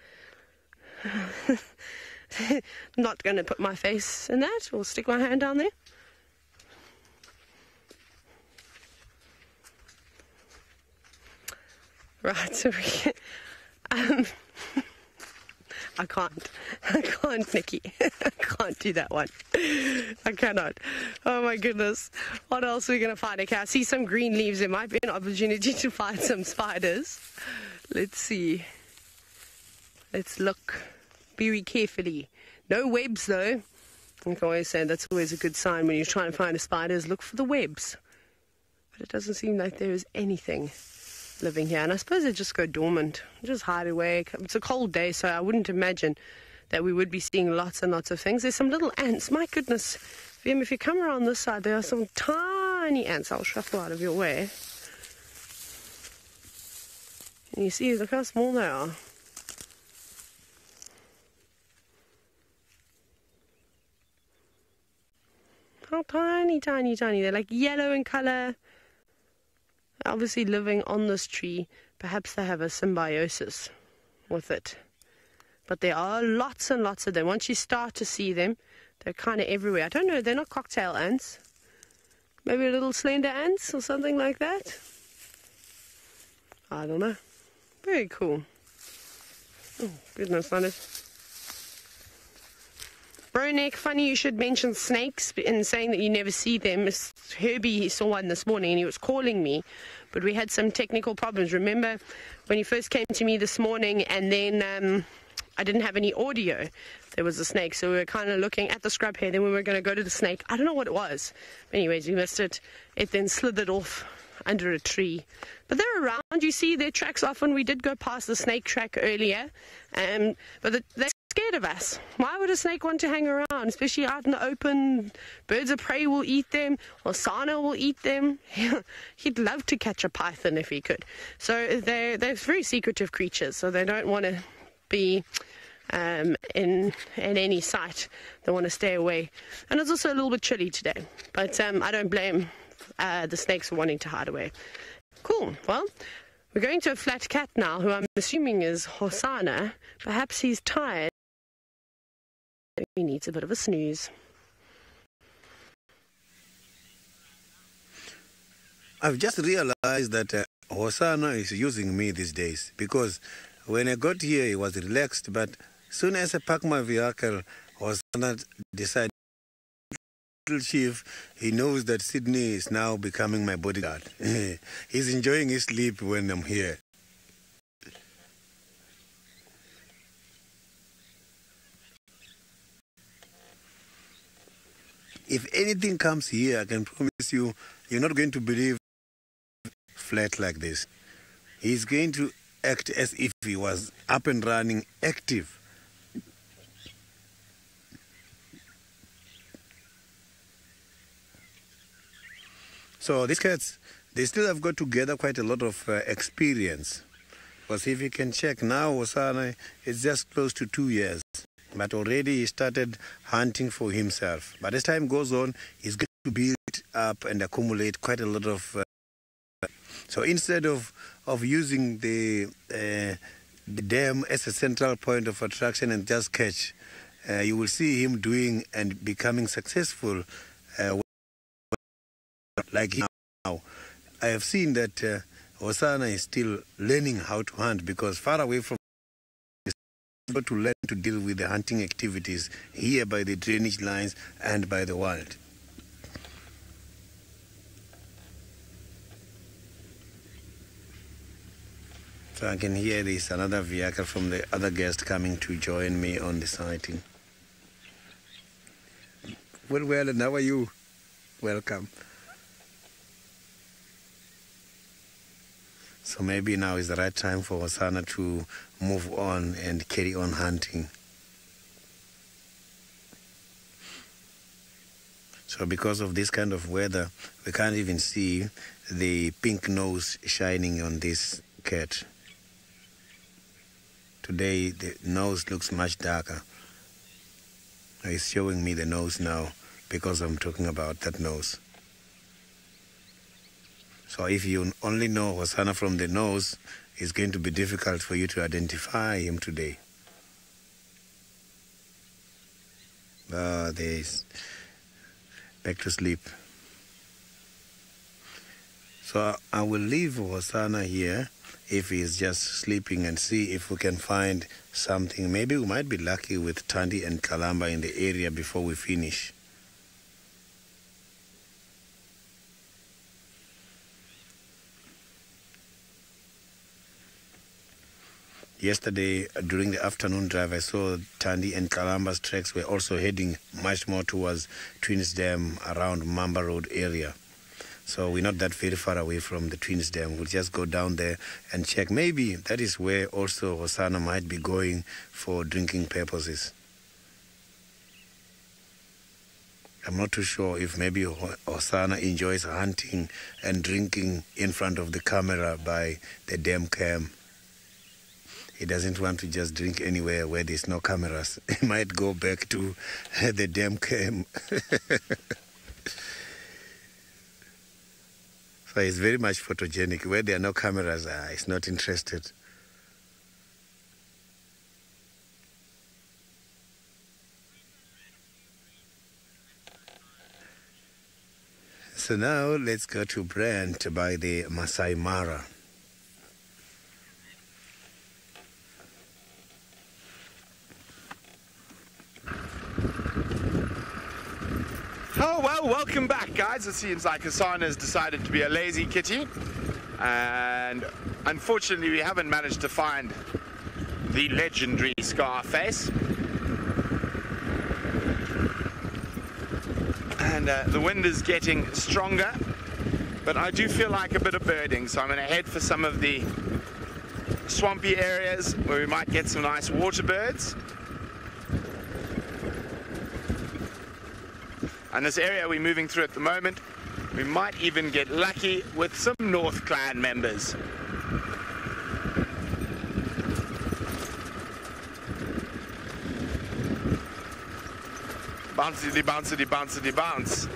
Not going to put my face in that or stick my hand down there. Right, so we can, I can't, Nikki. I can't do that one. I cannot. Oh my goodness. What else are we going to find? Okay, I see some green leaves. There might be an opportunity to find some spiders. Let's see. Let's look very carefully. No webs though. Like I always say, that's always a good sign when you're trying to find a spider, is look for the webs. But it doesn't seem like there is anything living here, and I suppose they just go dormant, just hide away. It's a cold day, so I wouldn't imagine that we would be seeing lots and lots of things. There's some little ants. My goodness, if you come around this side, there are some tiny ants. I'll shuffle out of your way. And you see, look how small they are. How tiny, tiny, tiny. They're like yellow in color. Obviously living on this tree, perhaps they have a symbiosis with it. But there are lots and lots of them. Once you start to see them, they're kind of everywhere. I don't know, they're not cocktail ants. Maybe little slender ants or something like that. I don't know. Very cool. Oh, goodness, that is. Bronek, funny you should mention snakes in saying that you never see them. Herbie, he saw one this morning and he was calling me, but we had some technical problems. Remember when you first came to me this morning and then I didn't have any audio? There was a snake, so we were kind of looking at the scrub here. Then we were going to go to the snake. I don't know what it was. Anyways, we missed it. It then slithered off under a tree. But they're around. You see their tracks often. We did go past the snake track earlier, but they're scared of us. Why would a snake want to hang around, especially out in the open? Birds of prey will eat them, Osana will eat them. He'd love to catch a python if he could. So they're very secretive creatures, so they don't want to be in any sight. They want to stay away. And it's also a little bit chilly today, but I don't blame the snakes for wanting to hide away. Cool. Well, we're going to a flat cat now, who I'm assuming is Hosana. Perhaps he's tired. He needs a bit of a snooze. I've just realized that Hosana is using me these days, because when I got here he was relaxed, but soon as I parked my vehicle, Hosana decided, little chief, he knows that Sydney is now becoming my bodyguard. He's enjoying his sleep when I'm here. If anything comes here, I can promise you, you're not going to believe flat like this. He's going to act as if he was up and running, active. So these cats, they still have got to gather quite a lot of experience. Because if you can check now, Osana is just close to 2 years. But already he started hunting for himself. But as time goes on, he's going to build up and accumulate quite a lot of... So instead of using the dam as a central point of attraction and just catch, you will see him doing and becoming successful like now. I have seen that Osana is still learning how to hunt, because far away from to learn to deal with the hunting activities here by the drainage lines and by the wild. So I can hear this another vehicle from the other guest coming to join me on the sighting. Well, and how are you? Welcome. So maybe now is the right time for Osana to move on and carry on hunting. So because of this kind of weather, we can't even see the pink nose shining on this cat. Today the nose looks much darker. He's showing me the nose now because I'm talking about that nose. So if you only know Hosana from the nose, it's going to be difficult for you to identify him today. There is back to sleep. So I will leave Hosana here if he's just sleeping and see if we can find something. Maybe we might be lucky with Thandi and Kalamba in the area before we finish. Yesterday, during the afternoon drive, I saw Thandi and Kalamba's tracks were also heading much more towards Twins Dam around Mamba Road area. So we're not that very far away from the Twins Dam. We'll just go down there and check. Maybe that is where also Hosana might be going for drinking purposes. I'm not too sure if maybe Hosana enjoys hunting and drinking in front of the camera by the dam cam. He doesn't want to just drink anywhere where there's no cameras. He might go back to the dam cam. So he's very much photogenic. Where there are no cameras, he's not interested. So now let's go to Brent by the Masai Mara. Oh, well, welcome back, guys. It seems like Hassan has decided to be a lazy kitty. And unfortunately, we haven't managed to find the legendary Scarface. And the wind is getting stronger. But I do feel like a bit of birding, so I'm going to head for some of the swampy areas where we might get some nice water birds. And this area we're moving through at the moment, we might even get lucky with some North Clan members. Bouncity, bouncity, bouncity, bounce.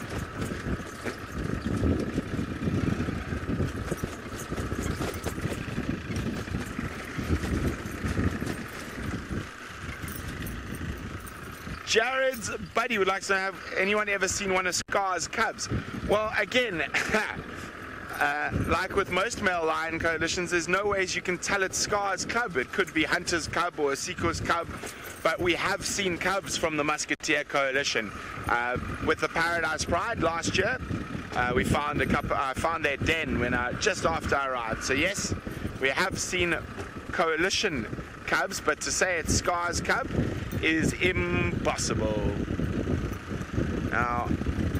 Jared's buddy would like to know, have anyone ever seen one of Scar's cubs? Well, again, like with most male lion coalitions, there's no ways you can tell it's Scar's cub. It could be Hunter's cub or Siko's cub, but we have seen cubs from the Musketeer coalition. With the Paradise Pride last year, we found a couple. I found their den when just after I arrived. So yes, we have seen coalition cubs, but to say it's Scar's cub is impossible. Now,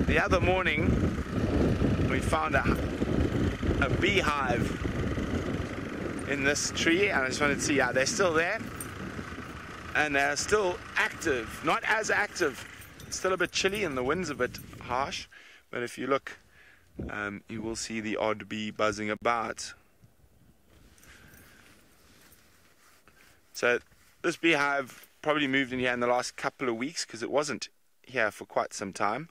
the other morning we found a beehive in this tree, and I just wanted to see, yeah, they're still there and they're still active. Not as active, it's still a bit chilly and the wind's a bit harsh, but if you look, you will see the odd bee buzzing about. So this beehive probably moved in here in the last couple of weeks because it wasn't here for quite some time.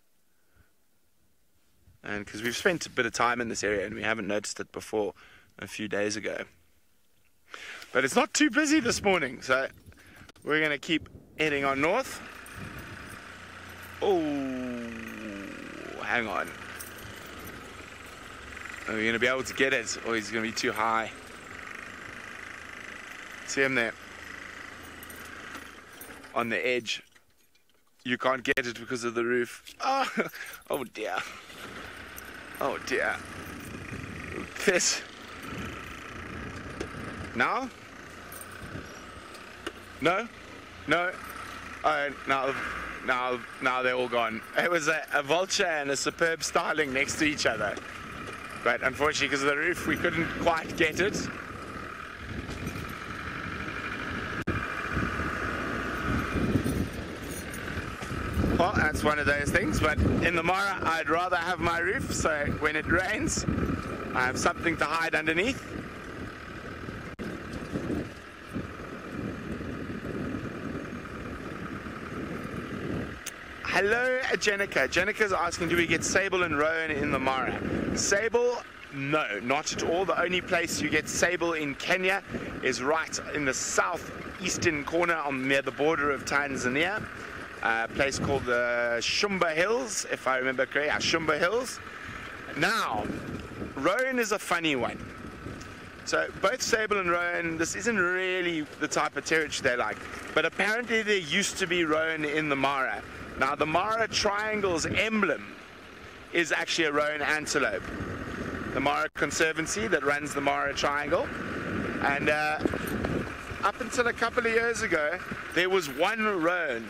And because we've spent a bit of time in this area and we haven't noticed it before a few days ago. But it's not too busy this morning, so we're going to keep heading on north. Oh, hang on. Are we going to be able to get it, or is it going to be too high? See him there on the edge. You can't get it because of the roof. Oh, oh dear. Oh dear. This. Now? No? No? Now they're all gone. It was a vulture and a superb starling next to each other. But unfortunately, because of the roof, we couldn't quite get it. Well, that's one of those things, but in the Mara, I'd rather have my roof, so when it rains, I have something to hide underneath. Hello, Jenica. Jenica's asking, do we get sable and roan in the Mara? Sable, no, not at all. The only place you get sable in Kenya is right in the southeastern corner near the border of Tanzania. A place called the Shumba Hills, if I remember correctly. Shumba Hills. Now, roan is a funny one. So both sable and roan, this isn't really the type of territory they like. But apparently there used to be roan in the Mara. Now the Mara Triangle's emblem is actually a roan antelope. The Mara Conservancy that runs the Mara Triangle. And up until a couple of years ago, there was one roan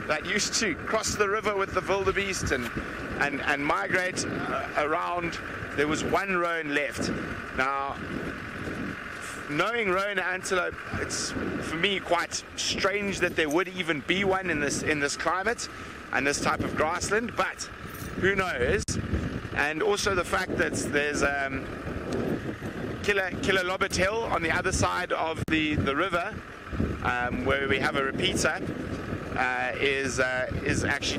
that used to cross the river with the wildebeest and migrate around. There was one roan left. Now, knowing roan antelope, it's for me quite strange that there would even be one in this climate and this type of grassland, but who knows? And also the fact that there's Killer Lobbit Hill on the other side of the river, where we have a repeater, is actually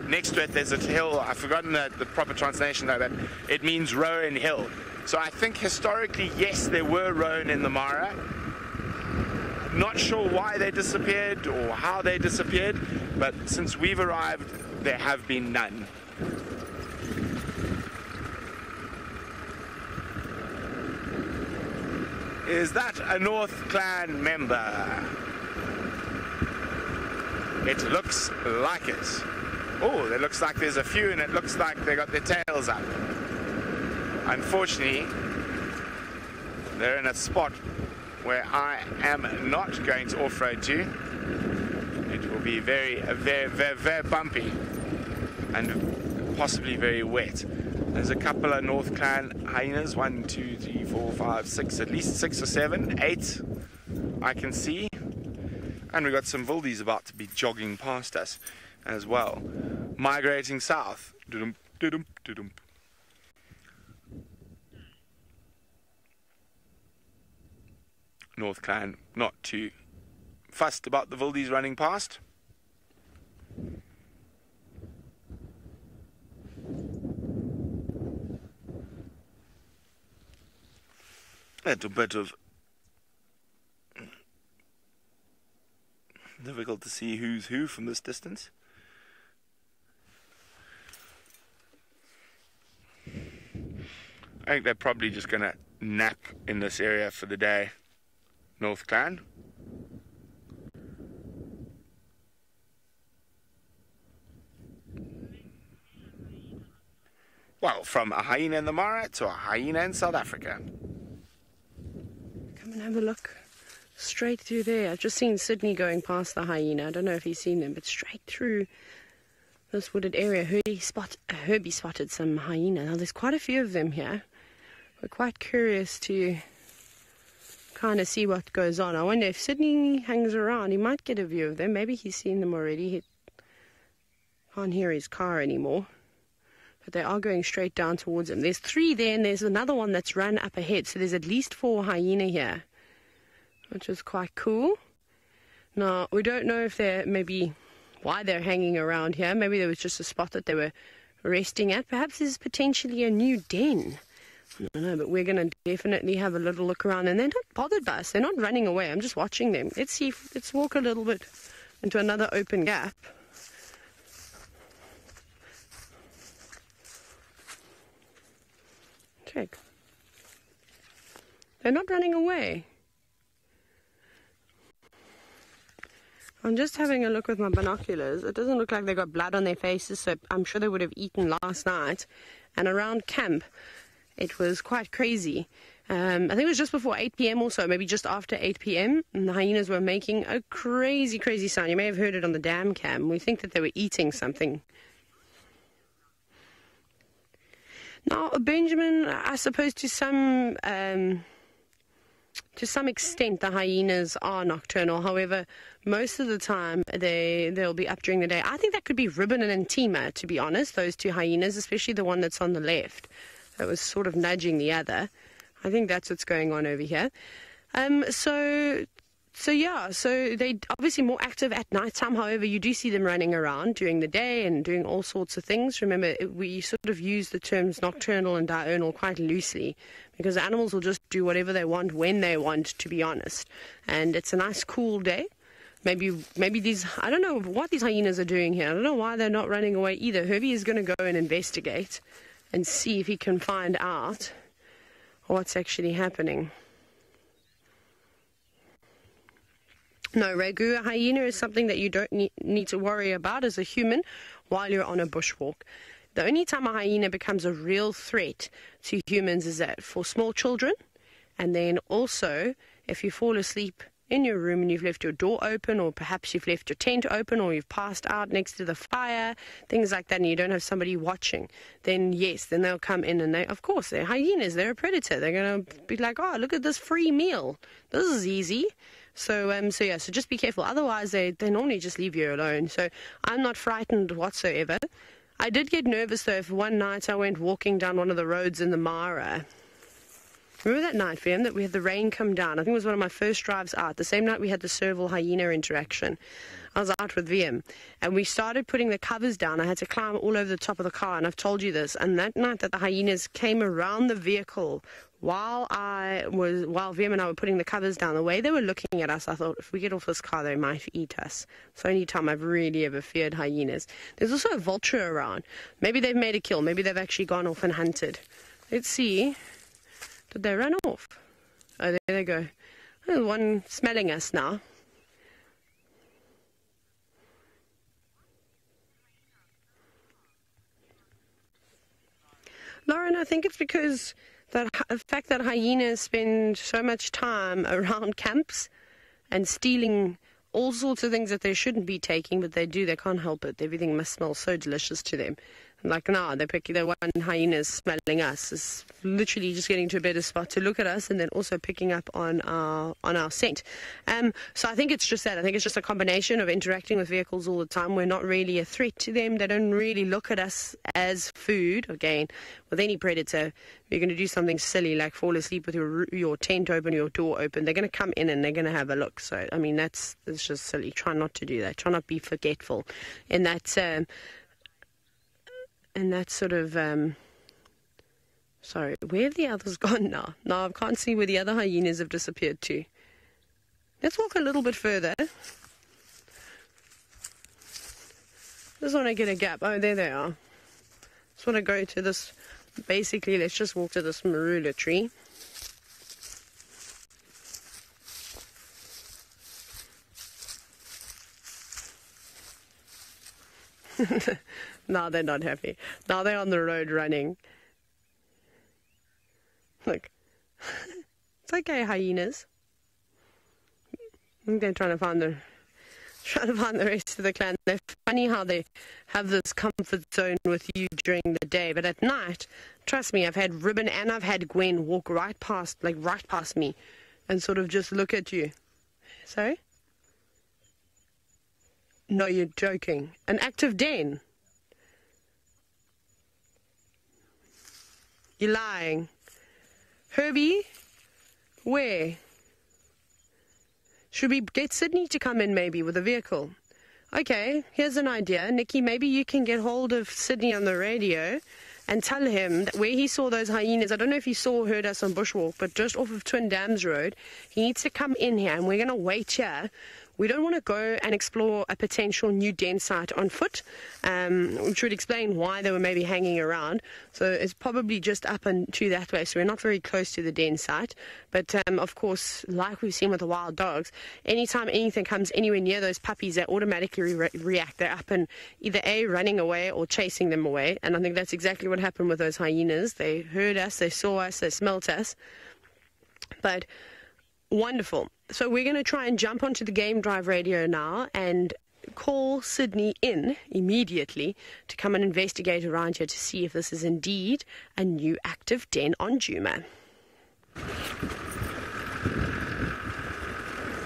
next to it. There's a hill. I've forgotten the proper translation though, but it means roan hill. So I think historically, yes, there were roan in the Mara. Not sure why they disappeared or how they disappeared, but since we've arrived, there have been none. Is that a North Clan member? It looks like it. Oh, it looks like there's a few, and it looks like they got their tails up. Unfortunately, they're in a spot where I am not going to off-road to. It will be very bumpy and possibly very wet. There's a couple of North Clan hyenas, 1, 2, 3, 4, 5, 6, at least 6 or 7, 8 I can see. And we've got some wildies about to be jogging past us as well, migrating south. North Clan not too fussed about the wildies running past. A bit of difficult to see who's who from this distance. I think they're probably just going to nap in this area for the day. North Clan. Well, from a hyena in the Mara to a hyena in South Africa. Come and have a look. Straight through there. I've just seen Sydney going past the hyena. I don't know if he's seen them, but straight through this wooded area, Herbie spotted some hyena. Now, there's quite a few of them here. We're quite curious to kind of see what goes on. I wonder if Sydney hangs around, he might get a view of them. Maybe he's seen them already. He can't hear his car anymore. But they are going straight down towards him. There's 3 there, and there's another one that's run up ahead. So there's at least 4 hyena here, which is quite cool. Now, we don't know if they're maybe why they're hanging around here. Maybe there was just a spot that they were resting at. Perhaps there's potentially a new den. I don't know, but we're going to definitely have a little look around. And they're not bothered by us. They're not running away. I'm just watching them. Let's walk a little bit into another open gap. Check. They're not running away. I'm just having a look with my binoculars. It doesn't look like they got blood on their faces, so I'm sure they would have eaten last night. And around camp, it was quite crazy. I think it was just before 8 p.m. or so, maybe just after 8 p.m. And the hyenas were making a crazy, crazy sound. You may have heard it on the dam cam. We think that they were eating something. Now, Benjamin, I suppose to some extent the hyenas are nocturnal. However, most of the time they'll be up during the day. I think that could be Ribbon and Antima, to be honest, those 2 hyenas, especially the one that's on the left that was sort of nudging the other. I think that's what's going on over here. So they're obviously more active at night time. However, you do see them running around during the day and doing all sorts of things. Remember, we sort of use the terms nocturnal and diurnal quite loosely because animals will just do whatever they want when they want, to be honest. And it's a nice cool day. Maybe these, I don't know what these hyenas are doing here. I don't know why they're not running away either. Herbie is going to go and investigate and see if he can find out what's actually happening. No, Ragu, a hyena is something that you don't need to worry about as a human while you're on a bushwalk. The only time a hyena becomes a real threat to humans is that for small children, and then also if you fall asleep in your room and you've left your door open, or perhaps you've left your tent open, or you've passed out next to the fire, things like that, and you don't have somebody watching, then yes, then they'll come in, and of course, they're hyenas, they're a predator. They're going to be like, oh, look at this free meal. This is easy. So just be careful. Otherwise, they normally just leave you alone. So I'm not frightened whatsoever. I did get nervous, though, if one night I went walking down one of the roads in the Mara. Remember that night, Fem, that we had the rain come down? I think it was one of my first drives out. The same night we had the serval hyena interaction. I was out with VM, and we started putting the covers down. I had to climb all over the top of the car, and I've told you this. And that night that the hyenas came around the vehicle while VM and I were putting the covers down, the way they were looking at us, I thought, if we get off this car, they might eat us. It's the only time I've really ever feared hyenas. There's also a vulture around. Maybe they've made a kill. Maybe they've actually gone off and hunted. Let's see. Did they run off? Oh, there they go. There's one smelling us now. Lauren, I think it's because the fact that hyenas spend so much time around camps and stealing all sorts of things that they shouldn't be taking, but they do. They can't help it. Everything must smell so delicious to them. Like now, the one hyena is smelling us. Is literally just getting to a better spot to look at us, and then also picking up on our scent. So I think it's just that. I think it's just a combination of interacting with vehicles all the time. We're not really a threat to them. They don't really look at us as food. Again, with any predator, you're going to do something silly like fall asleep with your tent open, your door open. They're going to come in and they're going to have a look. So I mean, it's just silly. Try not to do that. Try not to be forgetful. And that's sort of, sorry, where have the others gone now? Now I can't see where the other hyenas have disappeared to. Let's walk a little bit further. Just want to get a gap. Oh, there they are. Just want to go to this, basically, let's just walk to this marula tree. Now they're not happy. Now they're on the road running. Look. It's okay, hyenas. I think they're trying to find the rest of the clan. They're funny how they have this comfort zone with you during the day, but at night, trust me, I've had Ribbon and I've had Gwen walk right past me and sort of just look at you. Sorry? No, you're joking. An active den. You're lying. Herbie? Where? Should we get Sydney to come in maybe with a vehicle? Okay, here's an idea. Nikki, maybe you can get hold of Sydney on the radio and tell him that where he saw those hyenas, I don't know if he heard us on Bushwalk, but just off of Twin Dams Road, he needs to come in here and we're going to wait here. We don't want to go and explore a potential new den site on foot, which would explain why they were maybe hanging around. So it's probably just up and to that way, so we're not very close to the den site. But of course, like we've seen with the wild dogs, anytime anything comes anywhere near those puppies, they automatically react. They're up and either A, running away or chasing them away. And I think that's exactly what happened with those hyenas. They heard us, they saw us, they smelt us. But wonderful. So we're going to try and jump onto the Game Drive radio now and call Sydney in immediately to come and investigate around here to see if this is indeed a new active den on Djuma.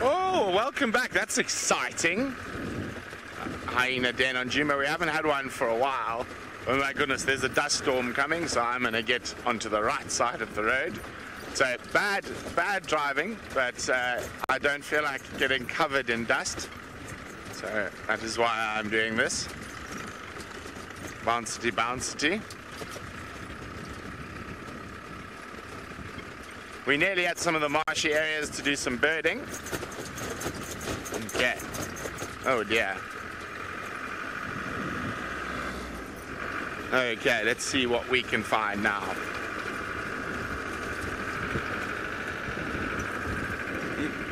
Oh, welcome back. That's exciting. Hyena den on Djuma. We haven't had one for a while. Oh my goodness, there's a dust storm coming, so I'm going to get onto the right side of the road. So bad driving, but I don't feel like getting covered in dust. So that is why I'm doing this. Bouncity, bouncity. We nearly had some of the marshy areas to do some birding. Okay. Oh dear. Okay, let's see what we can find now.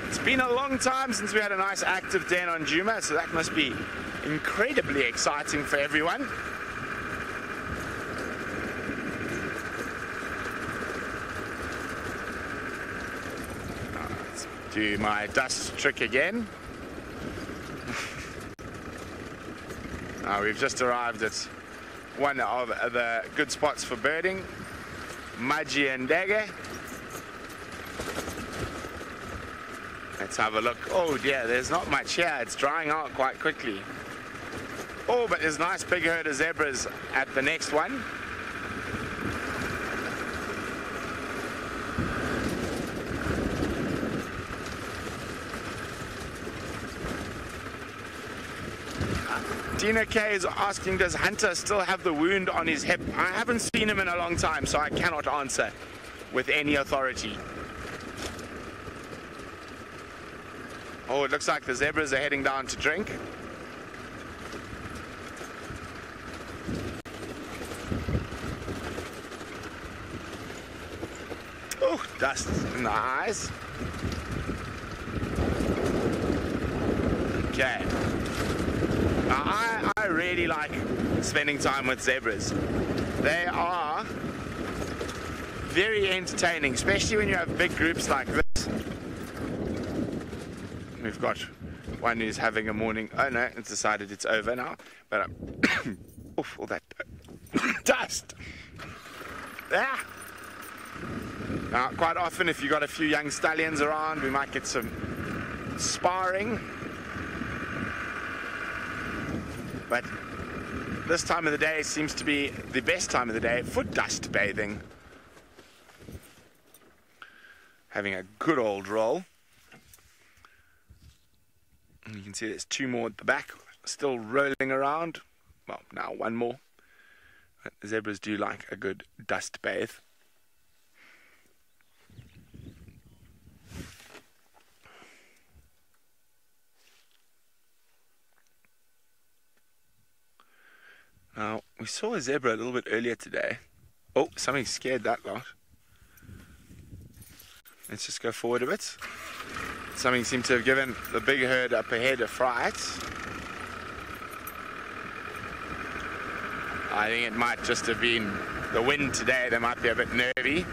It's been a long time since we had a nice active den on Juma, so that must be incredibly exciting for everyone. Let's do my dust trick again. We've just arrived at one of the good spots for birding, Maji and Dege. Let's have a look. Oh dear, there's not much here. It's drying out quite quickly. Oh, but there's a nice big herd of zebras at the next one. Dina K is asking, does Hunter still have the wound on his hip? I haven't seen him in a long time, so I cannot answer with any authority. Oh, it looks like the zebras are heading down to drink. Oh, dust in the eyes. Okay. Now, I really like spending time with zebras. They are very entertaining, especially when you have big groups like this. We've got one who's having a morning. Oh no, it's decided it's over now. But oof, all that dust. Ah. Now, quite often, if you've got a few young stallions around, we might get some sparring. But this time of the day seems to be the best time of the day for dust bathing. Having a good old roll. And you can see there's two more at the back, still rolling around. Well, now one more. But zebras do like a good dust bathe. Now, we saw a zebra a little bit earlier today. Oh, something scared that lot. Let's just go forward a bit. Something seemed to have given the big herd up ahead a fright. I think it might just have been the wind today. They might be a bit nervy.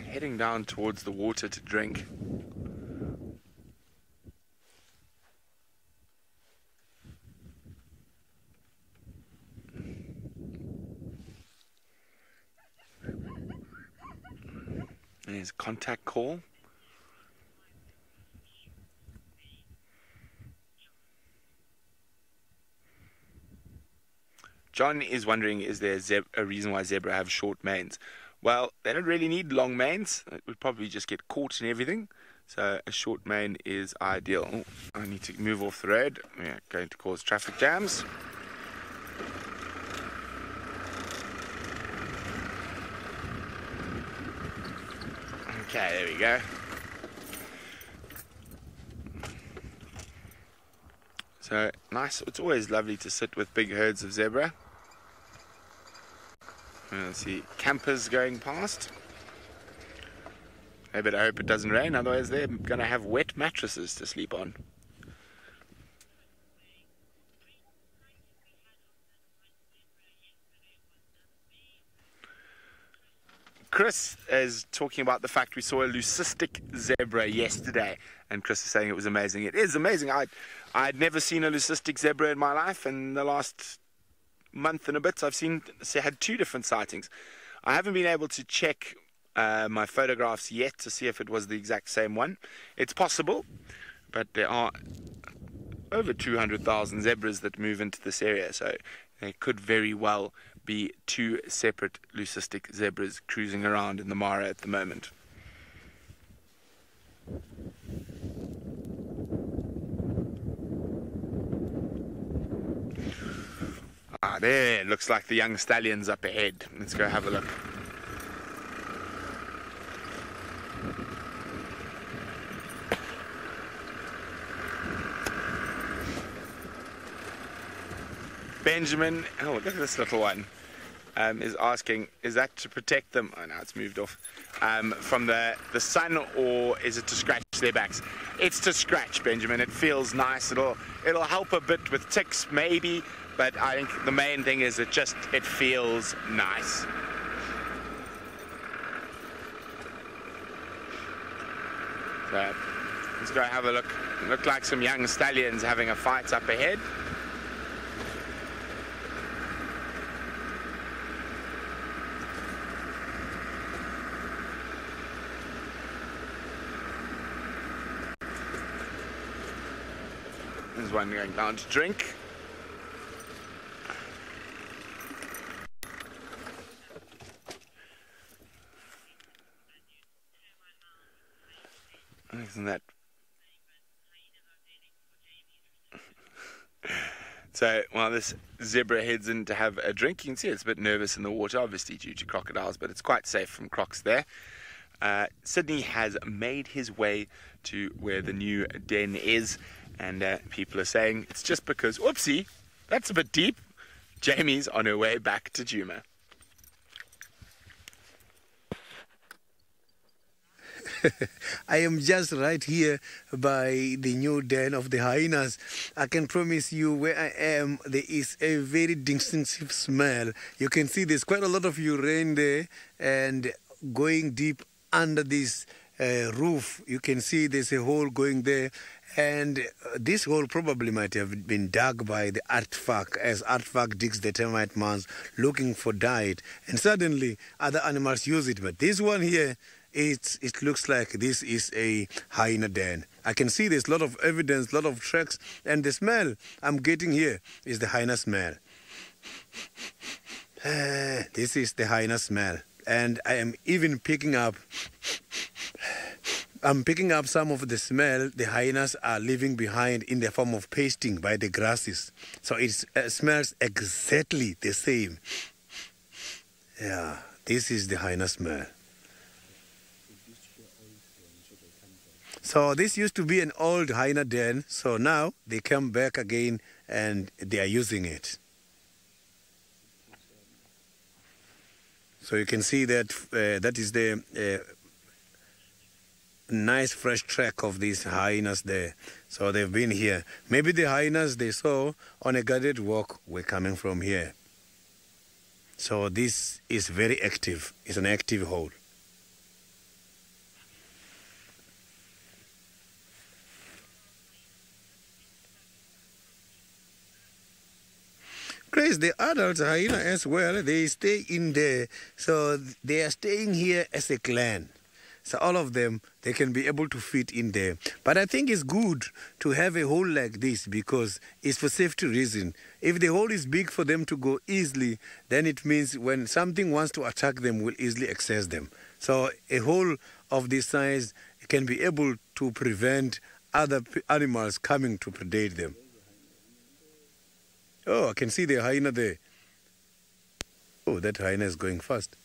Heading down towards the water to drink. There's a contact call. John is wondering, is there a reason why zebra have short manes? Well, they don't really need long manes. It would probably just get caught in everything. So a short mane is ideal. Oh, I need to move off the road. We're going to cause traffic jams. Okay, there we go. So nice. It's always lovely to sit with big herds of zebra. See campers going past. I better hope it doesn't rain, otherwise they're going to have wet mattresses to sleep on. Chris is talking about the fact we saw a leucistic zebra yesterday, and Chris is saying it was amazing. It is amazing. I'd never seen a leucistic zebra in my life, and in the last month and a bit I've had two different sightings. I haven't been able to check my photographs yet to see if it was the exact same one. It's possible, but there are over 200,000 zebras that move into this area, so they could very well be two separate leucistic zebras cruising around in the Mara at the moment. Ah, there, looks like the young stallions up ahead. Let's go have a look. Benjamin, oh, look at this little one, is asking, is that to protect them? Oh, no, it's moved off. From the sun, or is it to scratch their backs? It's to scratch, Benjamin. It feels nice. It'll help a bit with ticks, maybe, but I think the main thing is it feels nice. So, let's go have a look. Look like some young stallions having a fight up ahead. There's one going down to drink. Isn't that? So while this zebra heads in to have a drink, you can see it's a bit nervous in the water, obviously due to crocodiles, but it's quite safe from crocs there. Sydney has made his way to where the new den is, and people are saying it's just because, whoopsie, that's a bit deep. Jamie's on her way back to Djuma. I am just right here by the new den of the hyenas. I can promise you where I am, there is a very distinctive smell. You can see there's quite a lot of urine there, and going deep under this roof, you can see there's a hole going there. And this hole probably might have been dug by the artifact, as artifact digs the termite mounds looking for diet. And suddenly other animals use it. But this one here, it looks like this is a hyena den. I can see there's a lot of evidence, a lot of tracks. And the smell I'm getting here is the hyena smell. This is the hyena smell. And I am even picking up some of the smell the hyenas are leaving behind in the form of pasting by the grasses. So it smells exactly the same. Yeah, this is the hyena smell. So this used to be an old hyena den, so now they come back again and they are using it. So you can see that that is the nice fresh track of these hyenas there. So they've been here. Maybe the hyenas they saw on a guided walk were coming from here. So this is very active. It's an active hole. Grace, the adult hyena as well, they stay in there. So they are staying here as a clan. So all of them, they can be able to fit in there. But I think it's good to have a hole like this because it's for safety reason. If the hole is big for them to go easily, then it means when something wants to attack them, will easily access them. So a hole of this size can be able to prevent other animals coming to predate them. Oh, I can see the hyena there. Oh, that hyena is going fast.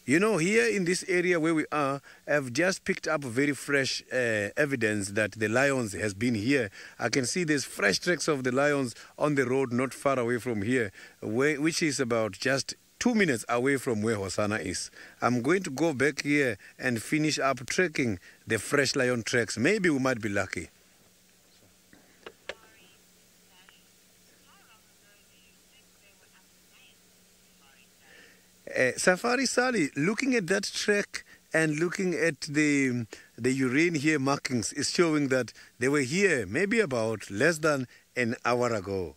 You know, here in this area where we are, I've just picked up very fresh evidence that the lions has been here. I can see there's fresh tracks of the lions on the road not far away from here, which is about just 2 minutes away from where Hosanna is. I'm going to go back here and finish up tracking the fresh lion tracks. Maybe we might be lucky. Safari Sally, looking at that track and looking at the urine here markings is showing that they were here maybe about less than an hour ago.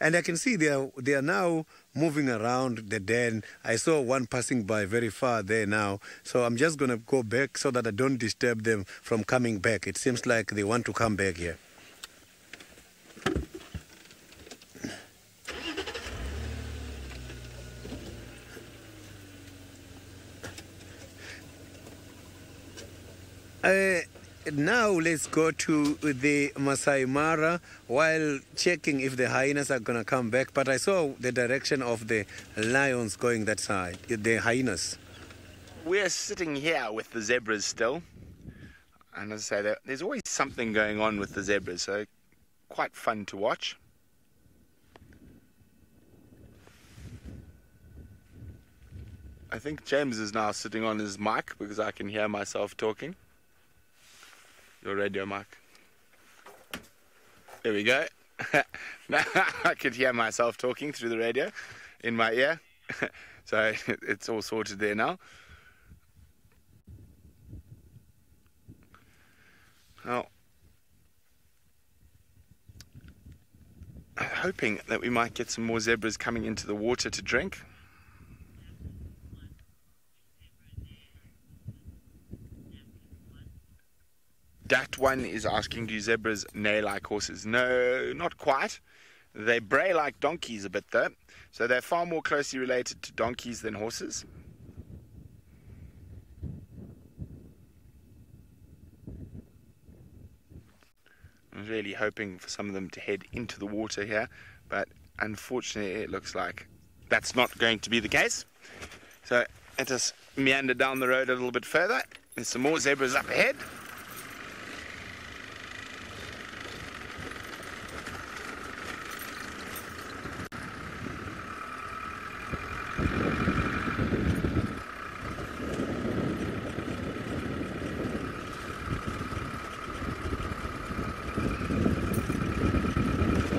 And I can see they are now moving around the den. I saw one passing by very far there now. So I'm just going to go back so that I don't disturb them from coming back. It seems like they want to come back here. now let's go to the Masai Mara while checking if the hyenas are going to come back. But I saw the direction of the lions going that side, the hyenas. We're sitting here with the zebras still. And as I say, there's always something going on with the zebras, so quite fun to watch. I think James is now sitting on his mic because I can hear myself talking. Your radio mic. There we go. Now I could hear myself talking through the radio in my ear. So it's all sorted there now. Now, I'm hoping that we might get some more zebras coming into the water to drink. That one is asking, do zebras neigh like horses? No, not quite. They bray like donkeys a bit though. So they're far more closely related to donkeys than horses. I was really hoping for some of them to head into the water here, but unfortunately it looks like that's not going to be the case. So let us meander down the road a little bit further. There's some more zebras up ahead.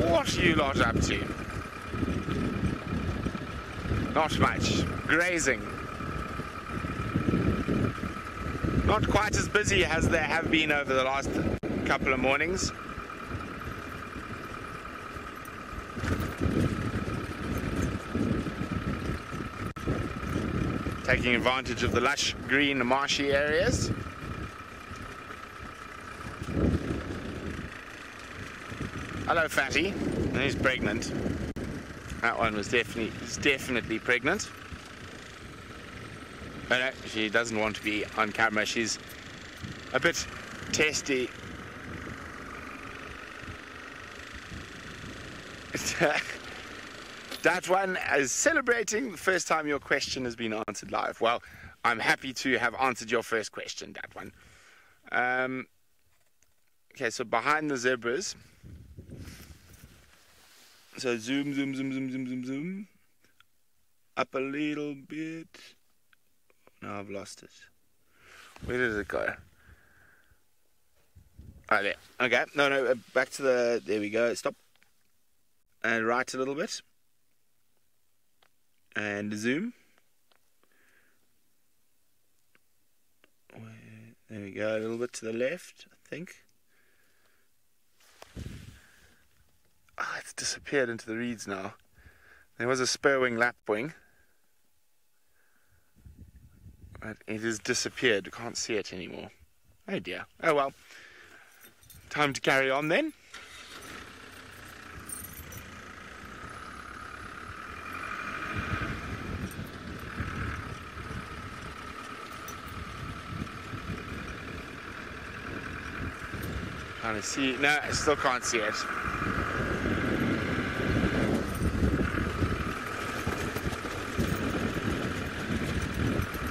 What are you lot up to? Not much. Grazing. Not quite as busy as there have been over the last couple of mornings. Taking advantage of the lush green marshy areas. Hello, Fatty. He's pregnant. That one was definitely pregnant. Oh no, she doesn't want to be on camera. She's a bit testy. That one is celebrating the first time your question has been answered live. Well, I'm happy to have answered your first question, that one. Okay, so behind the zebras. So zoom, zoom, zoom, zoom, zoom, zoom, zoom. Up a little bit. Now I've lost it. Where did it go? Oh, there. Okay. No, back to the... There we go. Stop. And right a little bit. And zoom. There we go. A little bit to the left, I think. Oh, it's disappeared into the reeds now. There was a spur-wing lapwing, but it has disappeared. You can't see it anymore. Oh dear. Oh well. Time to carry on then. Trying to see. No, I still can't see it.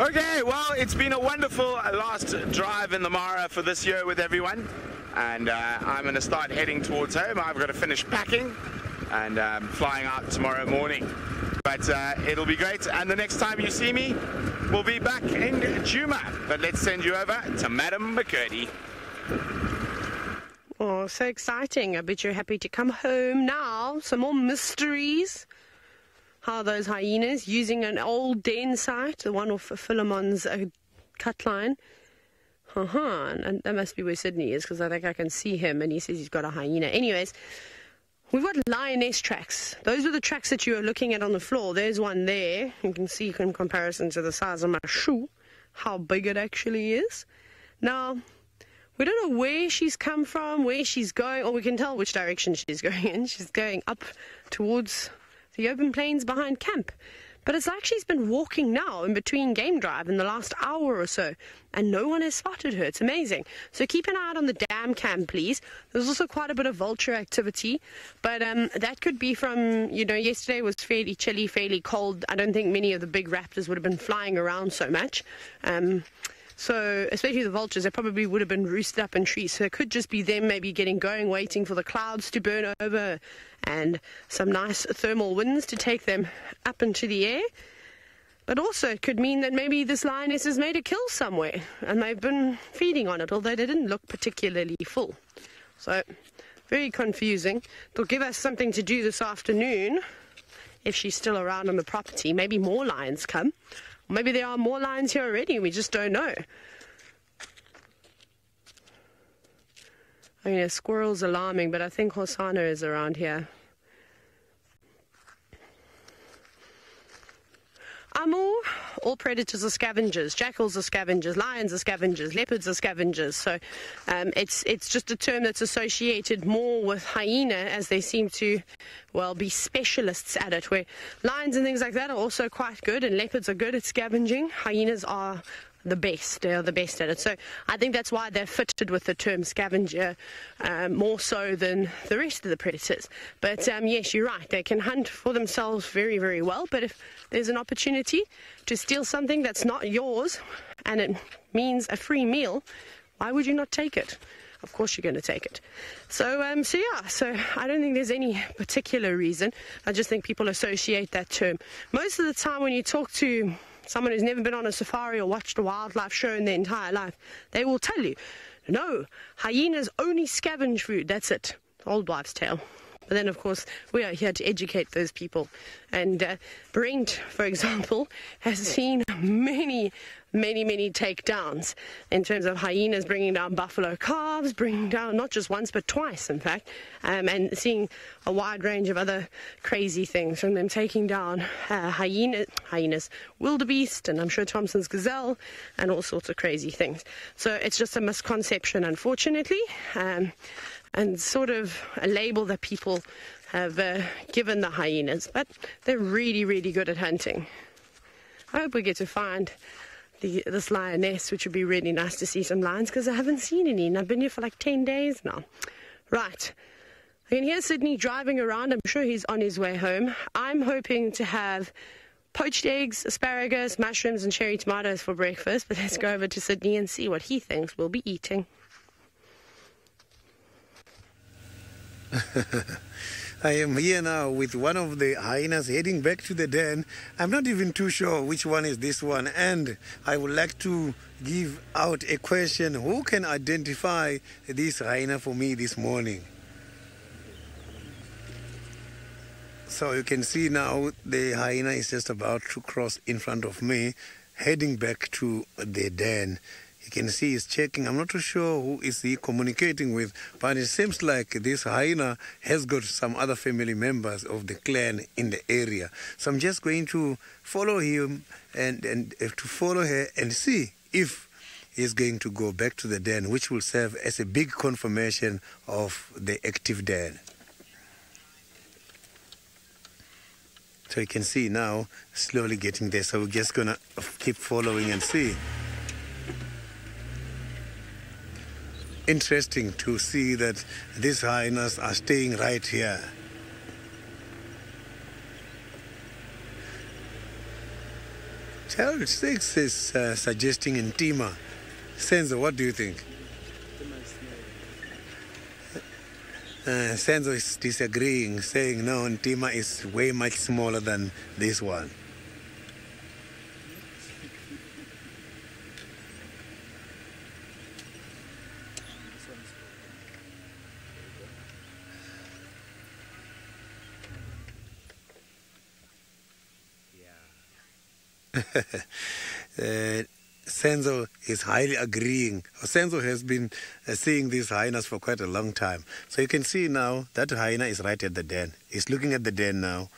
Okay, well, it's been a wonderful last drive in the Mara for this year with everyone, and I'm going to start heading towards home. I've got to finish packing and flying out tomorrow morning, but it'll be great, and the next time you see me, we'll be back in Djuma, but let's send you over to Madam McCurdy. Oh, so exciting. I bet you're happy to come home now. Some more mysteries. How are those hyenas using an old den site, the one off Philemon's cut line? And that must be where Sydney is, because I think I can see him, and he says he's got a hyena. Anyways, we've got lioness tracks. Those are the tracks that you are looking at on the floor. There's one there. You can see in comparison to the size of my shoe how big it actually is. Now, we don't know where she's come from, where she's going, or we can tell which direction she's going in. She's going up towards the open plains behind camp. But it's like she's been walking now in between game drive in the last hour or so, and no one has spotted her. It's amazing. So keep an eye out on the dam cam, please. There's also quite a bit of vulture activity, but that could be from, yesterday was fairly chilly, fairly cold. I don't think many of the big raptors would have been flying around so much. So, especially the vultures, they probably would have been roosted up in trees. So it could just be them maybe getting going, waiting for the clouds to burn over and some nice thermal winds to take them up into the air. But also it could mean that maybe this lioness has made a kill somewhere and they've been feeding on it, although they didn't look particularly full. So, very confusing. It'll give us something to do this afternoon if she's still around on the property. Maybe more lions come. Maybe there are more lions here already, we just don't know. I mean, a squirrel's alarming, but I think Hosanna is around here. All predators are scavengers. Jackals are scavengers. Lions are scavengers. Leopards are scavengers. So it's just a term that's associated more with hyena, as they seem to, well, be specialists at it, where lions and things like that are also quite good, and leopards are good at scavenging. Hyenas are the best. They are the best at it. So I think that's why they're fitted with the term scavenger more so than the rest of the predators. But yes, you're right. They can hunt for themselves very, very well. But if there's an opportunity to steal something that's not yours and it means a free meal, why would you not take it? Of course you're going to take it. So I don't think there's any particular reason. I just think people associate that term. Most of the time when you talk to someone who's never been on a safari or watched a wildlife show in their entire life, they will tell you, no, hyenas only scavenge food, that's it. Old wives' tale. But then, of course, we are here to educate those people. And Brent, for example, has seen many takedowns in terms of hyenas bringing down buffalo calves, bringing down not just once but twice, in fact, and seeing a wide range of other crazy things, from them taking down hyenas, wildebeest, and I'm sure Thompson's gazelle, and all sorts of crazy things. So it's just a misconception, unfortunately, and sort of a label that people have given the hyenas, but they're really, really good at hunting. I hope we get to find this lioness, which would be really nice to see some lions, because I haven't seen any, and I've been here for like 10 days now. Right, I can hear Sydney driving around. I'm sure he's on his way home. I'm hoping to have poached eggs, asparagus, mushrooms, and cherry tomatoes for breakfast, but let's go over to Sydney and see what he thinks we'll be eating. I am here now with one of the hyenas heading back to the den. I'm not even too sure which one is this one, and I would like to give out a question. Who can identify this hyena for me this morning? So you can see now the hyena is just about to cross in front of me, heading back to the den. You can see he's checking. I'm not too sure who is he communicating with, but it seems like this hyena has got some other family members of the clan in the area. So I'm just going to follow him and to follow her and see if he's going to go back to the den, which will serve as a big confirmation of the active den. So you can see now slowly getting there. So we're just going to keep following and see. Interesting to see that these hyenas are staying right here. Child 6 is suggesting Ntima. Senzo, what do you think? Senzo is disagreeing, saying no, Ntima is way much smaller than this one. Senzo is highly agreeing. Senzo has been seeing these hyenas for quite a long time. So you can see now that hyena is right at the den. He's looking at the den now.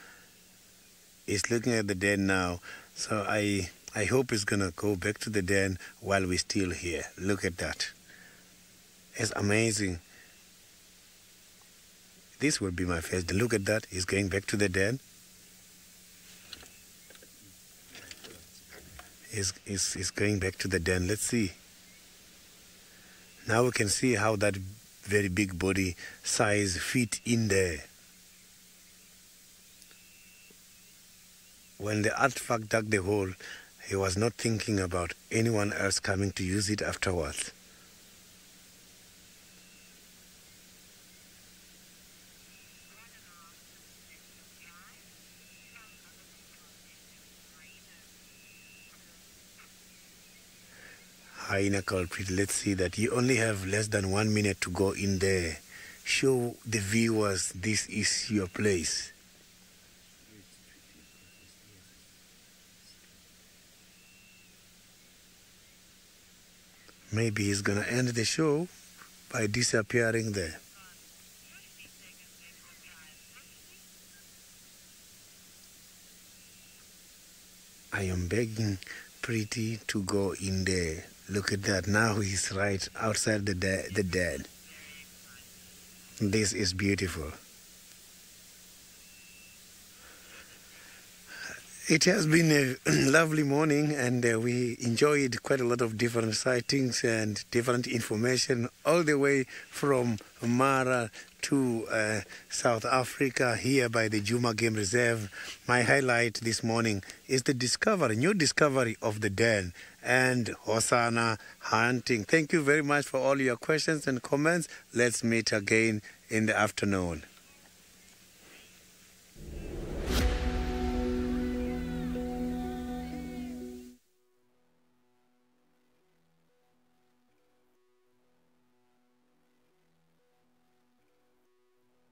He's looking at the den now. So I hope he's going to go back to the den while we're still here. Look at that. It's amazing. This will be my first. Look at that. He's going back to the den. is going back to the den. Let's see. Now we can see how that very big body size fit in there. When the artifact dug the hole, he was not thinking about anyone else coming to use it afterwards. Hyena culprit, let's see that you only have less than 1 minute to go in there. Show the viewers this is your place. Maybe he's gonna end the show by disappearing there. I am begging Pretty to go in there. Look at that. Now he's right outside the den. This is beautiful. It has been a lovely morning, and we enjoyed quite a lot of different sightings and different information all the way from Mara to South Africa, here by the Juma Game Reserve. My highlight this morning is the new discovery of the den and Hosanna hunting. Thank you very much for all your questions and comments. Let's meet again in the afternoon.